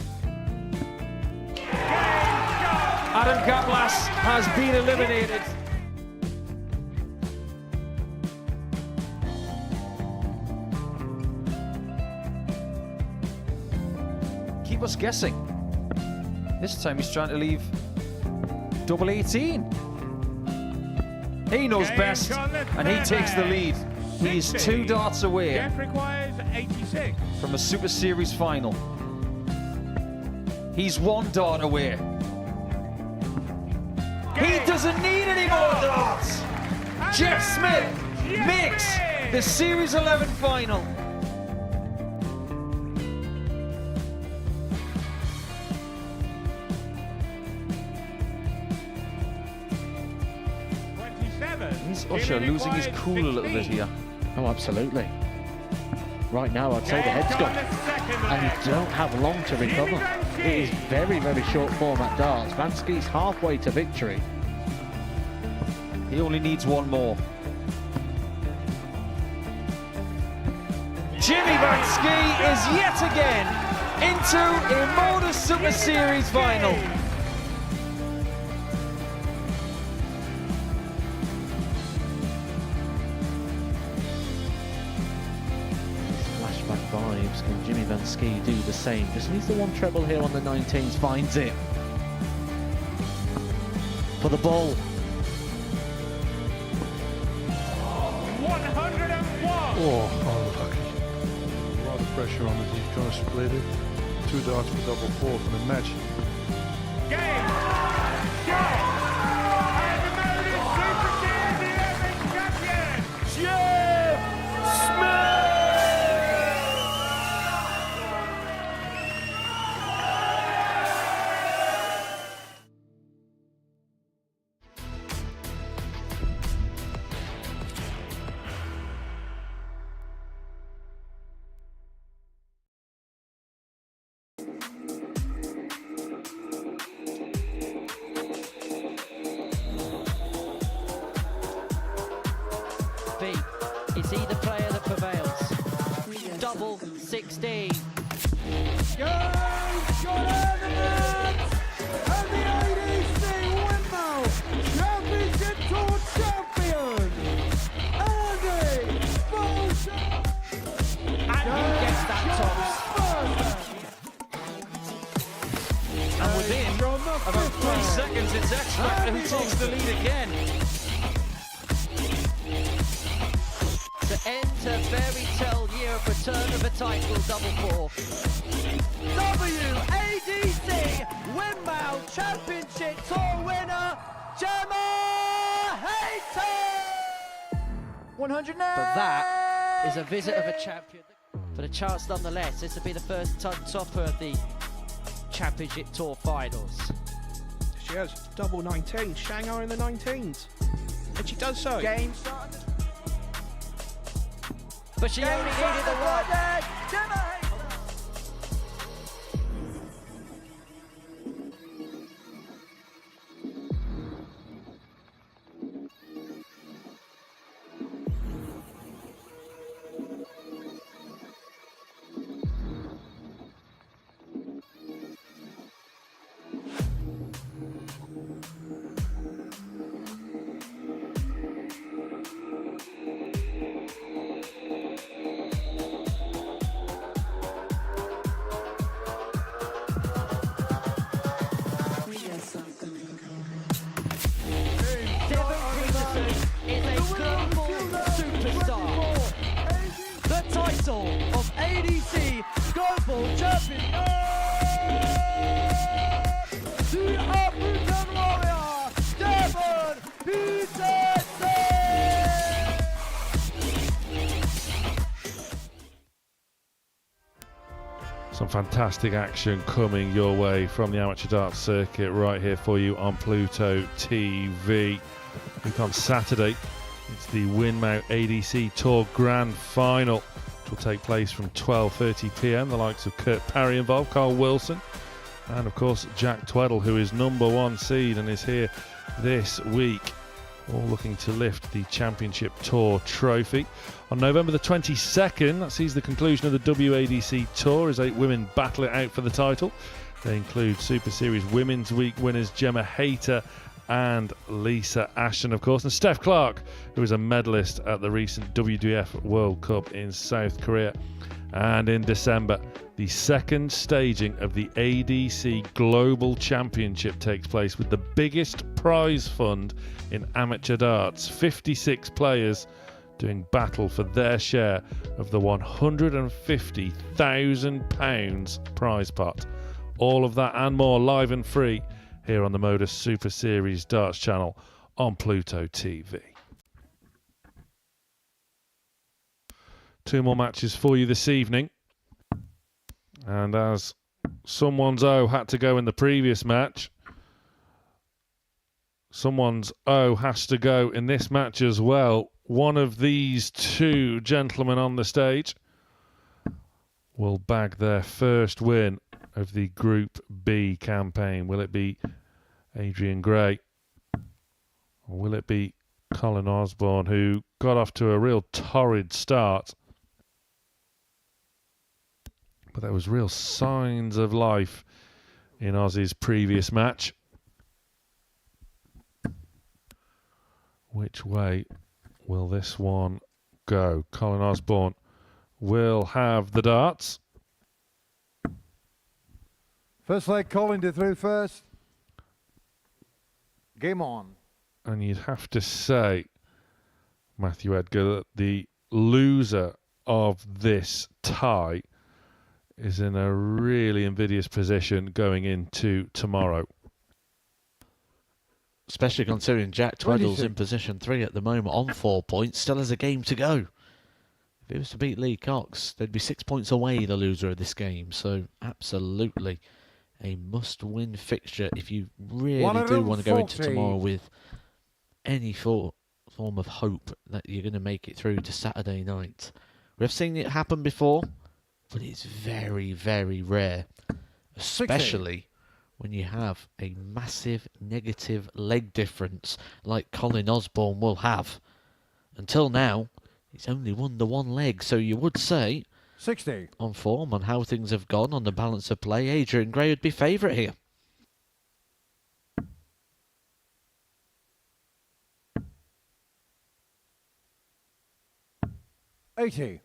Adam Kaplas has been eliminated. Keep us guessing. This time he's trying to leave double 18. He knows best, and he takes the lead. He's 2 darts away from a Super Series final. He's 1 dart away. He doesn't need any more darts. Jeff Smith makes the Series 11 final. Is Usher losing his cool a little bit here? Oh, absolutely. Right now, I'd say the head's gone, and you don't have long to recover. It is very, very short format darts. Vansky's halfway to victory. He only needs one more. Jimmy Vansky is yet again into a Modus Super Series final. Flashback vibes. Can Jimmy Vansky do the same? Just needs the one treble here on the 19s. Finds it. For the ball. 101! Oh, unlucky. A lot of pressure on it. He's going to split it. 2 darts for double fourth in the match. Game! Shot! And the Modus Super Series 11 champion, Jeff Smith! Is he the player that prevails? Double 16. Got out of the match! And the ADC Windmill Championship Tour champion, Andy Bullshot! And he gets that tops. And within about 3 seconds, it's X Factor who takes the lead again. To end a fairy tale year of return of a title, double 4. WADC Windmill Championship Tour winner, Gemma Hayton! 100 now! But that is a visit of a champion. For the chance nonetheless, this will be the first topper of the Championship Tour finals. She has double 19, Shanghai in the 19s. And she does so. Game started. But she only needed the one. Of ADC Global Champion, the African warrior, Devon Peterson! Some fantastic action coming your way from the amateur darts circuit right here for you on Pluto TV. Week on Saturday, it's the Winmount ADC Tour Grand Final, will take place from 12:30 p.m. The likes of Kurt Parry involved, Carl Wilson, and of course Jack Tweddell, who is #1 seed and is here this week, all looking to lift the Championship Tour trophy. On November the 22nd, that sees the conclusion of the WADC Tour as 8 women battle it out for the title. They include Super Series Women's Week winners Gemma Hayter and Lisa Ashton, of course, and Steph Clark, who is a medalist at the recent WWF World Cup in South Korea. And in December, the second staging of the ADC Global Championship takes place with the biggest prize fund in amateur darts. 56 players doing battle for their share of the £150,000 prize pot. All of that and more live and free here on the Modus Super Series Darts channel on Pluto TV. 2 more matches for you this evening. And as someone's O had to go in the previous match, someone's O has to go in this match as well. One of these 2 gentlemen on the stage will bag their first win of the Group B campaign. Will it be Adrien Gray? Or will it be Colin Osborne, who got off to a real torrid start? But there was real signs of life in Ozzy's previous match. Which way will this one go? Colin Osborne will have the darts. First leg, Colin to throw first. Game on. And you'd have to say, Matthew Edgar, that the loser of this tie is in a really invidious position going into tomorrow. Especially considering Jack Tweddell's in position 3 at the moment on 4 points, still has a game to go. If it was to beat Lee Cox, they'd be 6 points away, the loser of this game. So absolutely a must-win fixture if you really do want to go into tomorrow with any form of hope that you're going to make it through to Saturday night. We've seen it happen before, but it's very, very rare, especially when you have a massive negative leg difference like Colin Osborne will have. Until now, he's only won the 1 leg, so you would say, 60. On form, on how things have gone, on the balance of play, Adrien Gray would be favourite here. $80.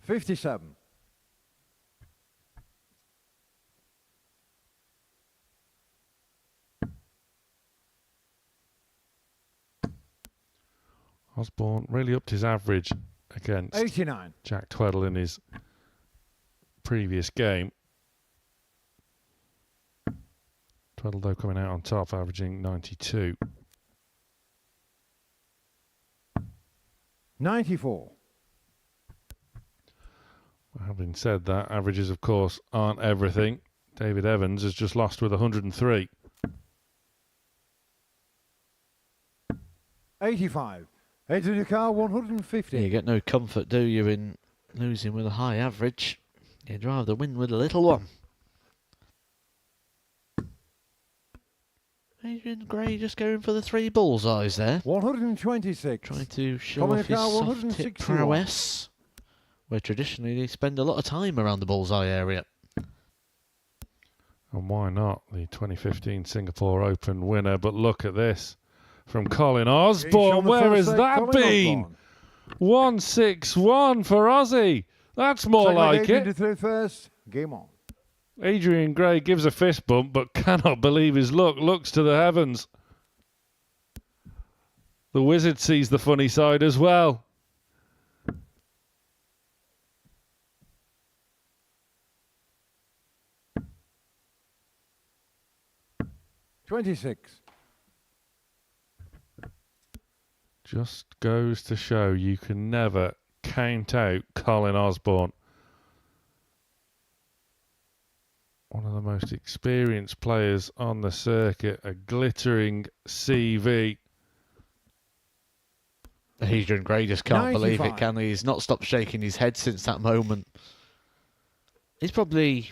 $57. Osborne really upped his average against 89. Jack Tweddell in his previous game. Tweddell, though, coming out on top, averaging 92. 94. Well, having said that, averages, of course, aren't everything. David Evans has just lost with 103. 85. Into the car, 150. You get no comfort, do you, in losing with a high average? You'd rather win with a little one. Adrien Gray just going for the 3 bullseyes there. 126. Trying to show off his soft tip prowess, where traditionally they spend a lot of time around the bullseye area. And why not? The 2015 Singapore Open winner. But look at this from Colin Osborne. Where has that been? 161 for Aussie. That's more like it. First. Game on. Adrien Gray gives a fist bump, but cannot believe his luck. Looks to the heavens. The wizard sees the funny side as well. $26. Just goes to show you can never count out Colin Osborne. One of the most experienced players on the circuit, a glittering CV. Adrien Gray just can't believe it, can he? He's not stopped shaking his head since that moment. He's probably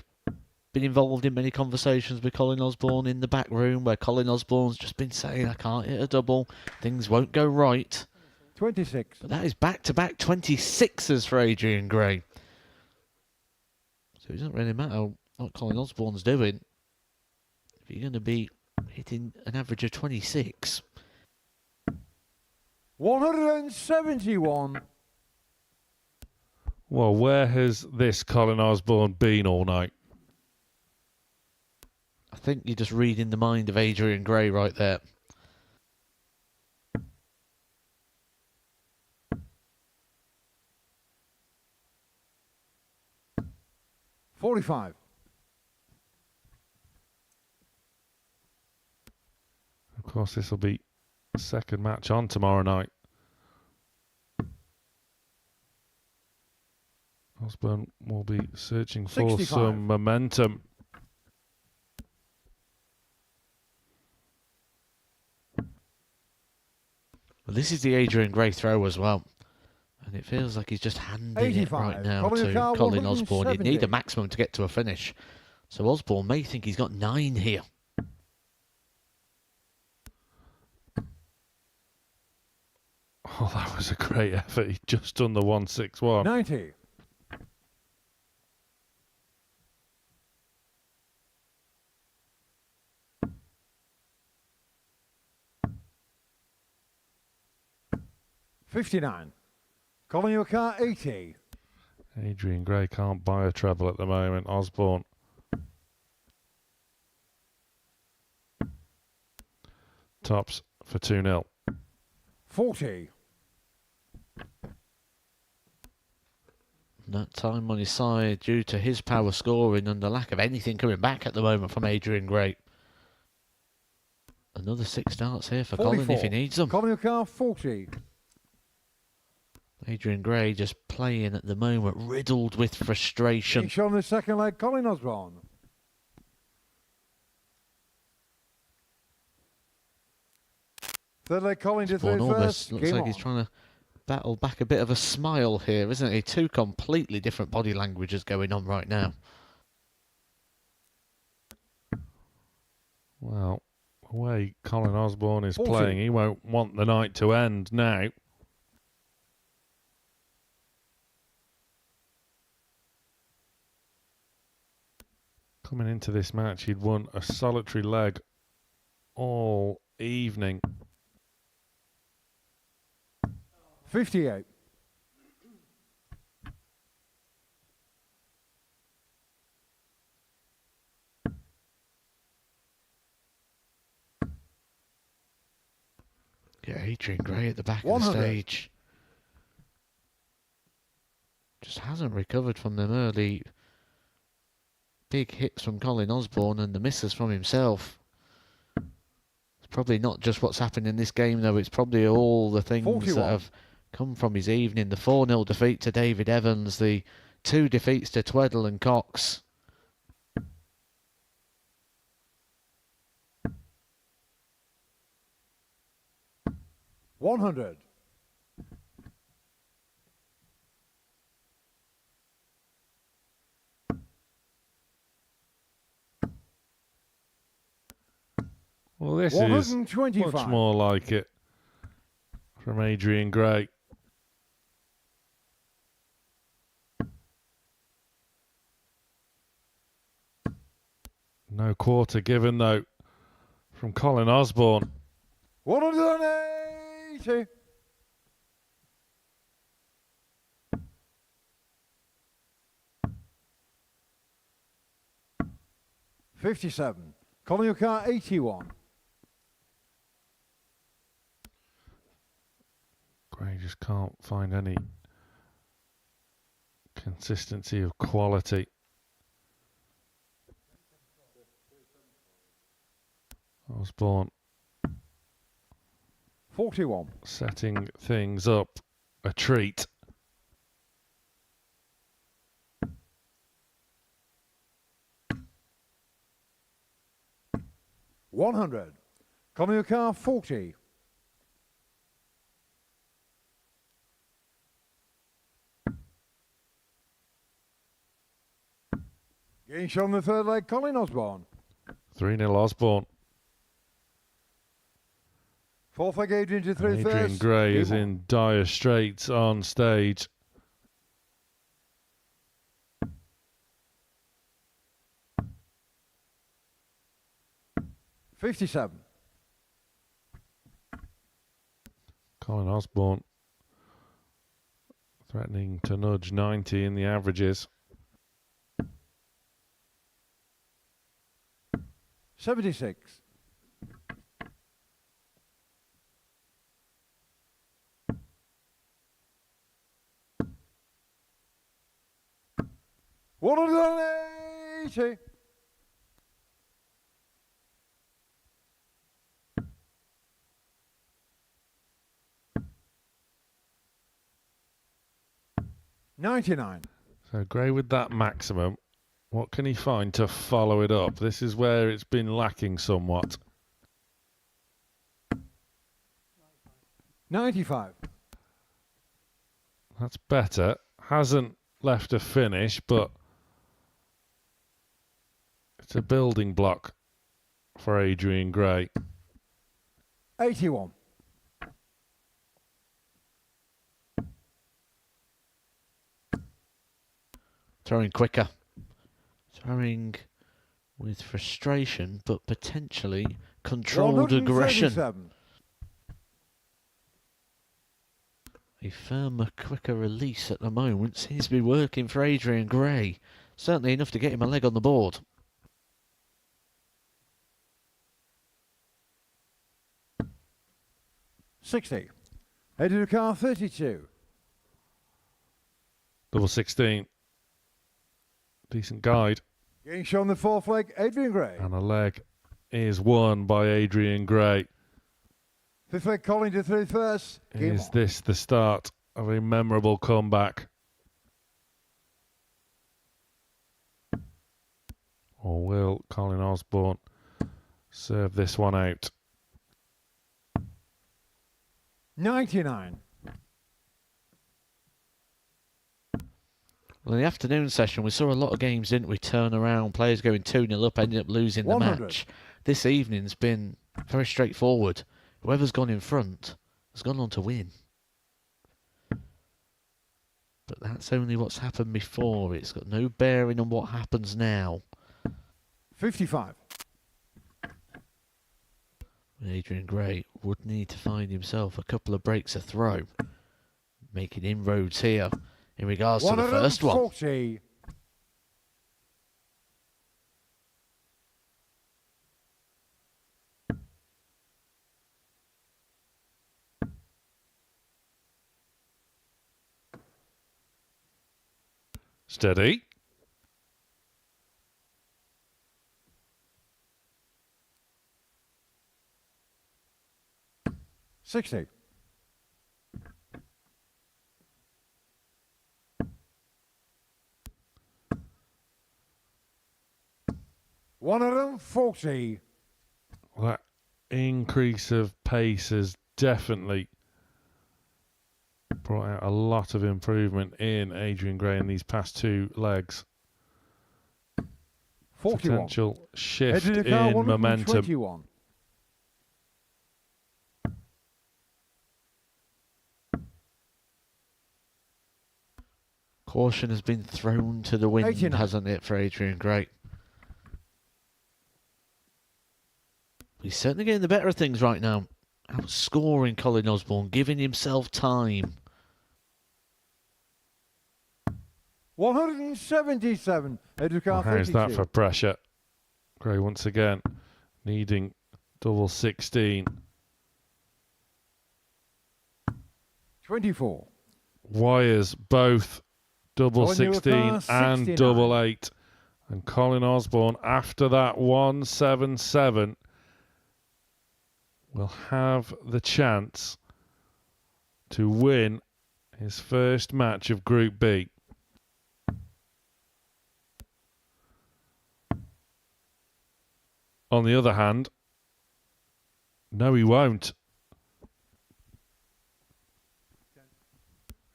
been involved in many conversations with Colin Osborne in the back room, where Colin Osborne's just been saying, I can't hit a double, things won't go right. 26. But that is back-to-back 26s for Adrien Gray. So it doesn't really matter what Colin Osborne's doing if you're going to be hitting an average of 26. 171. Well, where has this Colin Osborne been all night? I think you're just reading the mind of Adrien Gray right there. 45. Of course, this will be the second match on tomorrow night. Osborne will be searching for 65. some momentum. Well, this is the Adrien Gray throw as well. And it feels like he's just handing it right now to Colin Osborne. You'd need a maximum to get to a finish. So Osborne may think he's got 9 here. Oh, that was a great effort. He just done the 161. 90. $59. Colin, your car 80. Adrien Gray can't buy a treble at the moment. Osborne. Tops for 2-0. 40. That time on his side due to his power scoring and the lack of anything coming back at the moment from Adrien Gray. Another 6 starts here for 44. Colin if he needs them. Colin, your car 40. Adrien Gray just playing at the moment, riddled with frustration. Each on the second leg, Colin Osborne. Third leg, Colin to Osborne third almost first. looks Game like on. he's trying to battle back a bit of a smile here, isn't he? 2 completely different body languages going on right now. Well, the way Colin Osborne is 40. playing, he won't want the night to end now. Coming into this match, he'd won a solitary leg all evening. 58. Yeah, Adrien Gray at the back of the 100. stage. Just hasn't recovered from them early big hits from Colin Osborne and the misses from himself. It's probably not just what's happened in this game, though. It's probably all the things 41. that have come from his evening. The 4-0 defeat to David Evans, the 2 defeats to Tweddell and Cox. $100. Well, this is 125. much more like it from Adrien Gray. No quarter given, though, from Colin Osborne. 180. $57. Colin, your car 81. Gray just can't find any consistency of quality. Osborne 41. setting things up a treat. $100. Colin, your car 40. Getting shot on the third leg, Colin Osborne. 3-0 Osborne. Fourth leg, Adrien to third Adrien first. Gray is Game on. in dire straits on stage. $57. Colin Osborne threatening to nudge 90 in the averages. 76. $180. 32. $99. So Gray with that maximum. What can he find to follow it up? This is where it's been lacking somewhat. 95. That's better. Hasn't left a finish, but it's a building block for Adrien Gray. 81. Throwing quicker. Throwing with frustration, but potentially controlled aggression. 137. A firmer, quicker release at the moment seems to be working for Adrien Gray. Certainly enough to get him a leg on the board. $60. Head to the car, 32. Double 16. Decent guide. Getting shown the fourth leg, Adrien Gray. And a leg is won by Adrien Gray. Fifth leg, Colin to 31st. Is this the start of a memorable comeback? Or will Colin Osborne serve this one out? 99. Well, in the afternoon session, we saw a lot of games, didn't we? Turn around, players going 2-0 up, ending up losing the 100. match. This evening's been very straightforward. Whoever's gone in front has gone on to win. But that's only what's happened before. It's got no bearing on what happens now. 55. Adrien Gray would need to find himself a couple of breaks a throw. Making inroads here in regards to the first one. 140. Steady. $60. $140. That increase of pace has definitely brought out a lot of improvement in Adrien Gray in these past two legs. 41. Potential shift Head to the car, in momentum. 121. Caution has been thrown to the wind, 89. hasn't it, for Adrien Gray? He's certainly getting the better of things right now. Outscoring Colin Osborne, giving himself time. 177. Head to the car, Well, how's 32. that for pressure? Gray once again needing double 16. 24. Wires both double Colin, you were 16 past and 69. double 8. And Colin Osborne, after that 177, will have the chance to win his first match of Group B. On the other hand, no, he won't.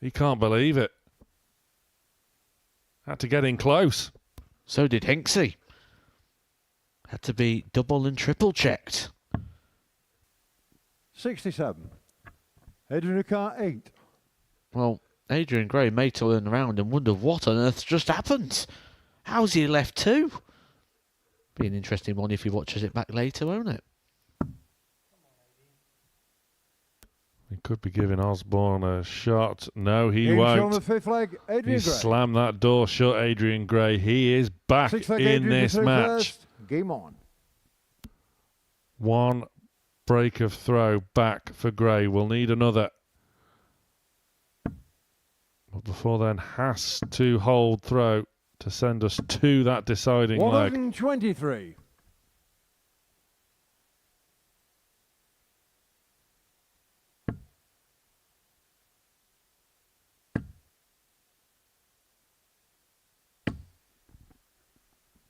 He can't believe it. Had to get in close. So did Hinksey. Had to be double and triple checked. 67. Head to the car, 8. Well, Adrien Gray may turn around and wonder what on earth just happened. How's he left two? Be an interesting one if he watches it back later, won't it? He could be giving Osborne a shot. No, he Getting shown won't. the fifth leg, Adrien He Gray. slammed that door shut, Adrien Gray. He is back Sixth leg, in Adrien this to match. 31st. Game on. One break of throw back for Gray. We'll need another. But before then, has to hold throw to send us to that deciding leg. 123.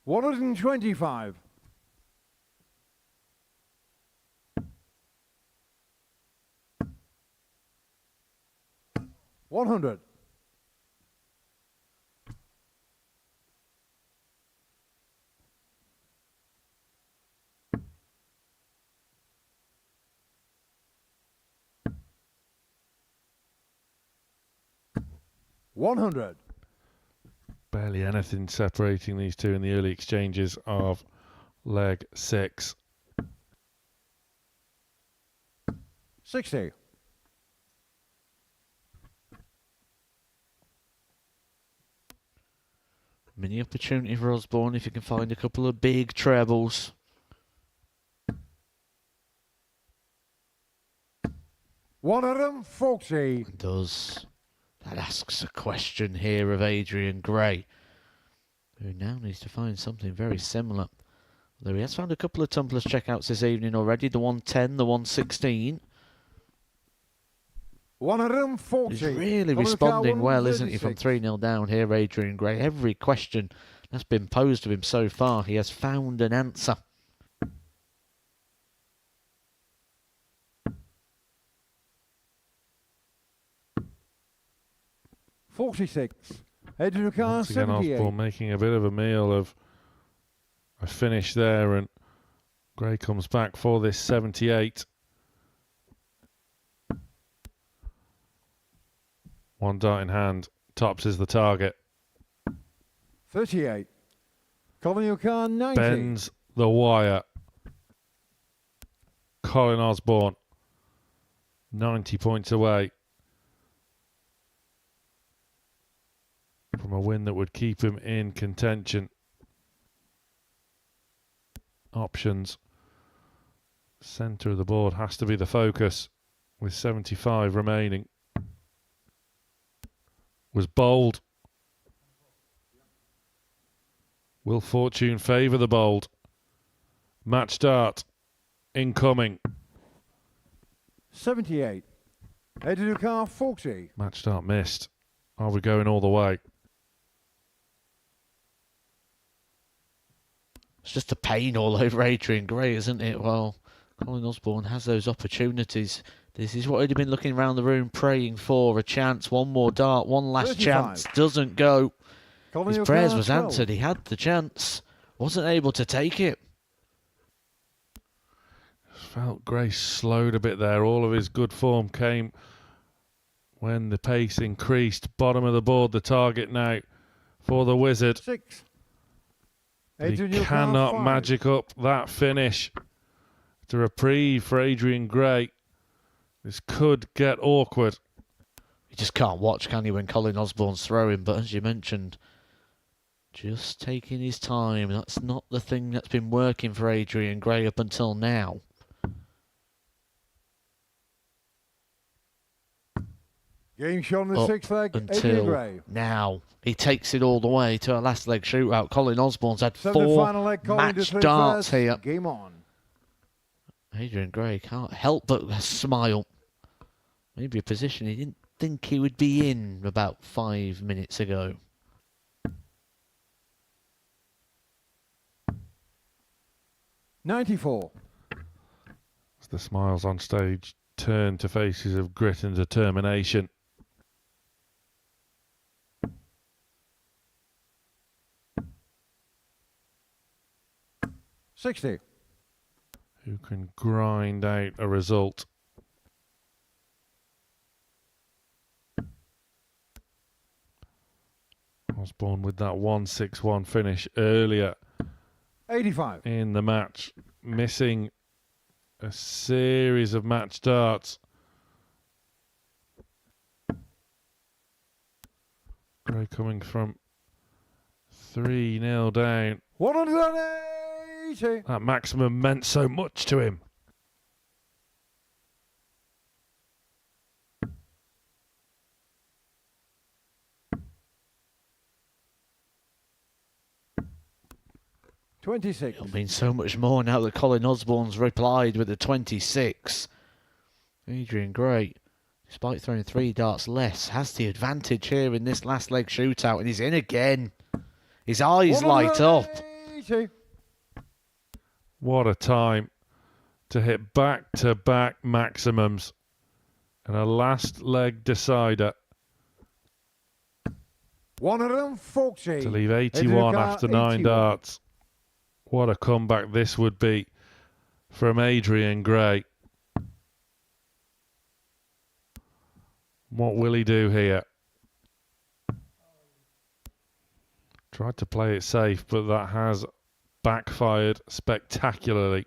$125. 100. 100. Barely anything separating these two in the early exchanges of leg 6. 60. Mini opportunity for Osborne if you can find a couple of big trebles. $140. Does. That asks a question here of Adrien Gray, who now needs to find something very similar. Though he has found a couple of tumblers checkouts this evening already, the 110, the 116. 140. He's really responding well, isn't he, from 3-0 down here, Adrien Gray. Every question that's been posed to him so far, he has found an answer. $46. Adrien Gray, Once again, 78. Osborne making a bit of a meal of a finish there, and Gray comes back for this 78. One dart in hand. Tops is the target. 38. Colin Khan, 90. Bends the wire. Colin Osborne, 90 points away from a win that would keep him in contention. Options. Centre of the board has to be the focus, with 75 remaining. Was bold. Will fortune favour the bold? Match dart incoming. 78. Adrien Gray, 40. Match dart missed. Are we going all the way? It's just a pain all over Adrien Gray, isn't it? Well, Colin Osborne has those opportunities. This is what he'd have been looking around the room, praying for. A chance, one more dart, one last 35. chance. Doesn't go. Colin His prayers Khan, was 12. answered. He had the chance. Wasn't able to take it. Felt Gray slowed a bit there. All of his good form came when the pace increased. Bottom of the board, the target now for the Wizard. 6. But he Adrien Gray, cannot 5. magic up that finish. It's a reprieve for Adrien Gray. This could get awkward. You just can't watch, can you, when Colin Osborne's throwing? But as you mentioned, just taking his time. That's not the thing that's been working for Adrien Gray up until now. Game shot on the sixth leg. Adrien Until Gray. now. He takes it all the way to a last leg shootout. Colin Osborne's had Seventh 4 final leg, Colin match to darts first. here. Game on. Adrien Gray can't help but smile. Maybe a position he didn't think he would be in about 5 minutes ago. $94. As the smiles on stage turn to faces of grit and determination. $60. Who can grind out a result? Osborne with that 1-6-1 finish earlier 85. in the match, missing a series of match darts. Gray coming from 3-0 down. 180. That maximum meant so much to him. 26. It'll mean so much more now that Colin Osborne's replied with the 26. Adrien Gray, despite throwing 3 darts less, has the advantage here in this last leg shootout, and he's in again. His eyes light up. What a time to hit back-to-back maximums and a last leg decider 140. to leave 81 after 9 darts. What a comeback this would be from Adrien Gray. What will he do here? Tried to play it safe, but that has backfired spectacularly.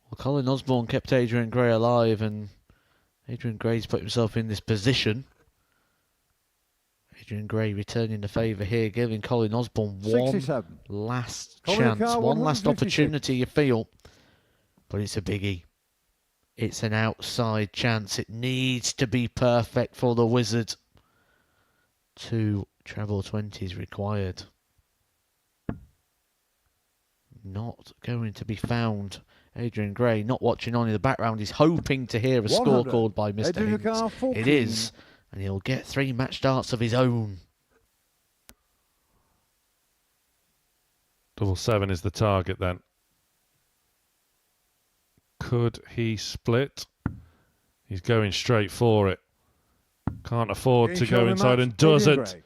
Well, Colin Osborne kept Adrien Gray alive, and Adrien Gray's put himself in this position. Adrien Gray returning the favour here, giving Colin Osborne one 67. last Colin chance, Carr, one last 156. opportunity, you feel. But it's a biggie. It's an outside chance. It needs to be perfect for the Wizard. 2 treble 20s required. Not going to be found. Adrien Gray not watching on in the background. He's hoping to hear a score called by Mr. Adrien Carr, Hinks. 14. It is. And he'll get 3 match darts of his own. 7 is the target then. Could he split? He's going straight for it. Can't afford to go inside and doesn't.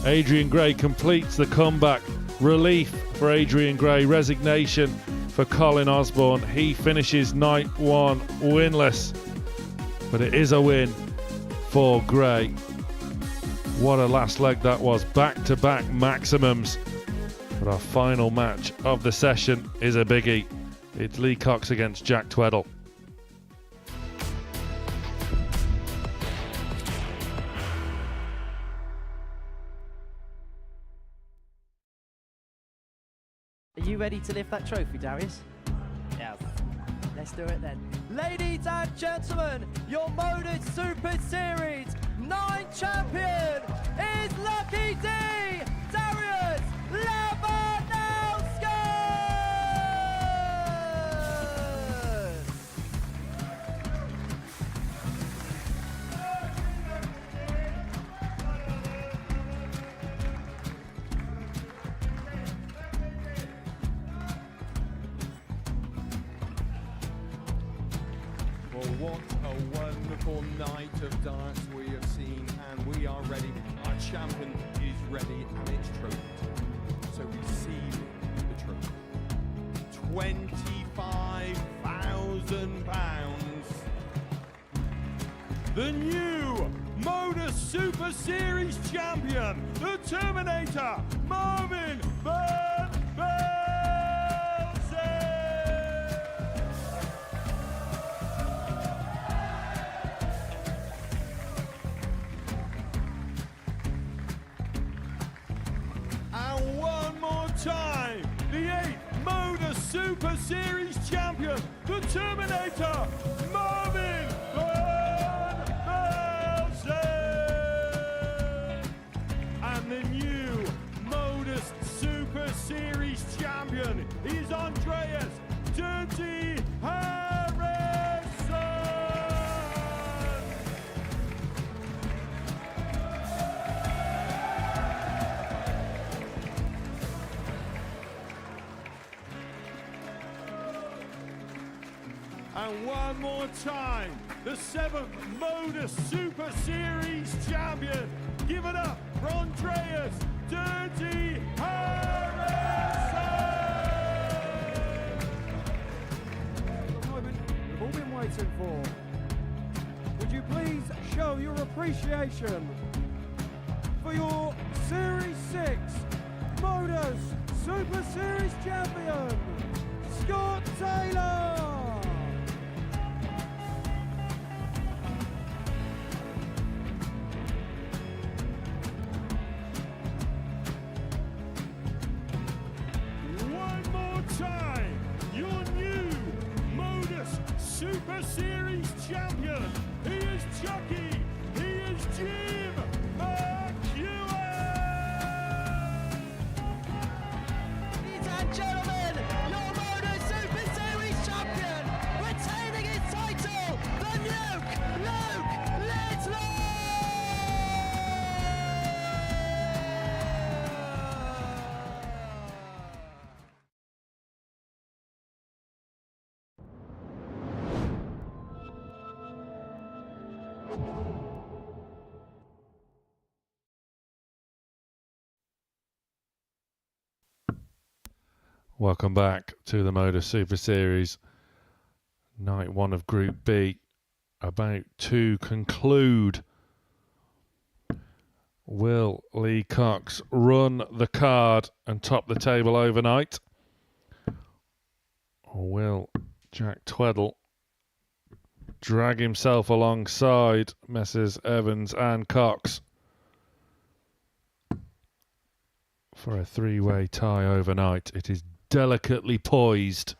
Adrien Gray completes the comeback. Relief for Adrien Gray. Resignation for Colin Osborne. He finishes night 1 winless. But it is a win for Gray. What a last leg that was. Back-to-back maximums. But our final match of the session is a biggie. It's Lee Cox against Jack Tweddell. Are you ready to lift that trophy, Darius? Yes. Let's do it then. Ladies and gentlemen, your Modus Super Series 9 champion is Lucky D, Darius Labanowski! Well, what a wonderful night of darts we have seen, and we are ready. Our champion is ready, and it's trophy time. So receive the trophy. £25,000. The new Modus Super Series champion, the Terminator, Marvin Van Velzen. And one more time, the 8th Modus Super Series champion, the Terminator, Marvin Van Velzen. And the new Modus Super Series champion is Andreas Dirty Harrison. And one more time, the 7th Modus Super Series champion. Give it up for Andreas Dirty Harrison. The moment we've all been waiting for. Would you please show your appreciation for your Series 6 Modus Super Series champion, Scott Taylor? One more time, your new Modus Super Series champion. He is Chucky. He is Jim McEwen. Welcome back to the Modus Super Series. Night 1 of Group B about to conclude. Will Lee Cox run the card and top the table overnight? Or will Jack Tweddell drag himself alongside Messrs Evans and Cox for a three-way tie overnight? It is delicately poised.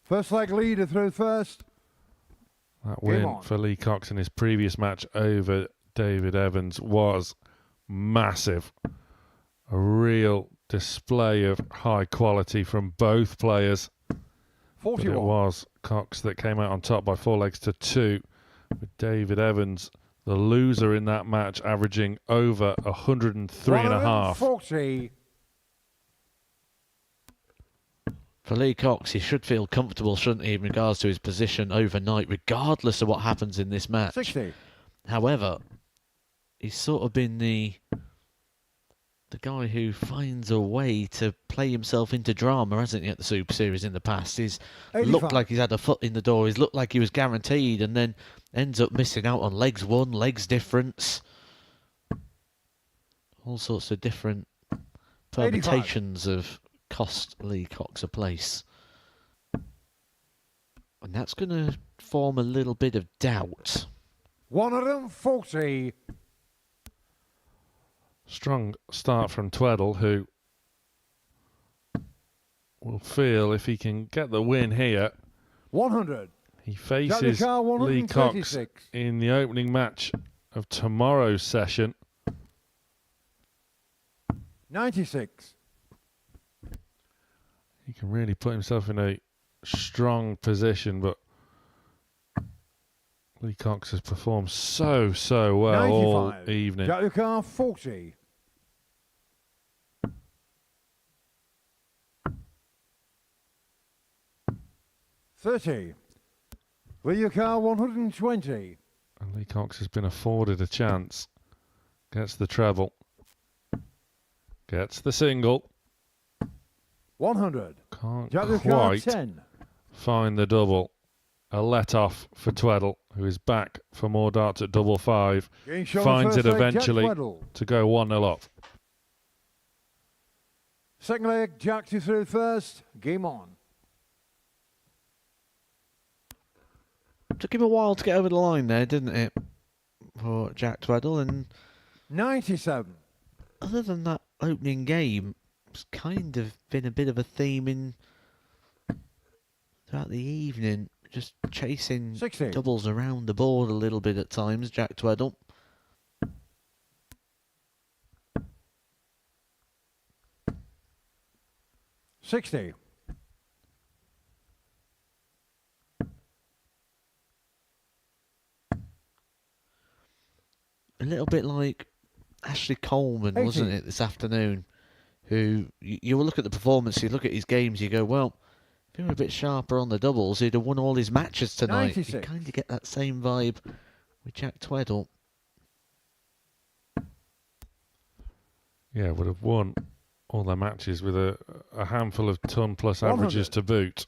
First leg leader through first. That win for Lee Cox in his previous match over David Evans was massive. A real display of high quality from both players. 41. But it was Cox that came out on top by 4 legs to 2, with David Evans, the loser in that match, averaging over 103.5. 40. For Lee Cox, he should feel comfortable, shouldn't he, in regards to his position overnight, regardless of what happens in this match. 60. However, he's sort of been the guy who finds a way to play himself into drama, hasn't he, at the Super Series in the past? He's 85. looked like he's had a foot in the door. He's looked like he was guaranteed, and then ends up missing out on legs won, legs difference. All sorts of different permutations of cost Lee Cox a place. And that's going to form a little bit of doubt. 140. Strong start from Tweddell, who will feel if he can get the win here. 100. He faces Lee Cox in the opening match of tomorrow's session. 96. He can really put himself in a strong position, but Lee Cox has performed so well 95. all evening. Jack your car 40. $30. With your car 120. And Lee Cox has been afforded a chance. Gets the treble. Gets the single. 100. Can't Jack your car quite 10. find the double. A let off for Tweddell, who is back for more darts at double 5. Finds it eventually to go 1-0 up. Second leg, Jack to through first. Game on. Took him a while to get over the line there, didn't it, for Jack Tweddell? And 97. Other than that opening game, it's kind of been a bit of a theme throughout the evening. Just chasing 60. doubles around the board a little bit at times, Jack Tweddell. $60. A little bit like Ashley Coleman, 80. wasn't it, this afternoon? Who, you will look at the performance, you look at his games, you go, well, if he were a bit sharper on the doubles, he'd have won all his matches tonight. 96. You kind of get that same vibe with Jack Tweddell. Yeah, would have won all their matches with a handful of ton plus averages 100. to boot.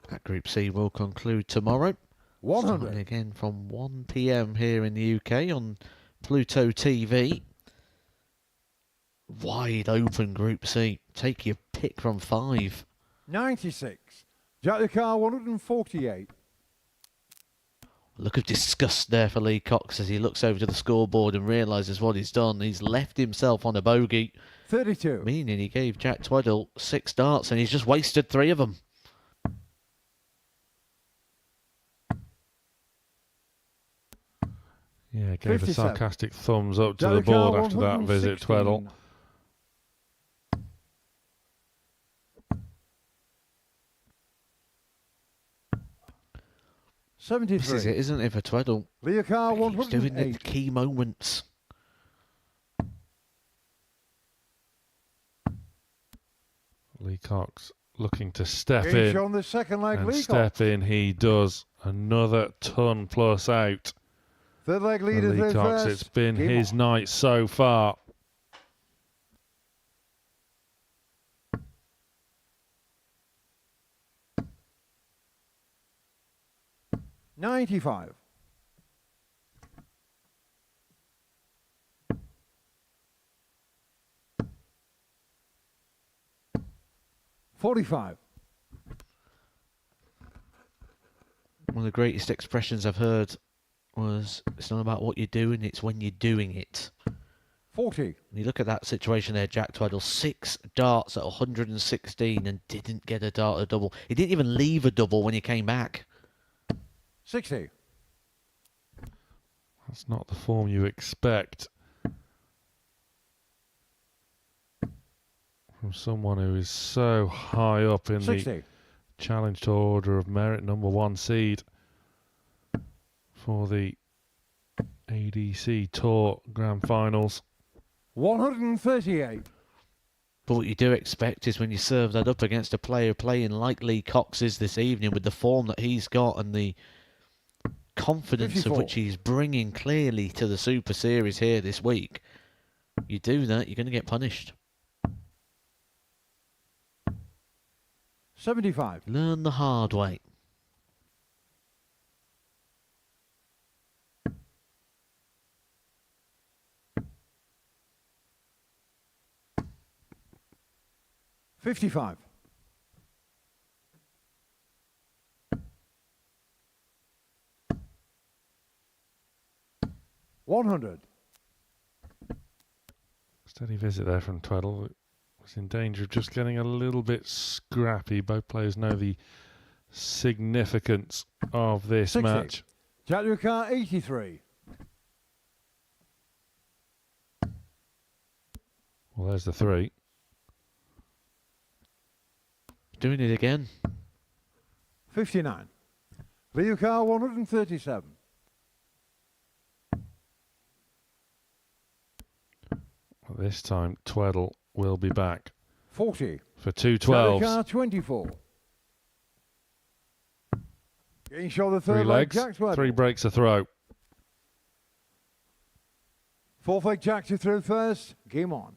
That Group C will conclude tomorrow. 100. Starting again from 1 PM here in the UK on Pluto TV. Wide open Group C. Take your pick from 5. 96. Jack the car 148. Look of disgust there for Lee Cox as he looks over to the scoreboard and realises what he's done. He's left himself on a bogey. 32. Meaning he gave Jack Tweddell 6 darts and he's just wasted 3 of them. Yeah, gave 57. a sarcastic thumbs up to Jack the the car board after that visit, 116. Tweddell. This is it, isn't it, for Tweddell? Leah car He's doing the 108. key moments. Lee Cox looking to step He's in. shown the second leg, And Lee step Cox. in he does. Another ton plus out. Third leg for leader Lee through Cox. first. It's been Game his on. night so far. $95. $45. One of the greatest expressions I've heard was, it's not about what you're doing, it's when you're doing it. 40. And you look at that situation there, Jack Tweddell, 6 darts at 116 and didn't get a dart, a double. He didn't even leave a double when he came back. 60. That's not the form you expect from someone who is so high up in 60. the Challenge to Order of Merit, #1 seed for the ADC Tour Grand Finals. 138. But what you do expect is when you serve that up against a player playing like Lee Cox is this evening, with the form that he's got and the confidence 54. of which he's bringing clearly to the Super Series here this week, you do that, you're going to get punished. 75. Learn the hard way. $55. $100. Steady visit there from Tweddell. Was in danger of just getting a little bit scrappy. Both players know the significance of this 60. match. Jack Ricard, 83. Well, there's the 3. Doing it again. 59. Lee Ricard, 137. This time, Tweddell will be back 40. for 2 Jack 12s. Ricard, 24. Getting show the 3 third leg, legs, Jack Tweddell. 3 breaks a throw. Fourth leg, Jack to through first. Game on.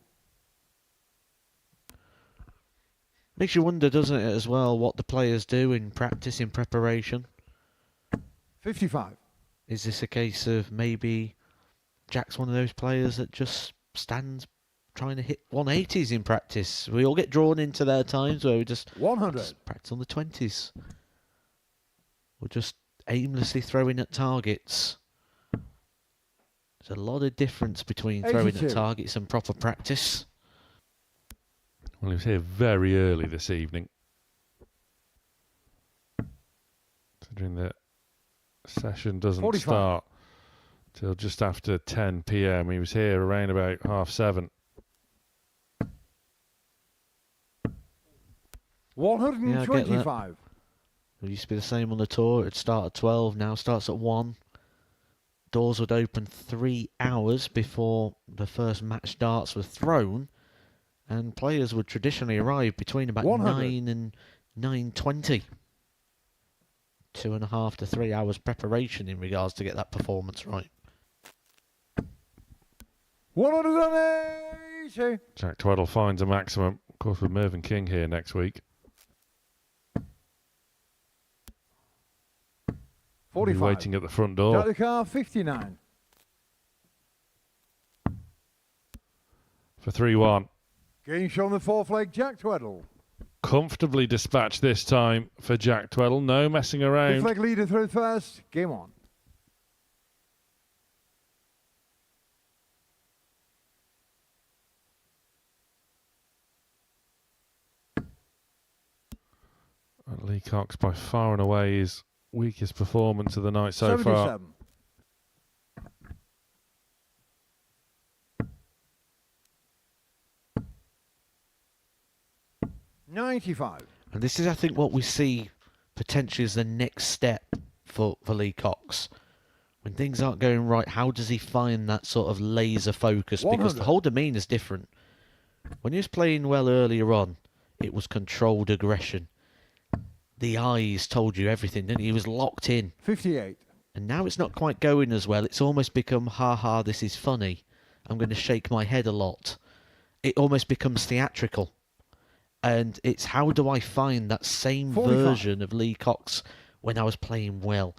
Makes you wonder, doesn't it, as well, what the players do in practice, in preparation. 55. Is this a case of maybe Jack's one of those players that just stands trying to hit 180s in practice? We all get drawn into their times where we just 100. practice on the 20s. We're just aimlessly throwing at targets. There's a lot of difference between throwing 82. at targets and proper practice. Well, he was here very early this evening. Considering the session doesn't 45. start till just after 10 p.m. He was here around about 7:30. 125. It used to be the same on the tour. It'd start at 12, now starts at 1. Doors would open 3 hours before the first match darts were thrown, and players would traditionally arrive between about 100. 9 and 9:20. 2.5 to 3 hours preparation in regards to get that performance right. 180. Jack Tweddell finds a maximum. Of course, with Mervyn King here next week. He'll be 45. waiting at the front door. Jack Ricard, 59. For 3-1. Getting shown the fourth leg, Jack Tweddell. Comfortably dispatched this time for Jack Tweddell. No messing Fifth around. leg leader through first. Game on. And Lee Cox by far and away his weakest performance of the night so far. 77. $95. And this is, I think, what we see potentially as the next step for Lee Cox. When things aren't going right, how does he find that sort of laser focus? Because 100. the whole demeanour is different. When he was playing well earlier on, It was controlled aggression. The eyes told you everything, didn't it? He was locked in. 58. And now it's not quite going as well. It's almost become, ha, this is funny. I'm going to shake my head a lot. It almost becomes theatrical. And it's how do I find that same 45. version of Lee Cox when I was playing well?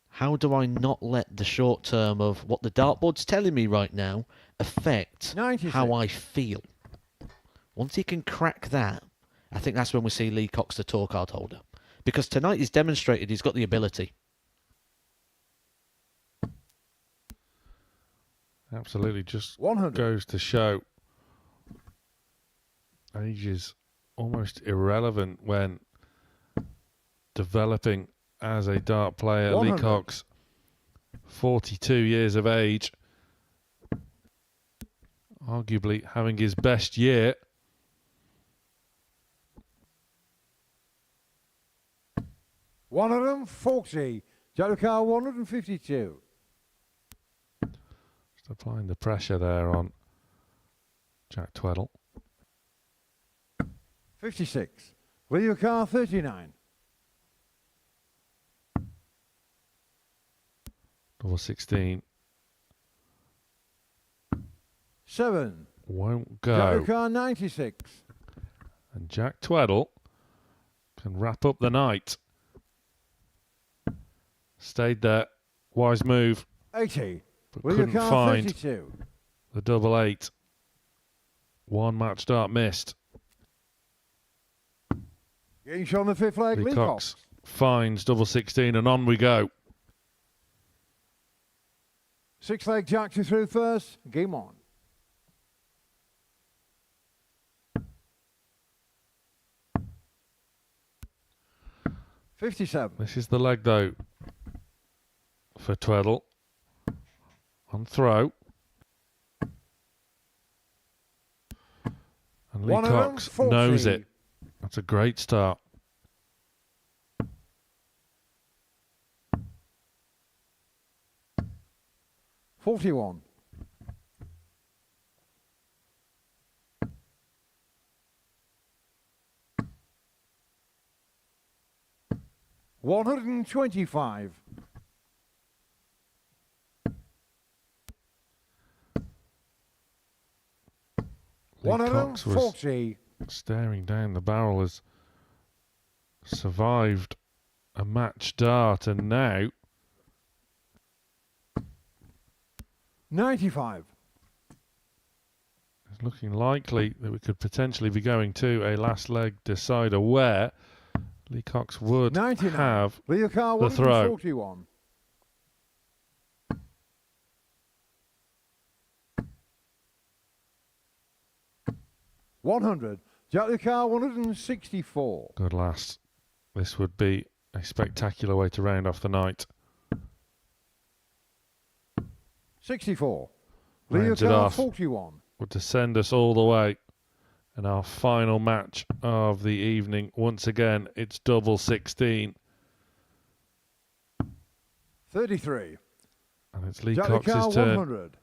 How do I not let the short term of what the dartboard's telling me right now affect 96. how I feel? Once he can crack that, I think that's when we see Lee Cox the tour card holder. Because tonight he's demonstrated he's got the ability. Absolutely, just 100. goes to show age is almost irrelevant when developing as a dart player. 100. Lee Cox, 42 years of age, arguably having his best year. $140. Yellow card 152. Just applying the pressure there on Jack Tweddell. 56. Yellow card 39. Double 16. 7. Won't Yellow go. card 96. And Jack Tweddell can wrap up the night. Stayed there. Wise move. 80. But Yellow couldn't card find 32. the double 8. One match start missed. Getting shot on the fifth leg. Lee Cox finds double 16 and on we go. Six leg Jack to through first. Game on. $57. This is the leg though for Tweddell. On throw. And Lee Cox knows it. That's a great start. $41. $125. Lee Cox was 140. staring down the barrel, has survived a match dart, and now 95. it's looking likely that we could potentially be going to a last leg decider where Lee Cox would 99. have Lee car the throw. 141. $100. Jack car 164. Good last. This would be a spectacular way to round off the night. 64. Rounds it car off. 41. Would to send us all the way. And our final match of the evening, once again, it's double 16. 33. And it's Lee Jack Cox's car turn 100.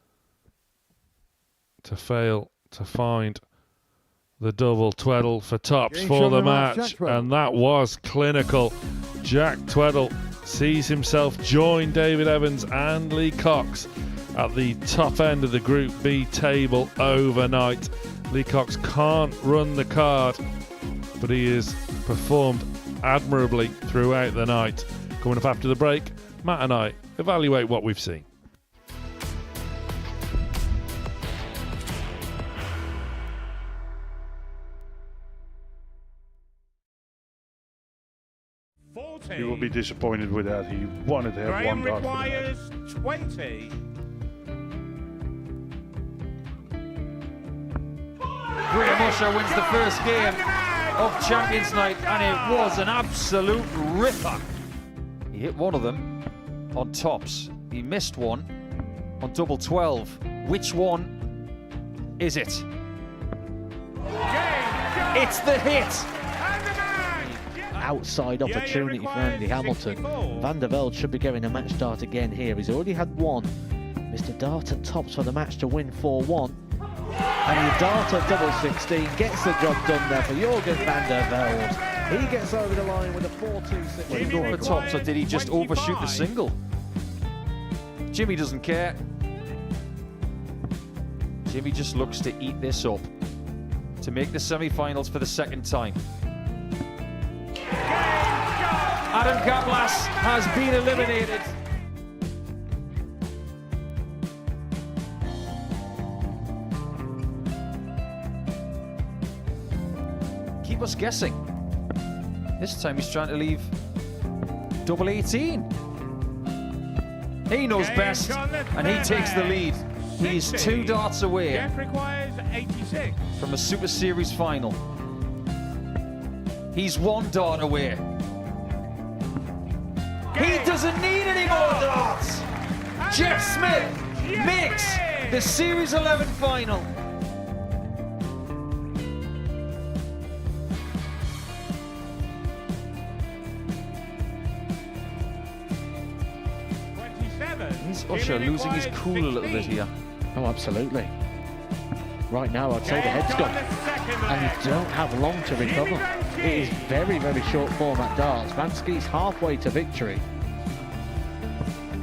to fail to find the double Tweddell for tops Getting for shot the in the mouth, match. Jack Tweddell. And that was clinical. Jack Tweddell sees himself join David Evans and Lee Cox at the top end of the Group B table overnight. Lee Cox can't run the card, but he has performed admirably throughout the night. Coming up after the break, Matt and I evaluate what we've seen. You will be disappointed with that. He wanted to have Graham one dart. requires 20. Graham Usher wins the first game of Champions Night, and it was an absolute ripper. He hit one of them on tops. He missed one on double 12. Which one is it? It's the hit. Outside opportunity for Andy Hamilton. Van der Velde should be getting a match start again here. He's already had one. Mr. Dart at tops for the match to win 4-1. And your dart at double 16 gets the job done there for Jurgen van der Velde. He gets over the line with a 4-2-6. Did he go for tops or did he just overshoot the single? Jimmy doesn't care. Jimmy just looks to eat this up to make the semi-finals for the second time. Adam Kaplas has been eliminated. Keep us guessing. This time he's trying to leave double 18. He knows best, and he takes the lead. He's 2 darts away from a Super Series final. He's 1 dart away. He doesn't need any more darts. Jeff Smith makes the Series 11 final. Is Usher losing his cool a little bit here? Oh, absolutely. Right now, I'd say the head's gone. And you don't have long to recover. It is very, very short format darts. Vansky's halfway to victory.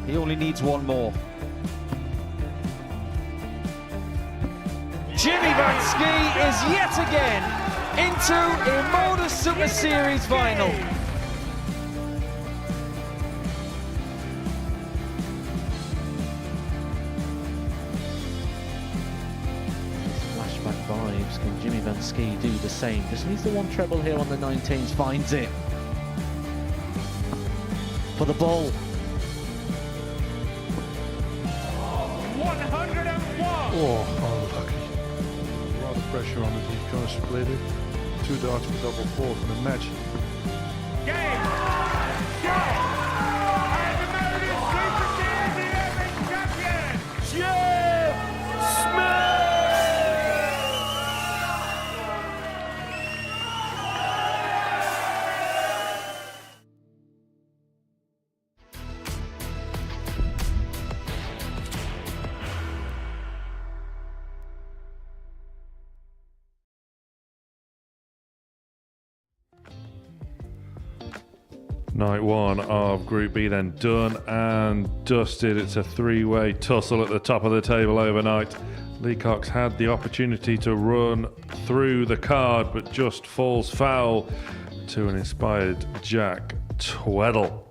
He only needs 1 more. Jimmy Vansky is yet again into a Modus Super Series final. Flashback vibes. Can Jimmy Vansky do the same? Just needs the 1 treble here on the 19s. Finds it. For the ball. 101! Oh, unlucky. A lot of pressure on it. He's going to split it. 2 darts for double 4 for the match. Game! Go! And the Modus Super Series 11 champion, Jeff Smith! Night 1 of Group B then done and dusted. It's a 3-way tussle at the top of the table overnight. Lee Cox had the opportunity to run through the card but just falls foul to an inspired Jack Tweddell.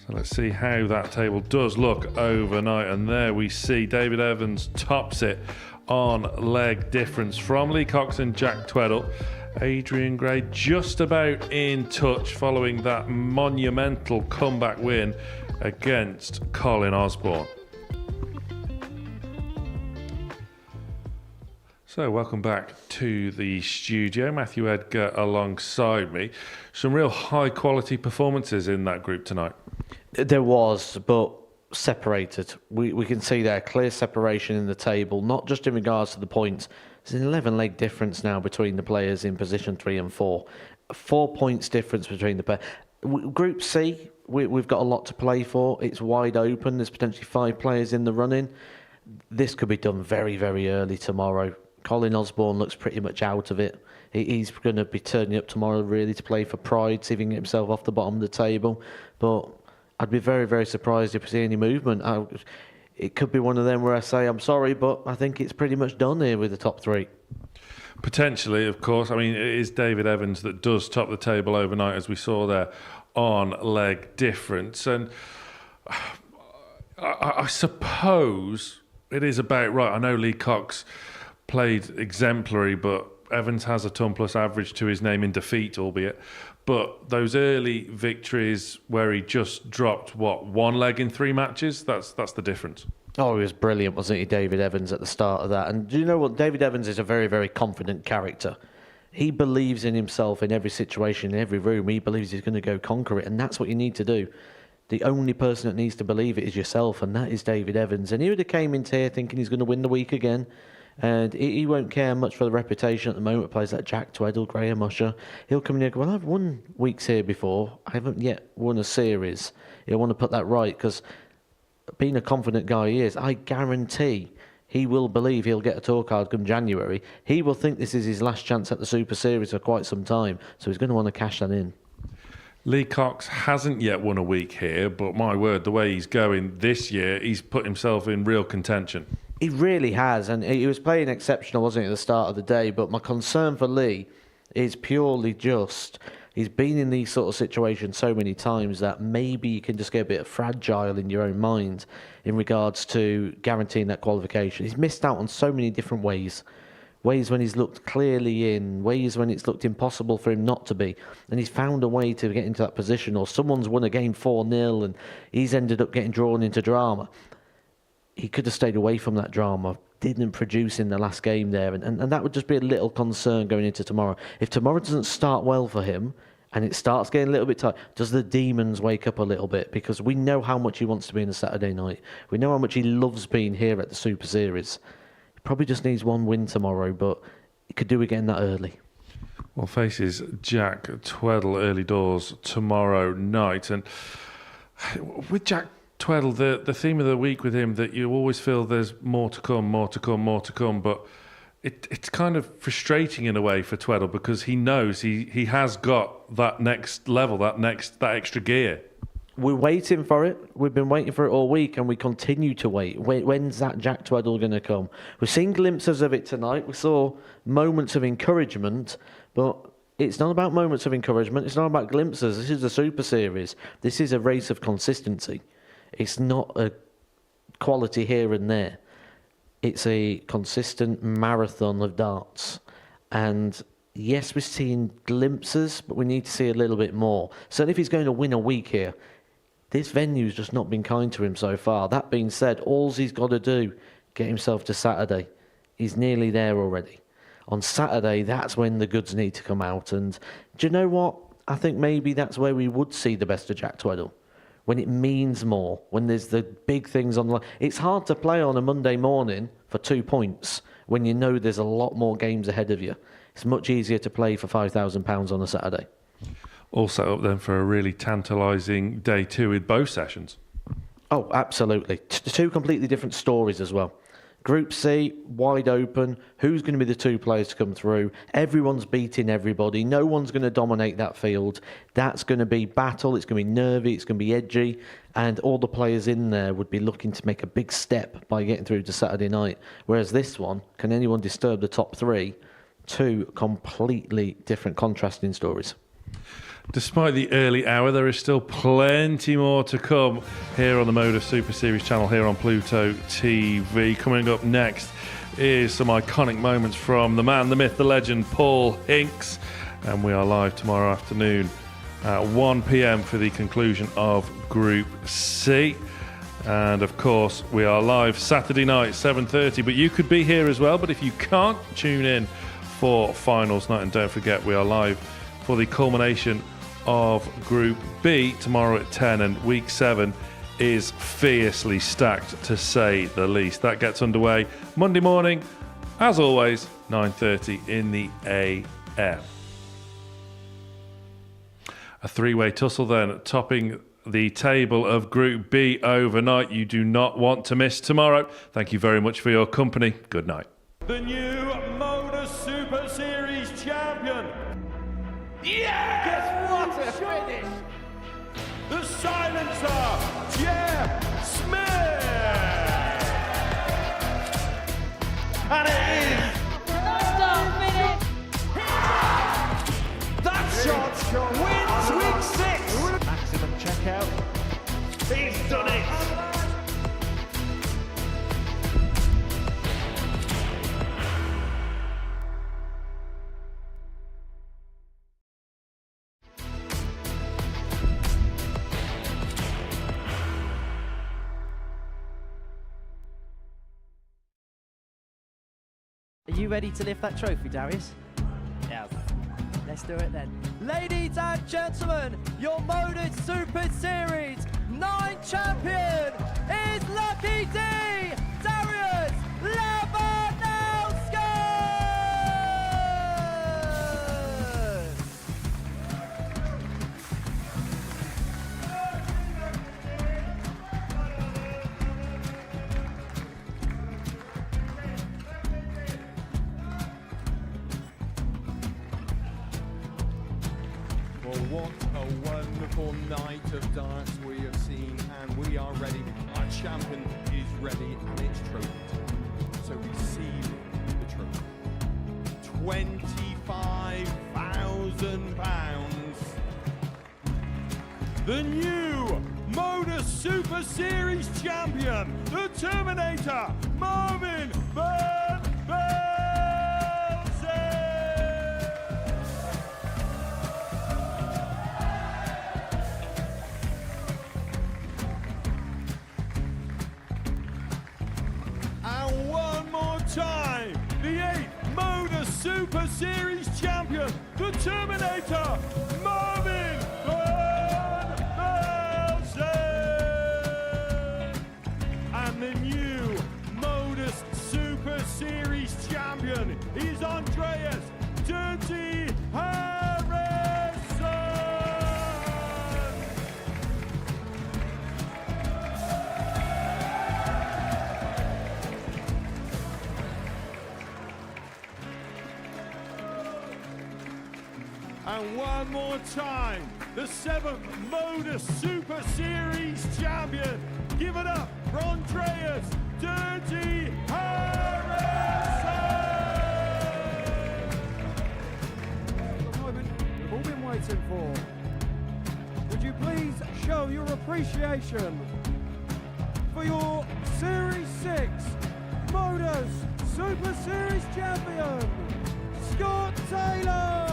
So let's see how that table does look overnight, and there we see David Evans tops it on leg difference from Lee Cox and Jack Tweddell. Adrien Gray just about in touch following that monumental comeback win against Colin Osborne. So welcome back to the studio. Matthew Edgar alongside me. Some real high quality performances in that group tonight. There was, but separated. We can see there clear separation in the table, not just in regards to the points. There's an 11-leg difference now between the players in position 3 and 4. 4 points difference between the pairs. Group C, we've got a lot to play for. It's wide open. There's potentially 5 players in the running. This could be done very, very early tomorrow. Colin Osborne looks pretty much out of it. He's going to be turning up tomorrow really to play for pride, see if he can get himself off the bottom of the table. But I'd be very, very surprised if we see any movement. It could be one of them where I say, I'm sorry, but I think it's pretty much done here with the top 3. Potentially, of course. I mean, it is David Evans that does top the table overnight, as we saw there on leg difference. And I suppose it is about right. I know Lee Cox played exemplary, but Evans has a ton plus average to his name in defeat, albeit. But those early victories where he just dropped, 1 leg in 3 matches, that's the difference. Oh, he was brilliant, wasn't he, David Evans, at the start of that? And do you know what? David Evans is a very, very confident character. He believes in himself in every situation, in every room. He believes he's going to go conquer it, and that's what you need to do. The only person that needs to believe it is yourself, and that is David Evans. And he would have came into here thinking he's going to win the week again. And he won't care much for the reputation at the moment. Plays like Jack Tweddell, Graham Usher. He'll come in here and go, well, I've won weeks here before. I haven't yet won a series. He'll want to put that right, because being a confident guy he is, I guarantee he will believe he'll get a tour card come January. He will think this is his last chance at the Super Series for quite some time, so he's going to want to cash that in. Lee Cox hasn't yet won a week here, but my word, the way he's going this year, he's put himself in real contention. He really has, and he was playing exceptional, wasn't he, at the start of the day? But my concern for Lee is purely just he's been in these sort of situations so many times that maybe you can just get a bit fragile in your own mind in regards to guaranteeing that qualification. He's missed out on so many different ways. Ways when he's looked clearly in, ways when it's looked impossible for him not to be. And he's found a way to get into that position, or someone's won a game 4-0 and he's ended up getting drawn into drama. He could have stayed away from that drama, didn't produce in the last game there, and that would just be a little concern going into tomorrow. If tomorrow doesn't start well for him, and it starts getting a little bit tight, does the demons wake up a little bit? Because we know how much he wants to be in the Saturday night. We know how much he loves being here at the Super Series. He probably just needs one win tomorrow, but he could do it getting that early. Well, faces Jack Tweddell early doors tomorrow night. And with Jack Tweddell, the theme of the week with him, that you always feel there's more to come, more to come, more to come, but it's kind of frustrating in a way for Tweddell, because he knows he has got that next level, that extra gear. We're waiting for it. We've been waiting for it all week, and we continue to wait. When's that Jack Tweddell going to come? We've seen glimpses of it tonight. We saw moments of encouragement, but it's not about moments of encouragement. It's not about glimpses. This is a Super Series. This is a race of consistency. It's not a quality here and there. It's a consistent marathon of darts. And yes, we're seeing glimpses, but we need to see a little bit more. Certainly if he's going to win a week here, this venue's just not been kind to him so far. That being said, all he's got to do, get himself to Saturday. He's nearly there already. On Saturday, that's when the goods need to come out. And do you know what? I think maybe that's where we would see the best of Jack Tweddell. When it means more, when there's the big things on the line. It's hard to play on a Monday morning for 2 points when you know there's a lot more games ahead of you. It's much easier to play for £5,000 on a Saturday. All set up then for a really tantalising day two with both sessions. Oh, absolutely. Two completely different stories as well. Group C, wide open. Who's going to be the two players to come through? Everyone's beating everybody. No one's going to dominate that field. That's going to be battle. It's going to be nervy. It's going to be edgy. And all the players in there would be looking to make a big step by getting through to Saturday night. Whereas this one, can anyone disturb the top three? Two completely different contrasting stories. Despite the early hour, there is still plenty more to come here on the Modus Super Series channel here on Pluto TV. Coming up next is some iconic moments from the man, the myth, the legend, Paul Hinks. And we are live tomorrow afternoon at 1 p.m. for the conclusion of Group C. And of course, we are live Saturday night, 7:30. But you could be here as well. But if you can't, tune in for finals night. And don't forget, we are live for the culmination of Group B tomorrow at 10, and Week 7 is fiercely stacked, to say the least. That gets underway Monday morning, as always, 9:30 in the AM. A three-way tussle then, topping the table of Group B overnight. You do not want to miss tomorrow. Thank you very much for your company. Good night. The new Modus Super Series champion. Yes! What a finish! The silencer, Jeff Smith! And it is... That shot wins Week 6! Maximum checkout. He's done it! Are you ready to lift that trophy, Darius? Yes. Let's do it then. Ladies and gentlemen, your Modus Super Series 9 champion is Lucky D, Darius Lewandowski! what a wonderful night of darts we have seen, and we are ready. Our champion is ready, and it's trophy. So receive the trophy. £25,000. The new Modus Super Series champion, the Terminator, Marvin Van Velzen. And one more time, the 8th Modus Super Series champion, the Terminator, Marvin Van Velzen. And the new Modus Super Series champion is Andreas Dirty Harrison. And one more time, the 7th Modus Super Series champion. Give it up for Andreas Dirty Harrison. The moment we've all been waiting for. Would you please show your appreciation for your Series 6 Modus Super Series champion, Scott Taylor.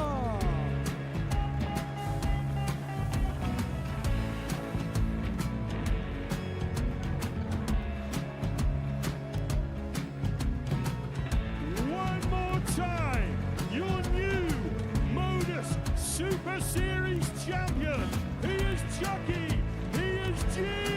Time, your new Modus Super Series champion. He is Chucky. He is G.